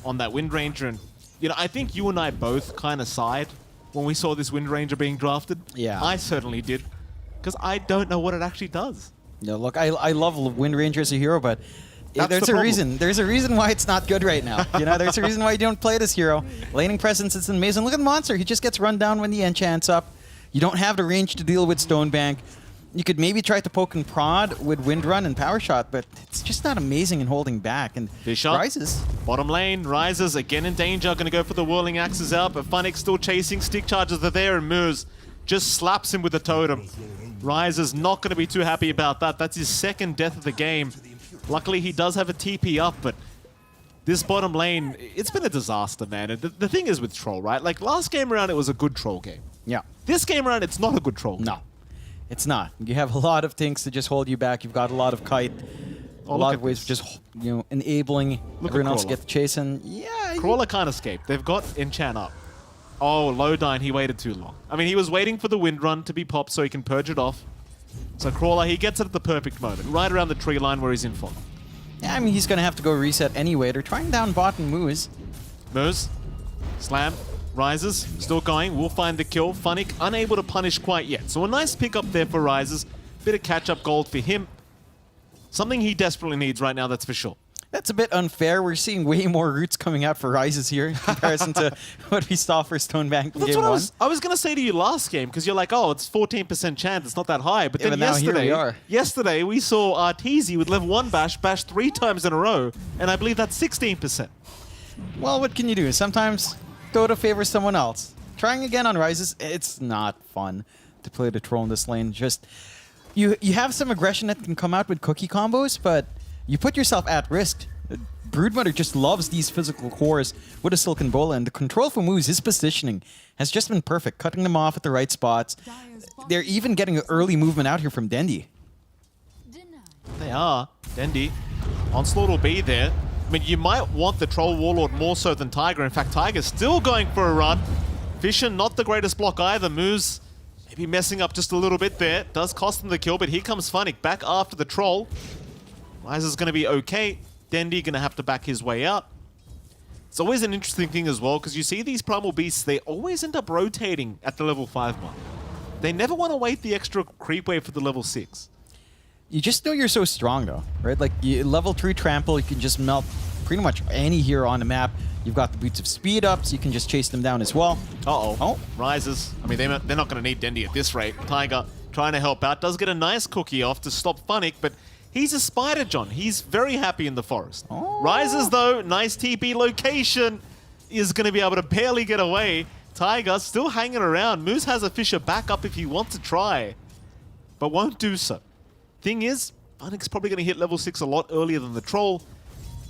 on that Wind Ranger. And, you know, I think you and I both kind of sighed when we saw this Wind Ranger being drafted. Yeah. I certainly did, because I don't know what it actually does. No, look, I love Wind Ranger as a hero, but That's there's the a problem. reason. There's a reason why it's not good right now. You know, there's a reason why you don't play this hero. Laning presence is amazing. Look at Monster. He just gets run down when the enchant's up. You don't have the range to deal with Stonebank. You could maybe try to poke and prod with Wind Run and Power Shot, but it's just not amazing in holding back. And Fisher. Rises. Bottom lane, Rises again in danger. Going to go for the Whirling Axes out, but Funnick still chasing. Stick charges are there, and Moose just slaps him with the totem. Rises not going to be too happy about that. That's his second death of the game. Luckily, he does have a TP up, but this bottom lane, it's been a disaster, man. And the thing is with Troll, right? Like, last game around, it was a good Troll game. Yeah. This game around, it's not a good Troll game. No, it's not. You have a lot of things to just hold you back. You've got a lot of kite. A look lot at of ways of this. just, you know, enabling Look everyone at else to Crawler. get the chasing. Yeah. Crawler can't escape. They've got Enchant up. Oh, Lowdine, he waited too long. I mean, he was waiting for the Wind Run to be popped so he can purge it off. So Crawler, he gets it at the perfect moment, right around the tree line where he's in front. Yeah, I mean, he's going to have to go reset anyway. They're trying down bot and Moose. Moose, slam, Rises, still going, will find the kill. Funnick unable to punish quite yet. So a nice pick up there for Rises. Bit of catch-up gold for him. Something he desperately needs right now, that's for sure. That's a bit unfair. We're seeing way more roots coming out for Rises here in comparison to what we saw for Stonebank in That's game what one. I was going to say to you last game, because you're like, oh, it's 14% chance, it's not that high. But Yeah, then but now here we are. yesterday we saw Arteezy with level 1 bash 3 times in a row, and I believe that's 16%. Well, what can you do? Sometimes Dota favors someone else. Trying again on Rises, it's not fun to play the troll in this lane. Just you have some aggression that can come out with cookie combos, but you put yourself at risk. Broodmother just loves these physical cores with a Silken Bola, and the control for Moose, his positioning, has just been perfect, cutting them off at the right spots. They're even getting an early movement out here from Dendi. They are. Dendi. Onslaught will be there. I mean, you might want the Troll Warlord more so than Tiger. In fact, Tiger's still going for a run. Fisher, not the greatest block either. Moose maybe messing up just a little bit there. Does cost him the kill, but here comes Funnick back after the Troll. Rise is going to be okay. Dendi going to have to back his way out. It's always an interesting thing as well, because you see these Primal Beasts, they always end up rotating at the level 5 mark. They never want to wait the extra creep wave for the level 6. You just know you're so strong, though, right? Like, level 3 trample, you can just melt pretty much any hero on the map. You've got the Boots of Speed up, so you can just chase them down as well. Uh-oh. Oh. Rises. I mean, they're not going to need Dendi at this rate. Tiger trying to help out. Does get a nice cookie off to stop Funnick, but he's a spider, John. He's very happy in the forest. Oh. Rises, though, nice TP location, is going to be able to barely get away. Tiger still hanging around. Moose has a Fisher back up if he wants to try, but won't do so. Thing is, Funnick's probably going to hit level 6 a lot earlier than the Troll,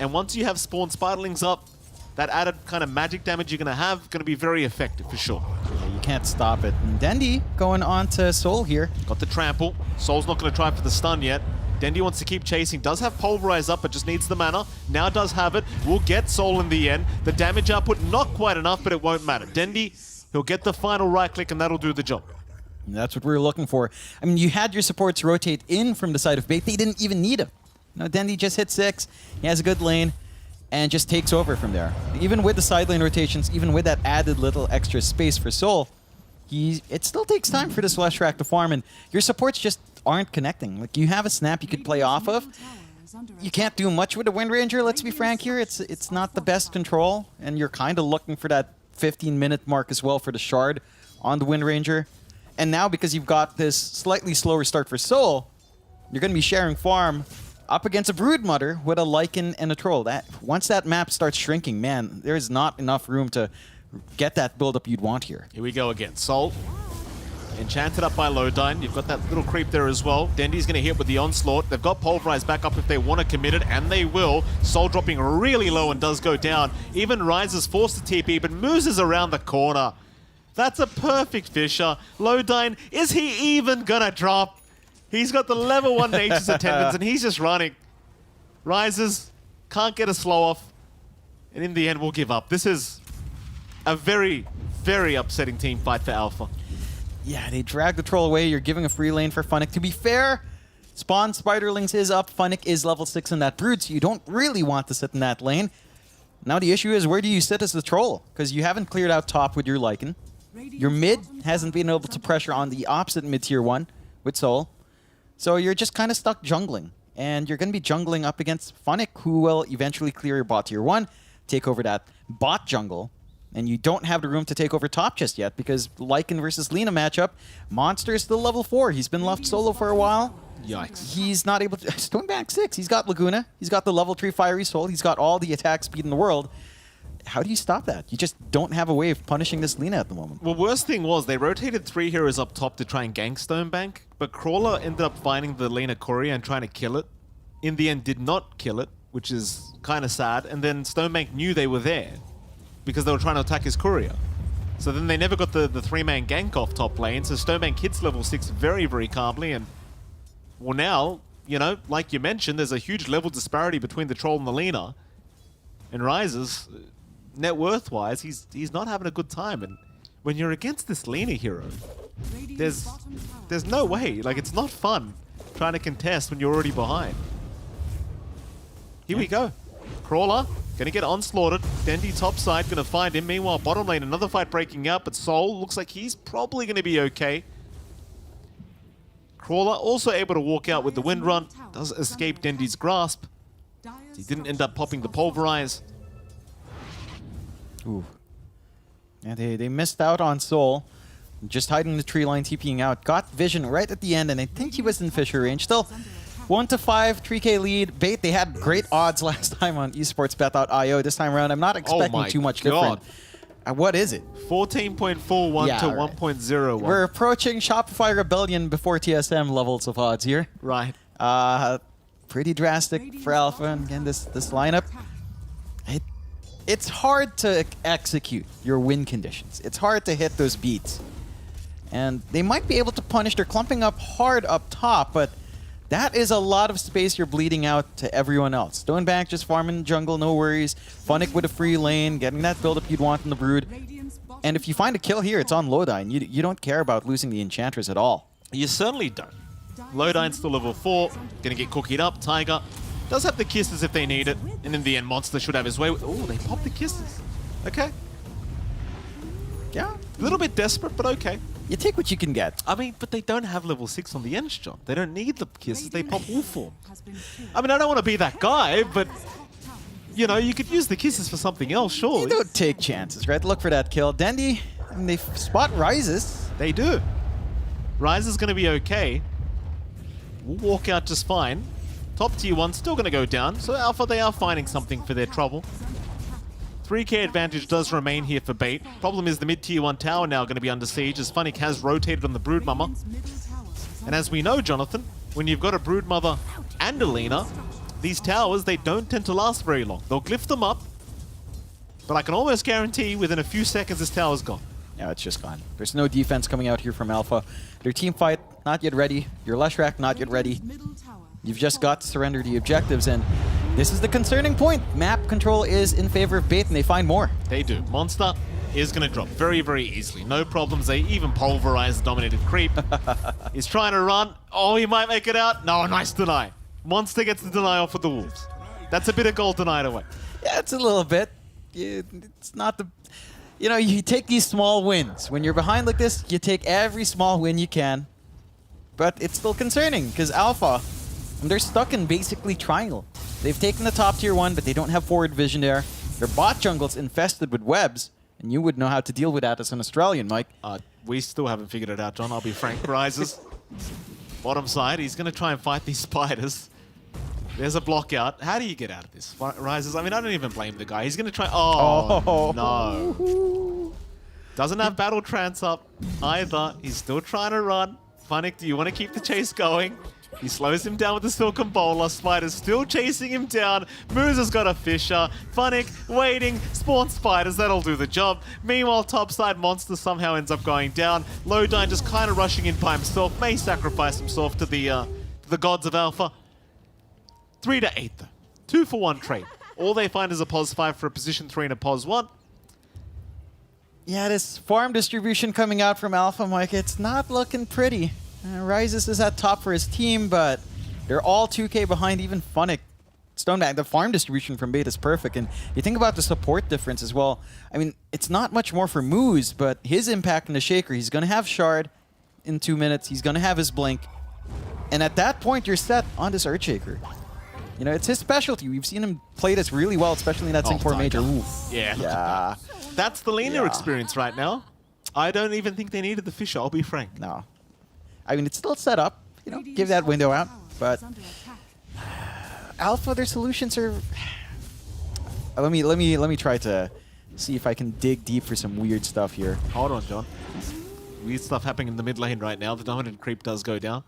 and once you have spawn Spiderlings up, that added kind of magic damage you're going to have going to be very effective for sure. Yeah, you can't stop it. And Dendi going on to Soul here. Got the trample. Soul's not going to try for the stun yet. Dendi wants to keep chasing. Does have Pulverize up, but just needs the mana. Now does have it. Will get Soul in the end. The damage output, not quite enough, but it won't matter. Dendi, he'll get the final right click, and that'll do the job. And that's what we were looking for. I mean, you had your supports rotate in from the side of bait. They didn't even need him. No, Dendi just hit 6. He has a good lane and just takes over from there. Even with the side lane rotations, even with that added little extra space for Soul, It still takes time for this Leshrac to farm, and your supports just aren't connecting. Like, you have a snap you could play off of. You can't do much with the Wind Ranger, let's be frank here. It's not the best control, and you're kind of looking for that 15-minute mark as well for the Shard on the Wind Ranger. And now, because you've got this slightly slower start for Soul, you're going to be sharing farm up against a Broodmother with a Lycan and a Troll. Once that map starts shrinking, man, there is not enough room to get that build-up you'd want here. Here we go again. Soul, enchanted up by Lodine. You've got that little creep there as well. Dendy's going to hit with the Onslaught. They've got Pulverize back up if they want to commit it, and they will. Soul dropping really low and does go down. Even Rise is forced to TP, but moves around the corner. That's a perfect Fisher. Lodine, is he even going to drop? He's got the level 1 Nature's Attendance, and he's just running. Rises, can't get a slow off, and in the end, we'll give up. This is a very, very upsetting team fight for Alpha. Yeah, they drag the Troll away. You're giving a free lane for Funnick. To be fair, Spawn Spiderlings is up. Funnick is level 6 in that Brood, so you don't really want to sit in that lane. Now the issue is, where do you sit as the Troll? Because you haven't cleared out top with your Lycan. Your mid hasn't been able to pressure on the opposite mid-tier 1 with Soul. So you're just kind of stuck jungling. And you're going to be jungling up against Funnick, who will eventually clear your bot tier 1, take over that bot jungle. And you don't have the room to take over top just yet, because Lycan versus Lina matchup, Monster is still level 4. He's been left solo for a while. Yikes. He's not able to... Stone back 6. He's got Laguna. He's got the level 3 Fiery Soul. He's got all the attack speed in the world. How do you stop that? You just don't have a way of punishing this Lina at the moment. Well, worst thing was, they rotated 3 heroes up top to try and gank Stonebank, but Crawler ended up finding the Lina Courier and trying to kill it. In the end, did not kill it, which is kind of sad. And then Stonebank knew they were there because they were trying to attack his Courier. So then they never got the 3-man gank off top lane, so Stonebank hits level 6 very, very calmly, and well now, you know, like you mentioned, there's a huge level disparity between the Troll and the Lina, and Rises, net worth-wise, he's not having a good time, and when you're against this Lina hero, there's no way, like, it's not fun trying to contest when you're already behind. Here we go. Crawler, gonna get onslaughted. Dendy top side, gonna find him. Meanwhile, bottom lane, another fight breaking out, but Soul looks like he's probably gonna be okay. Crawler also able to walk out with the Wind Run, does escape Dendy's grasp. He didn't end up popping the Pulverize. Ooh. Yeah, they missed out on Soul. Just hiding in the tree line, TPing out. Got Vision right at the end, and I think he was in Fisher range. Still, 1-5, 3K lead. Bait, they had great odds last time on esportsbet.io. This time around, I'm not expecting too much different. What is it? 14.41 to 1.01. We're approaching Shopify Rebellion before TSM levels of odds here. Right. Pretty drastic for Alpha. And again, this lineup, it's hard to execute your win conditions. It's hard to hit those beats. And they might be able to punish. They're clumping up hard up top, but that is a lot of space you're bleeding out to everyone else. Stonebank just farming jungle, no worries. Funnick with a free lane, getting that build-up you'd want in the Brood. And if you find a kill here, it's on Lodine. You don't care about losing the Enchantress at all. You certainly don't. Lodine's still level 4, gonna get cookied up. Tiger does have the kisses if they need it, and in the end, Monster should have his way. Oh, they popped the kisses. Okay. Yeah. A little bit desperate, but okay. You take what you can get. I mean, but they don't have level 6 on the Ents, John. They don't need the kisses, they pop wolf form. I mean, I don't want to be that guy, but, you know, you could use the kisses for something else, surely. You don't take chances, right? Look for that kill. Dendy, I mean, they spot Rises. They do. Rise is going to be okay. We'll walk out just fine. Top tier 1 still going to go down, so Alpha, they are finding something for their trouble. 3K advantage does remain here for Bait. Problem is the mid-tier 1 tower now going to be under siege as Funnick has rotated on the Broodmother. And as we know, Jonathan, when you've got a Broodmother and a Lina, these towers, they don't tend to last very long. They'll glyph them up, but I can almost guarantee within a few seconds this tower's gone. Yeah, it's just gone. There's no defense coming out here from Alpha. Their team fight, not yet ready. Your Leshrac, not yet ready. You've just got to surrender the objectives, and this is the concerning point. Map control is in favor of Bait, and they find more. They do. Monster is going to drop very, very easily. No problems. They even pulverize the dominated creep. He's trying to run. Oh, he might make it out. No, nice deny. Monster gets the deny off with the Wolves. That's a bit of gold denied away. Yeah, it's a little bit. It's not the... You know, you take these small wins. When you're behind like this, you take every small win you can. But it's still concerning, because Alpha, they're stuck in basically triangle. They've taken the top tier 1, but they don't have forward vision there. Their bot jungle's infested with webs, and you would know how to deal with that as an Australian, Mike. We still haven't figured it out, John. I'll be frank. Rises. Bottom side. He's going to try and fight these spiders. There's a block out. How do you get out of this? Rises. I mean, I don't even blame the guy. He's going to try... Oh, no. Doesn't have battle trance up either. He's still trying to run. Funnick, do you want to keep the chase going? He slows him down with the Silken Bowler. Spider's still chasing him down. Moose has got a Fisher. Funnick waiting. Spawn Spiders. That'll do the job. Meanwhile, topside Monster somehow ends up going down. Lowdyne just kind of rushing in by himself. May sacrifice himself to the gods of Alpha. 3 to 8 though. 2-for-1 trade. All they find is a pos 5 for a position 3 and a pos 1. Yeah, this farm distribution coming out from Alpha, Mike, it's not looking pretty. Rises is at top for his team, but they're all 2k behind even Funnick. Stoneback, the farm distribution from Beta is perfect, and you think about the support difference as well. I mean, it's not much more for Moose, but his impact in the Shaker, he's going to have Shard in 2 minutes, he's going to have his Blink, and at that point, you're set on this Earthshaker. You know, it's his specialty. We've seen him play this really well, especially in that Singapore Major. Ooh. Yeah. That's the laner experience right now. I don't even think they needed the Fisher, I'll be frank. No. I mean, it's still set up. You know, give that window out. But Alpha, their solutions are... Let me try to see if I can dig deep for some weird stuff here. Hold on, John. Weird stuff happening in the mid lane right now. The dominant creep does go down.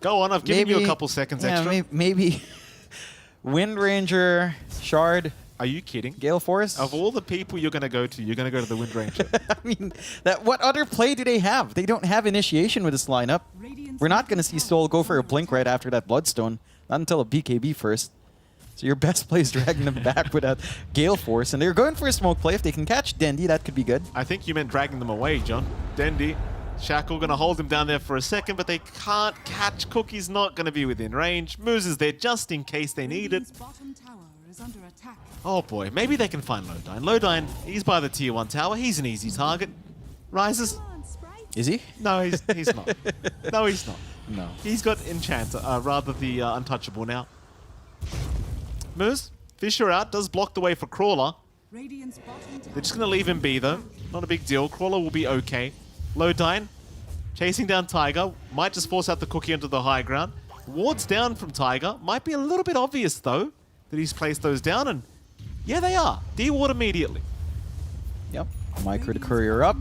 Go on, I've given you a couple seconds extra. Maybe Wind Ranger, Shard. Are you kidding? Gale Force? Of all the people you're going to go to the Wind Ranger. I mean, what other play do they have? They don't have initiation with this lineup. We're not going to see Soul go for a blink right after that Bloodstone. Not until a BKB first. So your best play is dragging them back with that Gale Force. And they're going for a smoke play. If they can catch Dendi, that could be good. I think you meant dragging them away, John. Dendi. Shackle going to hold him down there for a second, but they can't catch. Cookie's not going to be within range. Moose is there just in case they need it. Oh boy, maybe they can find Lowdyne. Lowdyne, he's by the tier 1 tower. He's an easy target. Rises. Is he? No, he's not. No, he's not. No. He's got Enchanter, rather the Untouchable now. Moose, Fisher out, does block the way for Crawler. They're just going to leave him be though. Not a big deal. Crawler will be okay. Lowdyne, chasing down Tiger. Might just force out the Cookie onto the high ground. Wards down from Tiger. Might be a little bit obvious, though, that he's placed those down. And yeah, they are. D-Ward immediately. Yep. Micro to Courier up.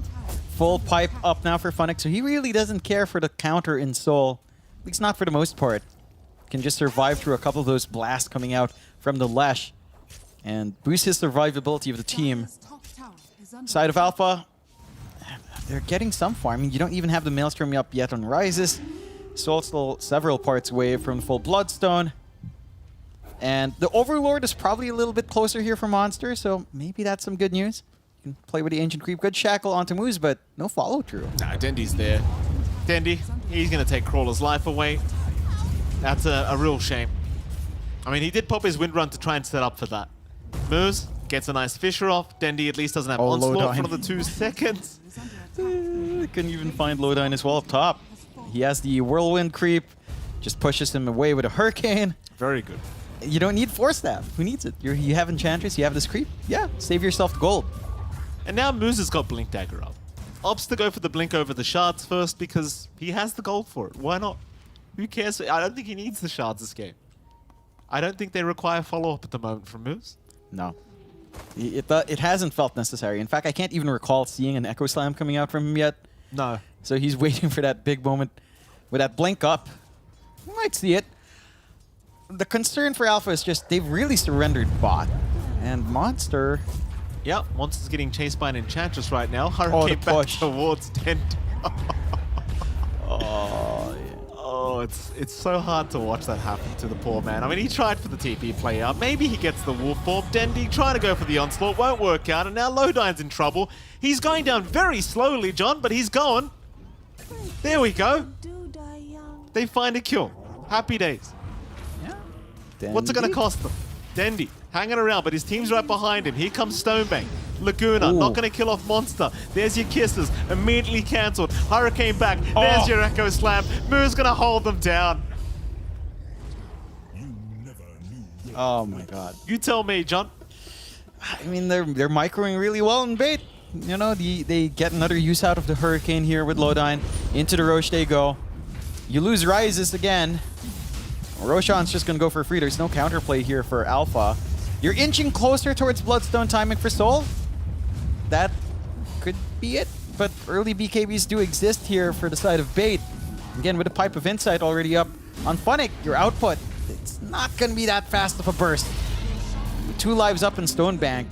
Full pipe up now for Funnick. So he really doesn't care for the counter in Soul. At least not for the most part. Can just survive through a couple of those blasts coming out from the Lash. And boost his survivability of the team. Side of Alpha. They're getting some farming. You don't even have the Maelstrom up yet on Rises. Soul still several parts away from full Bloodstone. And the Overlord is probably a little bit closer here for Monster, so maybe that's some good news. You can play with the Ancient Creep. Good shackle onto Moose, but no follow-through. Nah, Dendi's there. Dendi, he's going to take Crawler's life away. That's a real shame. I mean, he did pop his Wind Run to try and set up for that. Moose gets a nice Fisher off. Dendi at least doesn't have Onslaught for another 2 seconds. Couldn't even find Lowdyne as well up top. He has the Whirlwind Creep. Just pushes him away with a Hurricane. Very good. You don't need Force Staff. Who needs it? You have Enchantress, you have this Creep. Yeah, save yourself the gold. And now Moose has got Blink Dagger up. Opts to go for the Blink over the Shards first because he has the gold for it. Why not? Who cares? I don't think he needs the Shards this game. I don't think they require follow-up at the moment from Moose. No. It hasn't felt necessary. In fact, I can't even recall seeing an Echo Slam coming out from him yet. No. So he's waiting for that big moment with that blink up. You might see it. The concern for Alpha is just they've really surrendered bot. And Monster... Yeah, Monster's getting chased by an Enchantress right now. Hurricane back towards Dendi. Oh, yeah. Oh, it's so hard to watch that happen to the poor man. I mean, he tried for the TP play out. Maybe he gets the Wolf form. Dendi trying to go for the Onslaught. Won't work out. And now Lowdyne's in trouble. He's going down very slowly, John, but he's going. There we go. They find a kill. Happy days. Yeah. What's it going to cost them? Dendi hanging around, but his team's right behind him. Here comes Stonebank. Laguna, Ooh. not going to kill off Monster. There's your kisses, immediately cancelled. Hurricane back, there's your Echo Slam. Moo's going to hold them down. Oh my god. You tell me, John. I mean, they're microing really well in bait. You know, they get another use out of the Hurricane here with Lodine. Into the Roche they go. You lose Rises again. Roshan's just going to go for free. There's no counterplay here for Alpha. You're inching closer towards Bloodstone timing for Soul. That could be it. But early BKBs do exist here for the side of bait. Again, with a Pipe of Insight already up on Funnick, your output, it's not going to be that fast of a burst. With 2 lives up in Stonebank,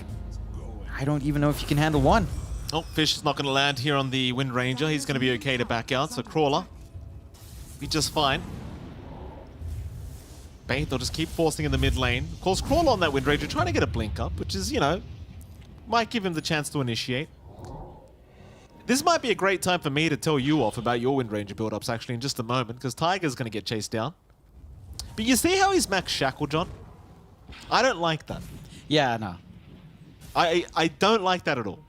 I don't even know if you can handle 1. Oh, Fish is not going to land here on the Wind Ranger. He's going to be okay to back out, so Crawler be just fine. Bait, they'll just keep forcing in the mid lane. Of course, Crawler on that Wind Ranger trying to get a blink up, which is, you know, might give him the chance to initiate. This might be a great time for me to tell you off about your Wind Ranger build-ups actually in just a moment, because Tiger's going to get chased down. But you see how he's max Shackle, John? I don't like that. Yeah, no. I don't like that at all.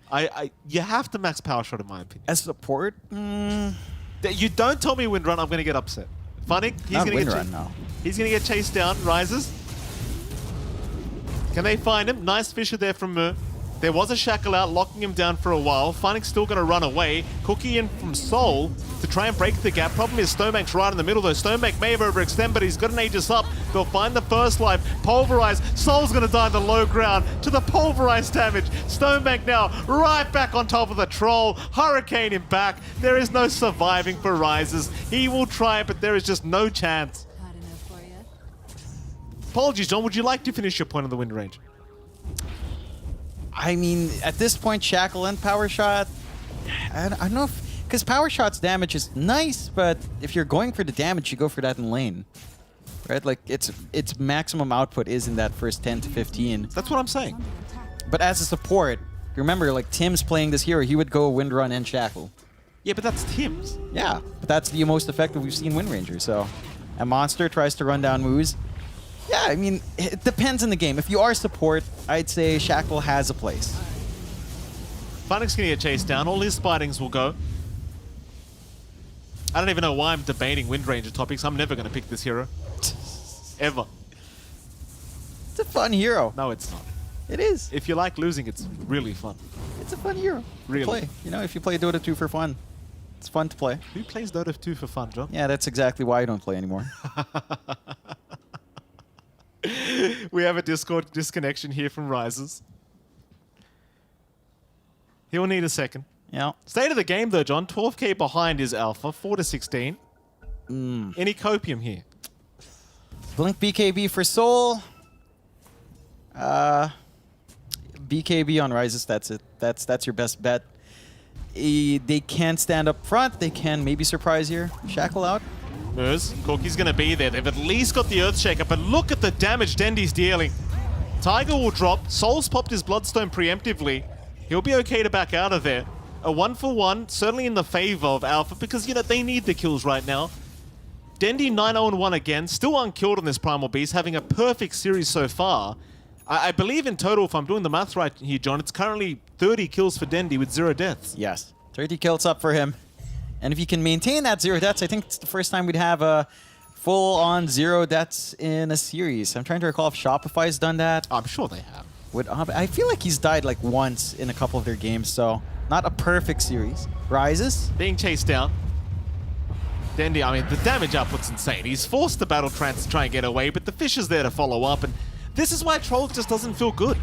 You have to max Power Shot in my opinion. As support, You don't tell me Wind Run, I'm going to get upset. Funnick, he's not going to Wind get Run, no. He's going to get chased down. Rises. Can they find him? Nice Fisher there from Mer. There was a Shackle out, locking him down for a while. Funnick's still going to run away. Cookie in from Soul to try and break the gap. Problem is Stonebank's right in the middle though. Stonebank may have overextended, but he's got an Aegis up. They'll find the first life. Pulverize. Soul's going to die in the low ground to the Pulverize damage. Stonebank now right back on top of the Troll. Hurricane him back. There is no surviving for Rises. He will try it, but there is just no chance. Hot enough for you? Apologies, John. Would you like to finish your point on the Wind Range? I mean, at this point, Shackle and Power Shot, I don't know if... Because Power Shot's damage is nice, but if you're going for the damage, you go for that in lane. Right? Like, its maximum output is in that first 10 to 15. That's what I'm saying. But as a support, remember, like, Tim's playing this hero, he would go Wind Run and Shackle. Yeah, but that's Tim's. Yeah, but that's the most effective we've seen Wind Ranger, so... A Monster tries to run down Moose. Yeah, I mean, it depends on the game. If you are support, I'd say Shackle has a place. Funnick's going to get chased down. All his Spidings will go. I don't even know why I'm debating Wind Ranger topics. I'm never going to pick this hero. Ever. It's a fun hero. No, it's not. It is. If you like losing, it's really fun. It's a fun hero. to Really? play. You know, if you play Dota 2 for fun, it's fun to play. Who plays Dota 2 for fun, John? Yeah, that's exactly why I don't play anymore. We have a Discord disconnection here from Rises. He'll need a second. Yeah. State of the game, though, John. 12k behind is Alpha, 4 to 16. Any copium here? Blink BKB for Soul. BKB on Rises, that's it. That's your best bet. They can stand up front. They can maybe surprise here. Shackle out. Mers, Cookie's going to be there. They've at least got the Earthshaker, but look at the damage Dendy's dealing. Tiger will drop. Soul's popped his Bloodstone preemptively. He'll be okay to back out of there. A 1-for-1, certainly in the favor of Alpha, because, you know, they need the kills right now. Dendy 9-0-1 again, still unkilled on this Primal Beast, having a perfect series so far. I believe in total, if I'm doing the math right here, John, it's currently 30 kills for Dendy with 0 deaths. Yes. 30 kills up for him. And if he can maintain that 0 deaths, I think it's the first time we'd have a full-on 0 deaths in a series. I'm trying to recall if Shopify's done that. I'm sure they have. I feel like he's died like once in a couple of their games, so not a perfect series. Rises. Being chased down. Dendy, I mean, the damage output's insane. He's forced the Battle Trance to try and get away, but the Fish is there to follow up, and this is why Troll just doesn't feel good.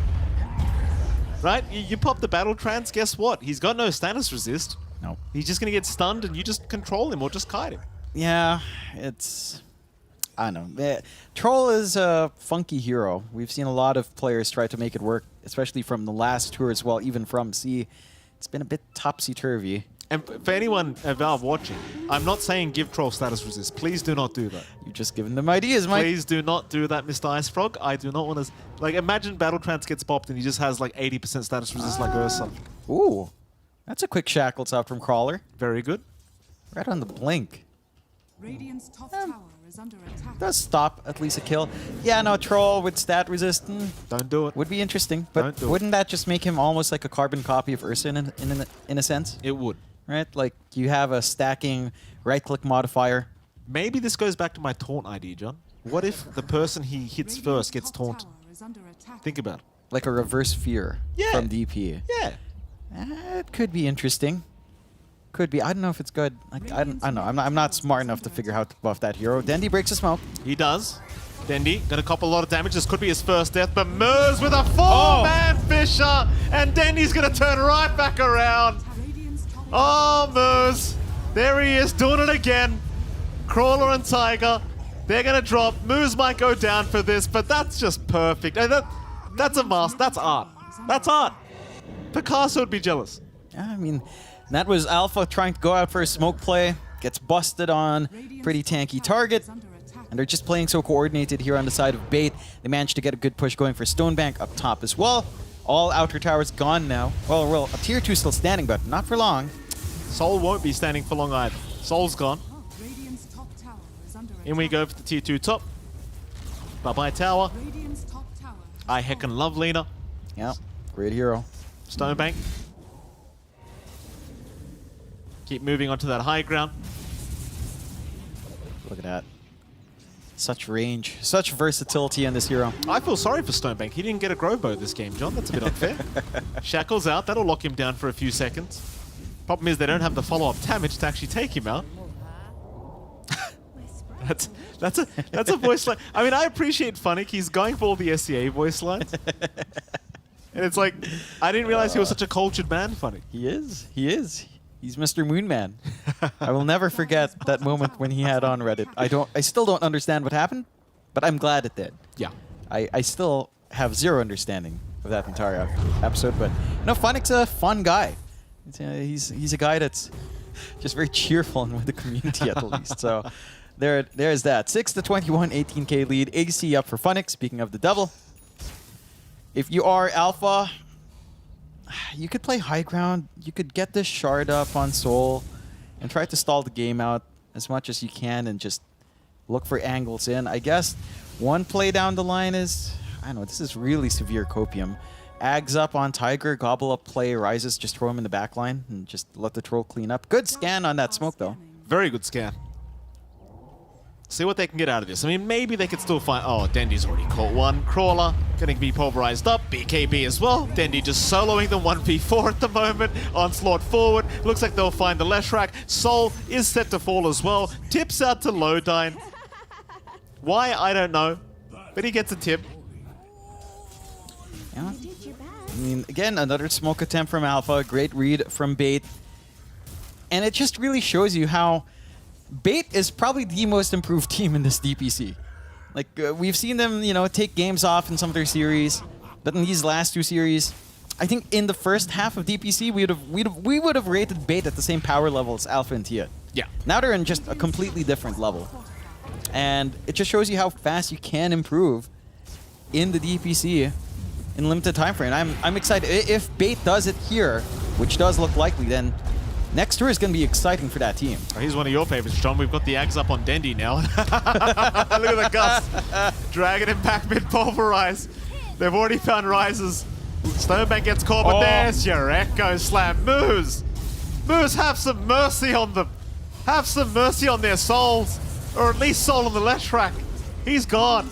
Right? You pop the Battle Trance, guess what? He's got no status resist. No. He's just going to get stunned, and you just control him or just kite him. Yeah, it's... I don't know. Troll is a funky hero. We've seen a lot of players try to make it work, especially from the last tour as well, even from C. It's been a bit topsy-turvy. And for anyone at Valve watching, I'm not saying give Troll status resist. Please do not do that. You've just given them ideas, Mike. Please do not do that, Mr. Ice Frog. I do not want to... Like, imagine Battle Trance gets popped and he just has like 80% status resist like Ursa. Ooh. That's a quick Shackles out from Crawler. Very good. Right on the blink. Radiant's top tower does stop at least a kill. Yeah, no, Troll with stat resistant Don't do it. would be interesting, but Don't do it. wouldn't that just make him almost like a carbon copy of Ursa in a sense? It would. Right? Like you have a stacking right-click modifier. Maybe this goes back to my taunt idea, John. What if the person he hits first gets taunted? Think about it. Like a reverse fear Yeah. from DP. Yeah. It could be interesting. Could be. I don't know if it's good. I don't know. I'm not smart enough to figure out how to buff that hero. Dendy breaks the smoke. He does. Dendy gonna cop a lot of damage. This could be his first death, but Mers with a four-man Fisher, and Dendy's gonna turn right back around. Oh, Mers. There he is, doing it again. Crawler and Tiger. They're gonna drop. Moose might go down for this, but that's just perfect. And that's a mask. That's art. That's art. Picasso would be jealous. Yeah, I mean, that was Alpha trying to go out for a smoke play. Gets busted on. Pretty tanky target. And they're just playing so coordinated here on the side of Bait. They managed to get a good push going for Stonebank up top as well. All outer towers gone now. Well, a tier 2 still standing, but not for long. Soul won't be standing for long either. Soul's gone. In we go for the tier 2 top. Bye-bye tower. I heckin' love Lena. Yeah, great hero. Stonebank. Keep moving onto that high ground. Look at that. Such range, such versatility in this hero. I feel sorry for Stonebank. He didn't get a Grove Bow this game, John. That's a bit unfair. Shackle's out. That'll lock him down for a few seconds. Problem is they don't have the follow-up damage to actually take him out. That's a voice line. I mean, I appreciate Funnick. He's going for all the SCA voice lines. And it's like, I didn't realize he was such a cultured man, Funnick. He is. He is. He's Mr. Moonman. I will never forget that moment when he had on Reddit. I still don't understand what happened, but I'm glad it did. Yeah. I still have zero understanding of that entire episode, but no, Funnick's a fun guy. He's a guy that's just very cheerful and with the community at least. So there's that. 6-21, 18k lead. AC up for Funnick. Speaking of the double, if you are Alpha, you could play high ground. You could get this shard up on Soul and try to stall the game out as much as you can and just look for angles in. I guess one play down the line is, I don't know, this is really severe copium. Ags up on Tiger, gobble up play, rises, just throw him in the back line and just let the troll clean up. Good scan on that smoke though. Very good scan. See what they can get out of this. I mean, maybe they could still find... Oh, Dendy's already caught one. Crawler going to be pulverized up. BKB as well. Dendy just soloing the 1v4 at the moment. Onslaught forward. Looks like they'll find the Leshrac. Soul is set to fall as well. Tips out to Lowdine. Why? I don't know. But he gets a tip. Yeah. I mean, again, another smoke attempt from Alpha. Great read from Bait. And it just really shows you how Bait is probably the most improved team in this DPC. Like, we've seen them, take games off in some of their series. But in these last two series, I think in the first half of DPC, we would have rated Bait at the same power level as Alpha and Tia. Yeah. Now they're in just a completely different level. And it just shows you how fast you can improve in the DPC in limited time frame. I'm excited. If Bait does it here, which does look likely, then next tour is going to be exciting for that team. Oh, here's one of your favorites, John. We've got the Ags up on Dendy now. Look at the Gus. Dragon and back mid pulverize. They've already found rises. Stonebank gets caught, but there's your Echo Slam. Moose, have some mercy on them. Have some mercy on their souls. Or at least Soul on the Leshrac. He's gone.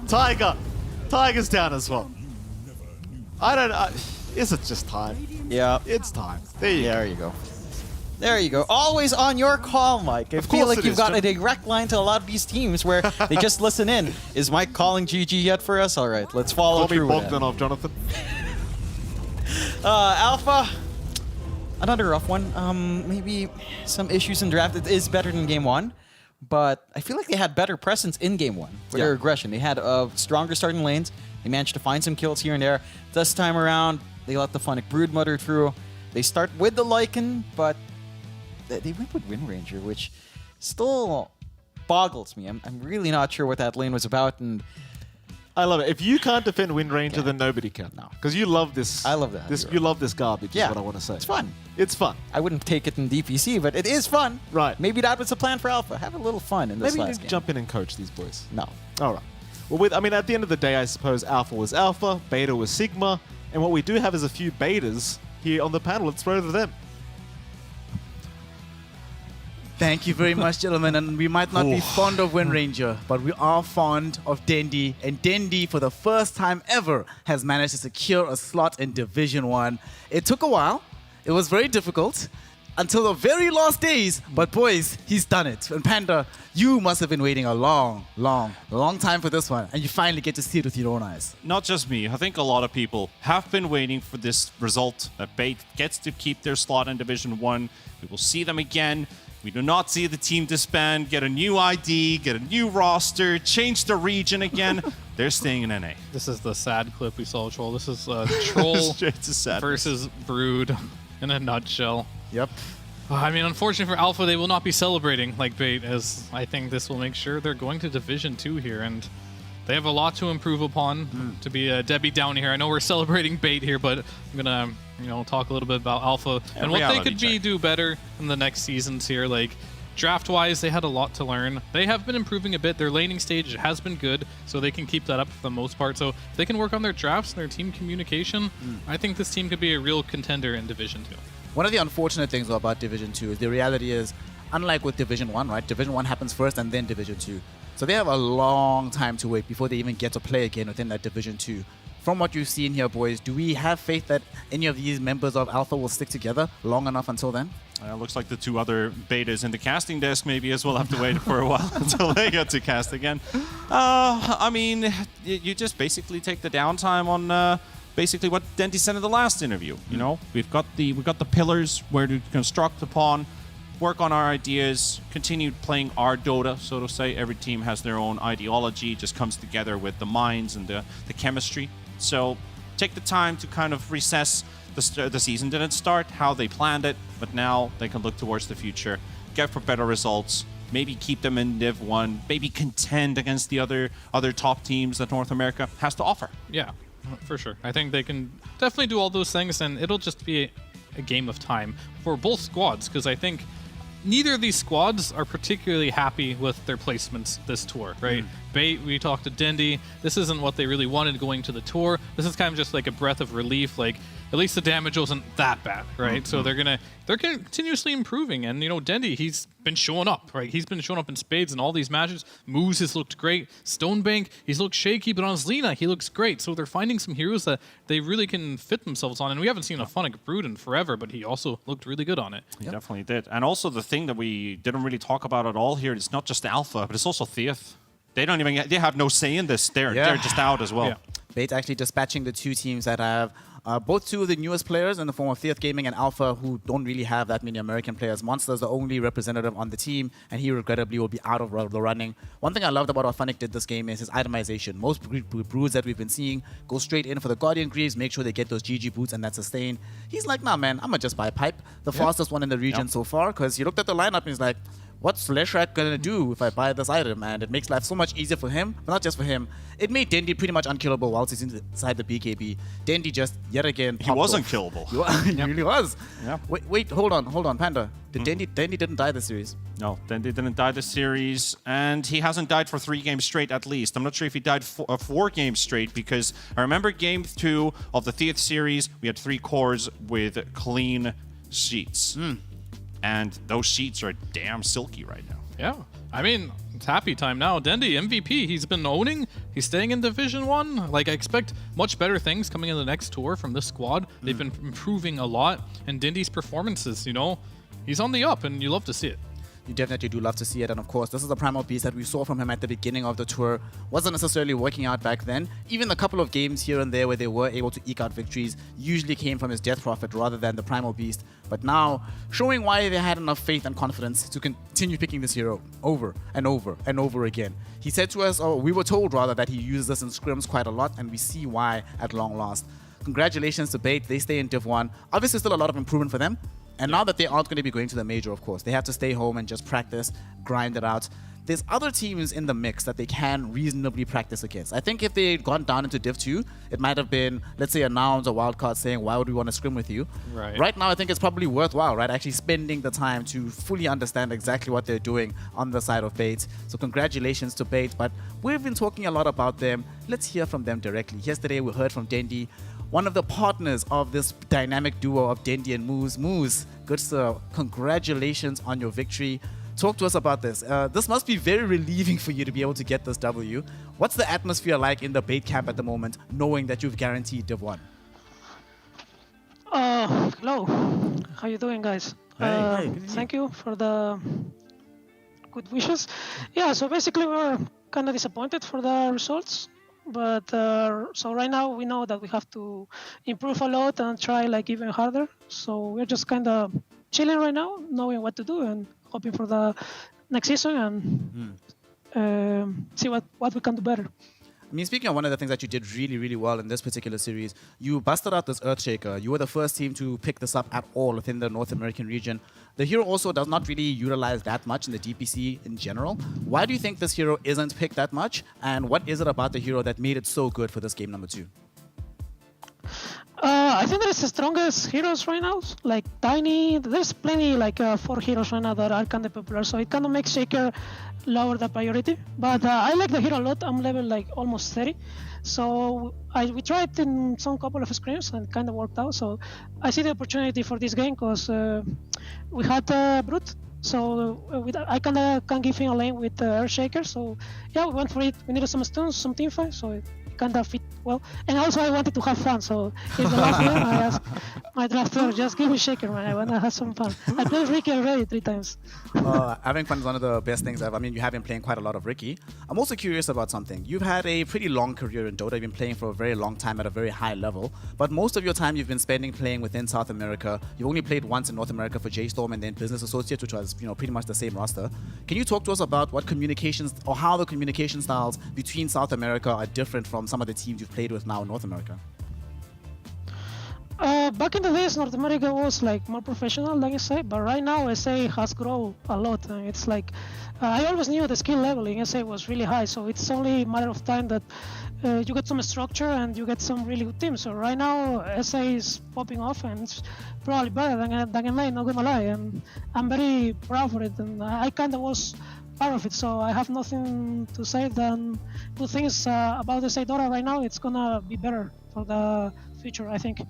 Tiger's down as well. I don't know. Is it just time? Yeah. It's time. There you go. There you go. Always on your call, Mike. I feel like you've got a John. direct line to a lot of these teams where they just listen in. Is Mike calling GG yet for us? All right, let's follow Call me through with that. Bogdanov, Jonathan. Alpha, another rough one. Maybe some issues in draft. It is better than game one, but I feel like they had better presence in game one with their aggression. They had stronger starting lanes. They managed to find some kills here and there. This time around, they let the Funnick Broodmother through. They start with the Lycan, but they went with Wind Ranger, which still boggles me. I'm really not sure what that lane was about, and I love it. If you can't defend Wind Ranger, then nobody can. No. Because you love this. I love that This, hero. you love this garbage, Yeah. is what I want to say. It's fun. It's fun. I wouldn't take it in DPC, but it is fun. Right. Maybe that was the plan for Alpha. Have a little fun in this Maybe you last can game. jump in and coach these boys. No. All right. Well, I mean, at the end of the day, I suppose Alpha was Alpha, Beta was Sigma, and what we do have is a few Betas here on the panel. Let's throw to them. Thank you very much, gentlemen. And we might not be Ooh. fond of Wind Ranger, but we are fond of Dendi. And Dendi, for the first time ever, has managed to secure a slot in Division 1. It took a while. It was very difficult until the very last days. But boys, he's done it. And Panda, you must have been waiting a long time for this one. And you finally get to see it with your own eyes. Not just me. I think a lot of people have been waiting for this result that Bait gets to keep their slot in Division 1. We will see them again. We do not see the team disband, get a new ID, get a new roster, change the region again. They're staying in NA. This is the sad clip we saw, Troll. This is Troll Straight to sad. versus Brood in a nutshell. Yep. I mean, unfortunately for Alpha, they will not be celebrating like Bait, as I think this will make sure they're going to Division 2 here, and they have a lot to improve upon. To be a Debbie Downey here, I know we're celebrating Bait here, but I'm gonna, talk a little bit about Alpha and what they reality could do better in the next seasons here. Like draft-wise, they had a lot to learn. They have been improving a bit. Their laning stage has been good, so they can keep that up for the most part. So if they can work on their drafts and their team communication, I think this team could be a real contender in Division 2. One of the unfortunate things about Division 2 is the reality is, unlike with Division 1, right? Division 1 happens first and then Division 2. So they have a long time to wait before they even get to play again within that Division 2. From what you've seen here, boys, do we have faith that any of these members of Alpha will stick together long enough until then? Looks like the two other betas in the casting desk maybe as well have to wait for a while until they get to cast again. I mean, you just basically take the downtime on basically what Dendi said in the last interview. You know, we've got the pillars where to construct upon, work on our ideas, continue playing our Dota, so to say. Every team has their own ideology, just comes together with the minds and the chemistry. So take the time to kind of recess. The season didn't start how they planned it, but now they can look towards the future, get for better results, maybe keep them in Div 1, maybe contend against the other top teams that North America has to offer. Yeah, for sure. I think they can definitely do all those things, and it'll just be a game of time for both squads, because I think neither of these squads are particularly happy with their placements this tour, right? Bait, we talked to Dendi. This isn't what they really wanted going to the tour. This is kind of just like a breath of relief. Like, at least the damage wasn't that bad, right? So they're continuously improving. And, Dendi, he's been showing up, right? He's been showing up in spades in all these matches. Moose has looked great. Stonebank, he's looked shaky, but on his Lina, he looks great. So they're finding some heroes that they really can fit themselves on. And we haven't seen a Funnick Brood in forever, but he also looked really good on it. He definitely did. And also the thing that we didn't really talk about at all here, it's not just Alpha, but it's also Theath. They have no say in this. They're just out as well. Yeah. Bait actually dispatching the two teams that have both two of the newest players in the form of Theath Gaming and Alpha, who don't really have that many American players. Monster's the only representative on the team, and he regrettably will be out of the running. One thing I loved about what Funnick did this game is his itemization. Most broods that we've been seeing go straight in for the Guardian Greaves, make sure they get those GG boots and that sustain. He's like, nah, man, I'm going to just buy Pipe. The fastest one in the region so far, because he looked at the lineup and he's like, what's Leshrak gonna do if I buy this item? And it makes life so much easier for him, but not just for him. It made Dendi pretty much unkillable whilst he's inside the BKB. Dendi just, yet again, He was off. unkillable. He really was. Yeah. Wait, hold on, Panda. Dendi didn't die this series. No, Dendi didn't die this series, and he hasn't died for 3 games straight at least. I'm not sure if he died 4 games straight, because I remember game 2 of the Theath series, we had 3 cores with clean sheets. And those sheets are damn silky right now. Yeah. I mean, it's happy time now. Dendi, MVP, he's been owning. He's staying in Division 1. Like, I expect much better things coming in the next tour from this squad. They've been improving a lot. And Dendi's performances, he's on the up, and you love to see it. You definitely do love to see it, and of course, this is the primal beast that we saw from him at the beginning of the tour. Wasn't necessarily working out back then. Even a couple of games here and there where they were able to eke out victories usually came from his Death Prophet rather than the primal beast. But now, showing why they had enough faith and confidence to continue picking this hero over and over and over again. He said to us, or we were told rather, that he uses this in scrims quite a lot, and we see why at long last. Congratulations to Bait. They stay in Div 1. Obviously, still a lot of improvement for them. And now that they aren't going to be going to the major, of course, they have to stay home and just practice, grind it out. there's other teams in the mix that they can reasonably practice against. I think if they had gone down into Div 2, it might have been, let's say, a Nouns or Wildcard saying, why would we want to scrim with you? Right now, I think it's probably worthwhile, right? Actually spending the time to fully understand exactly what they're doing on the side of Bait. So congratulations to Bait, but we've been talking a lot about them. Let's hear from them directly. Yesterday, we heard from Dendi, one of the partners of this dynamic duo of Dendi and Moose. Moose, good sir, congratulations on your victory. Talk to us about this. This must be very relieving for you to be able to get this W. What's the atmosphere like in the Bait camp at the moment, knowing that you've guaranteed Div 1? Hello. How you doing, guys? Hey, thank you for the good wishes. Yeah, so basically we're kind of disappointed for the results. But so right now we know that we have to improve a lot and try like even harder. So we're just kind of chilling right now, knowing what to do and hoping for the next season and see what we can do better. I mean, speaking of one of the things that you did really, really well in this particular series, you busted out this Earthshaker. You were the first team to pick this up at all within the North American region. The hero also does not really utilize that much in the DPC in general. Why do you think this hero isn't picked that much? And what is it about the hero that made it so good for this game number 2? I think that is the strongest heroes right now. Like Tiny, there's plenty like 4 heroes right now that are kind of popular. So it kind of makes Shaker lower the priority. But I like the hero a lot. I'm level like almost 30. So we tried in some couple of scrims and kind of worked out. So I see the opportunity for this game because we had Brute. So I kind of can give him a lane with Earthshaker. So yeah, we went for it. We needed some stuns, some teamfight. So it kind of fit well. And also I wanted to have fun. So it's the last game I asked my drafter, just give me Shaker, man. I want to have some fun. I played Ricky already 3 times. Having fun is one of the best things ever. I mean, you have been playing quite a lot of Ricky. I'm also curious about something. You've had a pretty long career in Dota. You've been playing for a very long time at a very high level. But most of your time you've been spending playing within South America. You've only played once in North America for JStorm and then Business Associates, which was, pretty much the same roster. Can you talk to us about what communications or how the communication styles between South America are different from some of the teams you've played with now in North America? Back in the days, North America was like more professional, like I say, but right now SA has grown a lot. And it's like I always knew the skill level in SA was really high, so it's only a matter of time that you get some structure and you get some really good teams. So right now, SA is popping off, and it's probably better than in lane, not gonna lie. And I'm very proud for it, and I kind of was part of it, so I have nothing to say than good things about the SA Dota right now. It's gonna be better for the future, I think.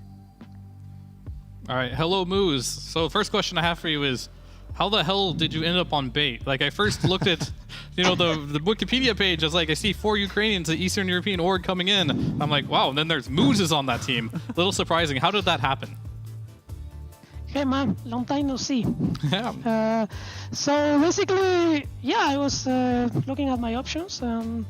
All right, hello Moose. So first question I have for you is, how the hell did you end up on Bait? Like I first looked at, the Wikipedia page. I was like, I see 4 Ukrainians, the Eastern European org coming in. I'm like, wow. And then there's Mooses on that team. A little surprising. How did that happen? Hey man, long time no see. Yeah. So basically, yeah, I was looking at my options and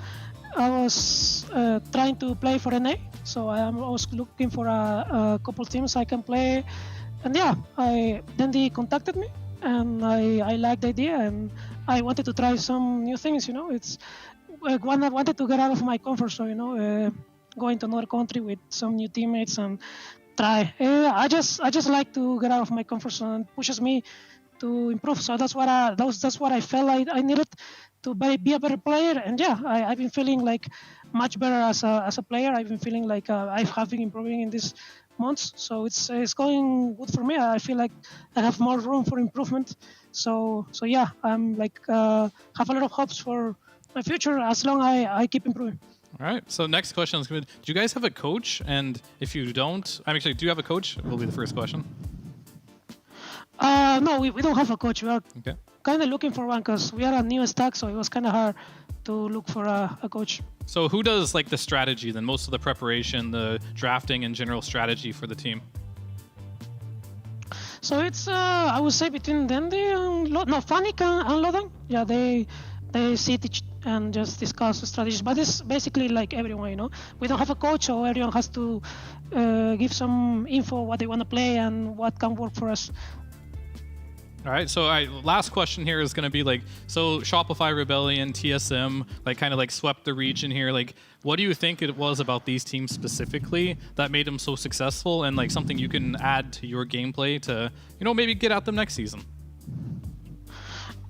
I was trying to play for NA. So I was looking for a couple teams I can play. And yeah, then they contacted me and I liked the idea and I wanted to try some new things, It's I wanted to get out of my comfort zone, going to another country with some new teammates and try. I just like to get out of my comfort zone and pushes me to improve. So that's what I felt I needed to be a better player. And yeah, I've been feeling like much better as a player. I've been feeling like I have been improving in these months. So it's going good for me. I feel like I have more room for improvement. So yeah, I'm like have a lot of hopes for my future as long as I keep improving. All right. So next question is going to be, do you guys have a coach? And if you don't, do you have a coach? Will be the first question. No, we don't have a coach. We are Okay. kind of looking for one because we are a new stack, so it was kind of hard to look for a coach. So who does like the strategy, then most of the preparation, the drafting and general strategy for the team? So it's I would say between Dendi and Fanik and Lodan. Yeah, they sit and just discuss the strategies. But it's basically like everyone, We don't have a coach, so everyone has to give some info what they want to play and what can work for us. All right, so last question here is going to be like, so Shopify Rebellion, TSM, kind of swept the region here. Like, what do you think it was about these teams specifically that made them so successful, and something you can add to your gameplay to, maybe get at them next season?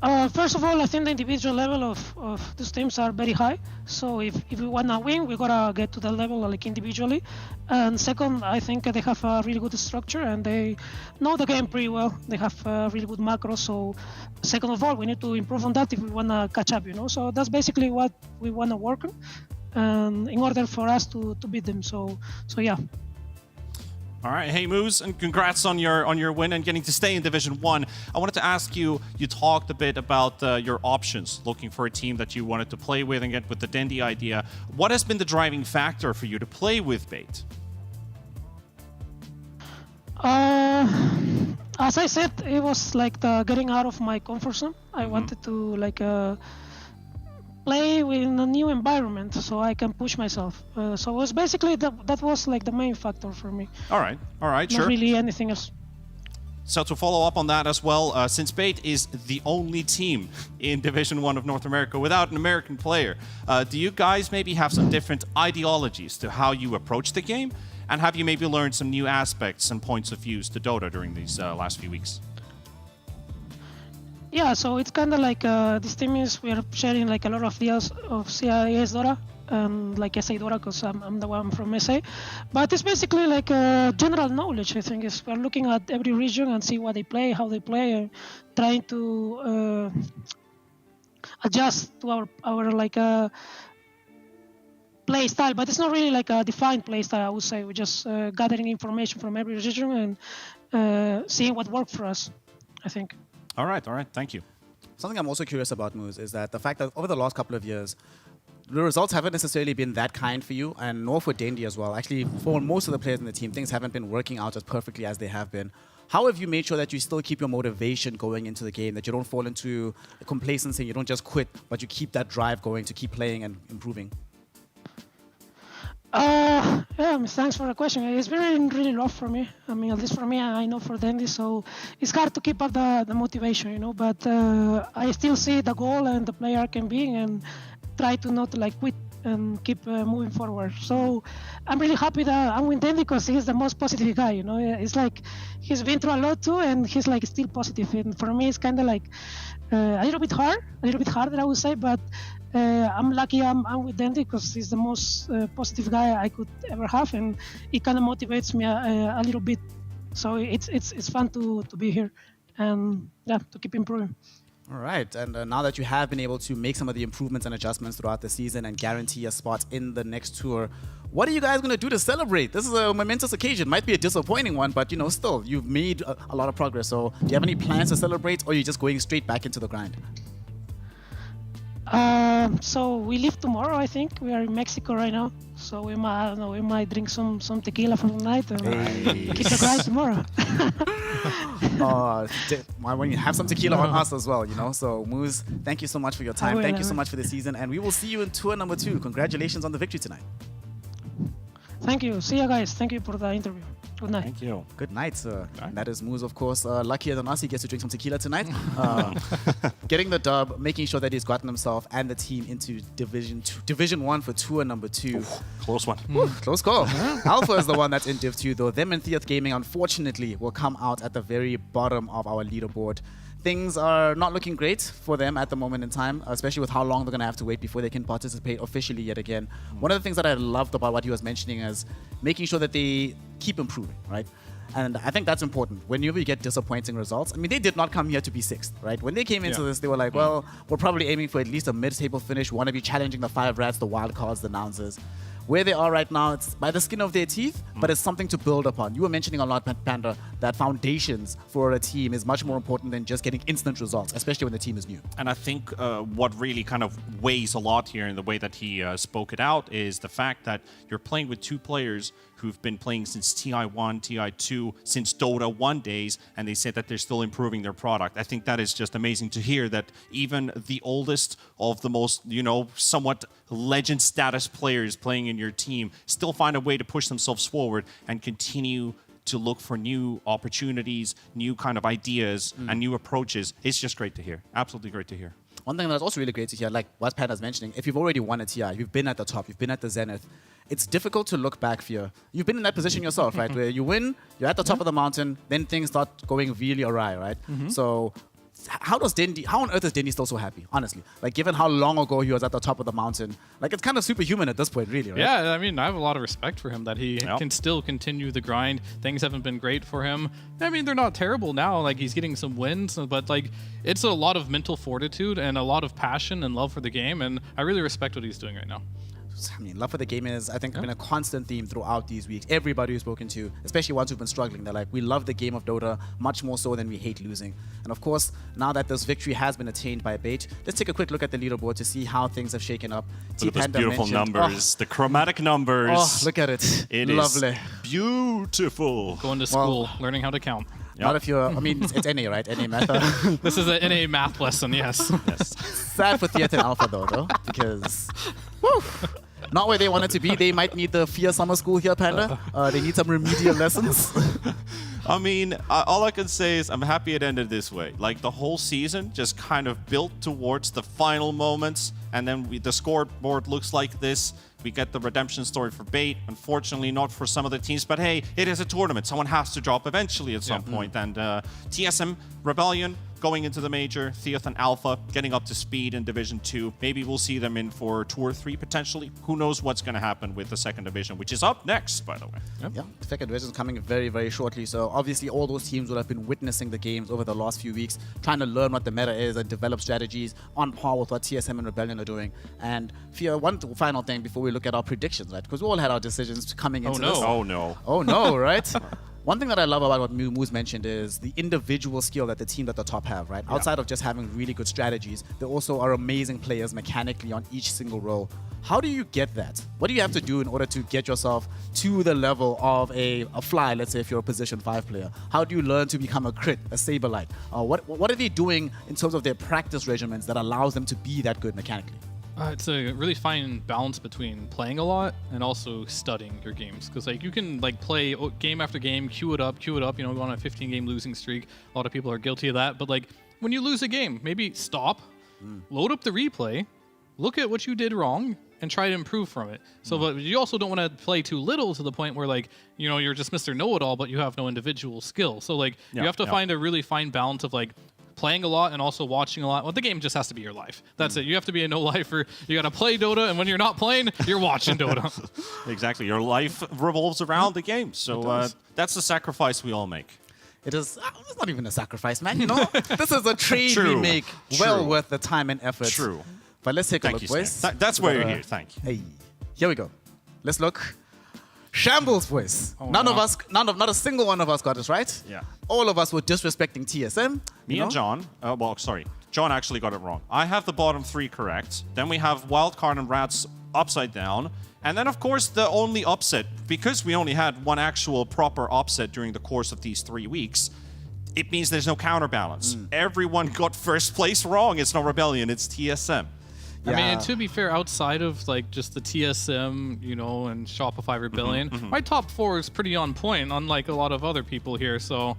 First of all, I think the individual level of these teams are very high. So if we wanna win, we gotta get to that level like individually. And second, I think they have a really good structure and they know the game pretty well. They have really good macros. So second of all, we need to improve on that if we wanna catch up. So that's basically what we wanna work on, in order for us to beat them. So yeah. All right, hey Moose, and congrats on your win and getting to stay in Division 1. I wanted to ask you, you talked a bit about your options, looking for a team that you wanted to play with and get with the Dendy idea. What has been the driving factor for you to play with Bait? As I said, it was like the getting out of my comfort zone. I wanted to play in a new environment so I can push myself. So it was basically that was like the main factor for me. All right, sure. Not really anything else. So to follow up on that as well, since Bait is the only team in Division 1 of North America without an American player, do you guys maybe have some different ideologies to how you approach the game? And have you maybe learned some new aspects and points of views to Dota during these last few weeks? Yeah, so it's kind of like this team is we're sharing like a lot of deals of CIS Dota and like SA Dota because I'm the one from SA, but it's basically like general knowledge. I think is we're looking at every region and see what they play, how they play, and trying to adjust to our like play style. But it's not really like a defined play style. I would say we're just gathering information from every region and seeing what worked for us. I think. All right, thank you. Something I'm also curious about, Moose, is that the fact that over the last couple of years, the results haven't necessarily been that kind for you, and nor for Dendy as well. Actually, for most of the players in the team, things haven't been working out as perfectly as they have been. How have you made sure that you still keep your motivation going into the game, that you don't fall into complacency, you don't just quit, but you keep that drive going to keep playing and improving? Yeah, thanks for the question. It's been really rough for me. I mean, at least for me, I know for Dendy, so it's hard to keep up the motivation, But I still see the goal and the player can be, and try to not like quit and keep moving forward. So I'm really happy that I'm with Dendy because he's the most positive guy, It's like he's been through a lot too, and he's like still positive. And for me, it's kind of like a little bit harder, I would say, but. I'm lucky I'm with Dendy because he's the most positive guy I could ever have, and it kind of motivates me a little bit. So it's fun to be here and to keep improving. All right, and now that you have been able to make some of the improvements and adjustments throughout the season and guarantee a spot in the next tour, what are you guys going to do to celebrate? This is a momentous occasion. Might be a disappointing one, but still, you've made a lot of progress. So do you have any plans to celebrate, or are you just going straight back into the grind? So we leave tomorrow. I think we are in Mexico right now. So we might drink some tequila for the night and keep the grind tomorrow. When you have some tequila on us as well, So Moose, thank you so much for your time. Thank you so much for the season, and we will see you in tour number 2. Congratulations on the victory tonight. Thank you. See you guys. Thank you for the interview. Good night. Thank you. Good night, sir. And that is Moose, of course. Luckier than us, he gets to drink some tequila tonight. Getting the dub, making sure that he's gotten himself and the team into Division 1 for tour number 2. Ooh, close one. Close call. Alpha is the one that's in Div 2, though. Them and Theath Gaming, unfortunately, will come out at the very bottom of our leaderboard. Things are not looking great for them at the moment in time, especially with how long they're going to have to wait before they can participate officially yet again. One of the things that I loved about what he was mentioning is making sure that they keep improving, right? And I think that's important. Whenever you get disappointing results, I mean, they did not come here to be 6th, right? When they came into this, they were like, well, we're probably aiming for at least a mid-table finish, want to be challenging the 5 rats, the wild cards, the announcers. Where they are right now, it's by the skin of their teeth, but it's something to build upon. You were mentioning a lot, Panda, that foundations for a team is much more important than just getting instant results, especially when the team is new. And I think what really kind of weighs a lot here in the way that he spoke it out is the fact that you're playing with 2 players who've been playing since TI1, TI2, since Dota 1 days, and they said that they're still improving their product. I think that is just amazing to hear that even the oldest of the most, somewhat legend status players playing in your team still find a way to push themselves forward and continue to look for new opportunities, new kind of ideas, and new approaches. It's just great to hear. Absolutely great to hear. One thing that's also really great to hear, like what Panda's mentioning, if you've already won a TI, you've been at the top, you've been at the zenith, it's difficult to look back for. You've been in that position yourself, right? Where you win, you're at the top of the mountain, then things start going really awry, right? So how on earth is Dindy still so happy, honestly? Like, given how long ago he was at the top of the mountain, like, it's kind of superhuman at this point, really, right? Yeah, I mean, I have a lot of respect for him that he Yep. can still continue the grind. Things haven't been great for him. I mean, they're not terrible now. Like, he's getting some wins, but, like, it's a lot of mental fortitude and a lot of passion and love for the game, and I really respect what he's doing right now. I mean, love for the game is, I think, been a constant theme throughout these weeks. Everybody who's spoken to, especially ones who've been struggling, they're like, we love the game of Dota much more so than we hate losing. And of course, now that this victory has been attained by Bait, let's take a quick look at the leaderboard to see how things have shaken up. Look at those T-Panda beautiful mentioned- numbers, the chromatic numbers. Oh, look at it. It is Lovely. beautiful. Going to school, learning how to count. Not if you're, I mean, it's NA, right? NA math. This is an NA math lesson, yes. Sad for Theater and Alpha, though, because, whew, not where they wanted to be. They might need the Fear Summer School here, Panda. They need some remedial lessons. I mean, all I can say is I'm happy it ended this way. Like, the whole season just kind of built towards the final moments, and then the scoreboard looks like this. We get the redemption story for Bait. Unfortunately, not for some of the teams, but hey, it is a tournament. Someone has to drop eventually at some point. And TSM, Rebellion, going into the major, Theath and Alpha getting up to speed in Division 2. Maybe we'll see them in for 2 or 3 potentially. Who knows what's going to happen with the second division, which is up next, by the way. Yeah, the second division is coming very, very shortly. So obviously all those teams will have been witnessing the games over the last few weeks, trying to learn what the meta is and develop strategies on par with what TSM and Rebellion are doing. And Fia, one final thing before we look at our predictions, right? Because we all had our decisions coming into this. Oh, no. Oh no, right? One thing that I love about what Moose mentioned is the individual skill that the team at the top have, right? Outside of just having really good strategies, they also are amazing players mechanically on each single role. How do you get that? What do you have to do in order to get yourself to the level of a fly, let's say if you're a position 5 player? How do you learn to become a crit, a Saberlight? What are they doing in terms of their practice regimens that allows them to be that good mechanically? It's a really fine balance between playing a lot and also studying your games. Because like you can like play game after game, queue it up, go on a 15-game losing streak. A lot of people are guilty of that. But like when you lose a game, maybe stop, load up the replay, look at what you did wrong, and try to improve from it. So, but you also don't want to play too little to the point where like, you know, you're just Mr. Know-It-All, but you have no individual skill. So like you have to find a really fine balance of like playing a lot and also watching a lot. Well, the game just has to be your life. That's it. You have to be a no-lifer. You got to play Dota, and when you're not playing, you're watching Dota. Exactly. Your life revolves around the game. So that's the sacrifice we all make. It is. It's not even a sacrifice, man. You know, this is a trade we True. make well True. worth the time and effort. True. But let's take a Thank look, you, boys. Stan. That's why you're here. Thank you. Hey, here we go. Let's look. Shambles, boys. Oh, Not a single one of us got this right. Yeah. All of us were disrespecting TSM. Me and John, John actually got it wrong. I have the bottom 3 correct. Then we have Wildcard and Rats upside down. And then, of course, the only upset, because we only had one actual proper upset during the course of these 3 weeks, it means there's no counterbalance. Everyone got first place wrong. It's not Rebellion, it's TSM. I mean, Yeah. and to be fair, outside of like just the TSM, you know, and Shopify Rebellion, my top 4 is pretty on point, unlike a lot of other people here. So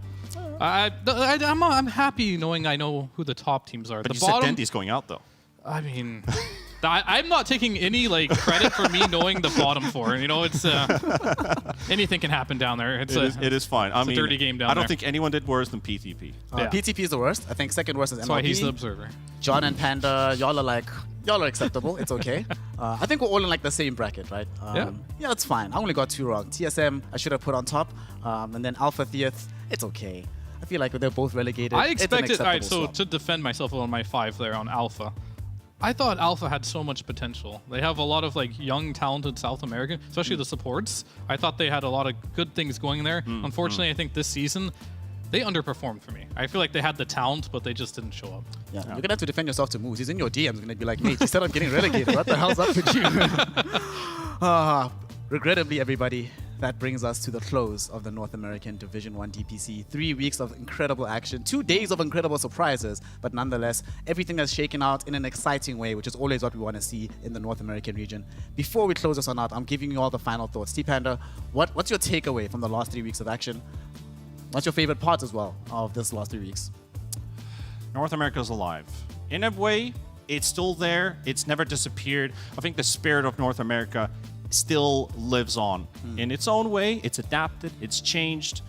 I'm happy knowing I know who the top teams are. But the you bottom, said Dendy's going out, though. I mean, I'm not taking any like credit for me knowing the bottom 4. You know, it's anything can happen down there. It is fine. I it's a mean, dirty game down I don't there. think anyone did worse than PTP. Yeah. PTP is the worst. I think second worst is MLP. That's why he's the observer. John and Panda, y'all are acceptable. It's okay. I think we're all in like the same bracket, right? Yeah, it's fine. I only got 2 wrong. TSM, I should have put on top. And then Alpha Theath, it's okay. I feel like they're both relegated. I It's an expected, all right, acceptable so swap. to defend myself on my 5 there on Alpha, I thought Alpha had so much potential. They have a lot of like young, talented South American, especially the supports. I thought they had a lot of good things going there. Unfortunately, I think this season, they underperformed for me. I feel like they had the talent, but they just didn't show up. Yeah, you're gonna have to defend yourself to Moose. He's in your DMs, gonna be like, mate, instead of getting relegated, what the hell's up with you? Regrettably, everybody, that brings us to the close of the North American Division 1 DPC. 3 weeks of incredible action, 2 days of incredible surprises, but nonetheless, everything has shaken out in an exciting way, which is always what we want to see in the North American region. Before we close this one out, I'm giving you all the final thoughts. T-Panda, what's your takeaway from the last 3 weeks of action? What's your favorite part as well of this last 3 weeks? North America's alive. In a way, it's still there. It's never disappeared. I think the spirit of North America still lives on in its own way. It's adapted, it's changed,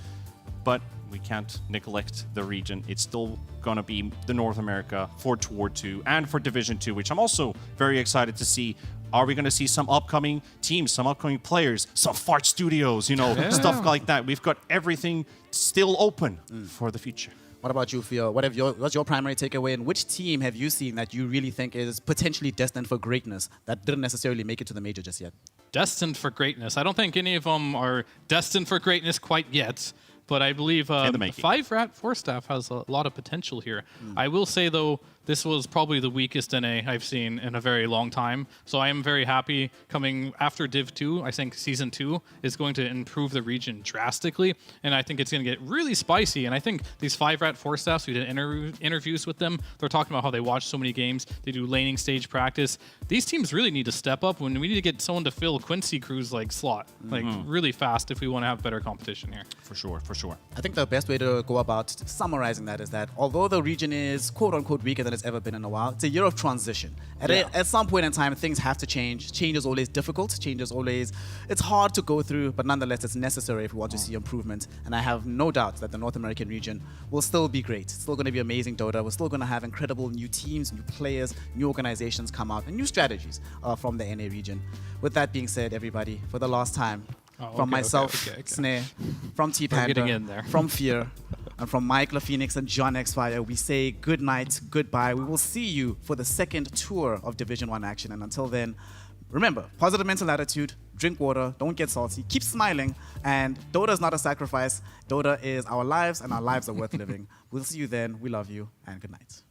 but We can't neglect the region. It's still gonna be the North America for Tour 2 and for Division 2, which I'm also very excited to see. Are we gonna see some upcoming teams, some upcoming players, some fart studios, you know, stuff like that? We've got everything still open for the future. What about you, Theo? What's your primary takeaway, and which team have you seen that you really think is potentially destined for greatness that didn't necessarily make it to the major just yet? Destined for greatness. I don't think any of them are destined for greatness quite yet, but I believe In the making. 5-Rat Forstaff has a lot of potential here. I will say, though, this was probably the weakest NA I've seen in a very long time. So I am very happy coming after Div 2. I think Season 2 is going to improve the region drastically, and I think it's going to get really spicy. And I think these 5-Rat Forstaffs, we did interviews with them. They're talking about how they watch so many games. They do laning stage practice. These teams really need to step up when we need to get someone to fill Quincy Crew's like slot, like really fast if we want to have better competition here. For sure, for sure. I think the best way to go about summarizing that is that although the region is quote-unquote weaker than it's ever been in a while, it's a year of transition. At some point in time, things have to change. Change is always difficult. Change is always, it's hard to go through, but nonetheless, it's necessary if we want to see improvement. And I have no doubt that the North American region will still be great. It's still going to be amazing Dota. We're still going to have incredible new teams, new players, new organizations come out, and new strategies from the NA region. With that being said, everybody, for the last time, from myself, Snare, from getting in T-Panda, there. from Fear, and from Mike LaPhoenix and John Xfire, we say good night, goodbye. We will see you for the second tour of Division 1 action. And until then, remember, positive mental attitude, drink water, don't get salty, keep smiling, and Dota is not a sacrifice. Dota is our lives, and our lives are worth living. We'll see you then. We love you, and good night.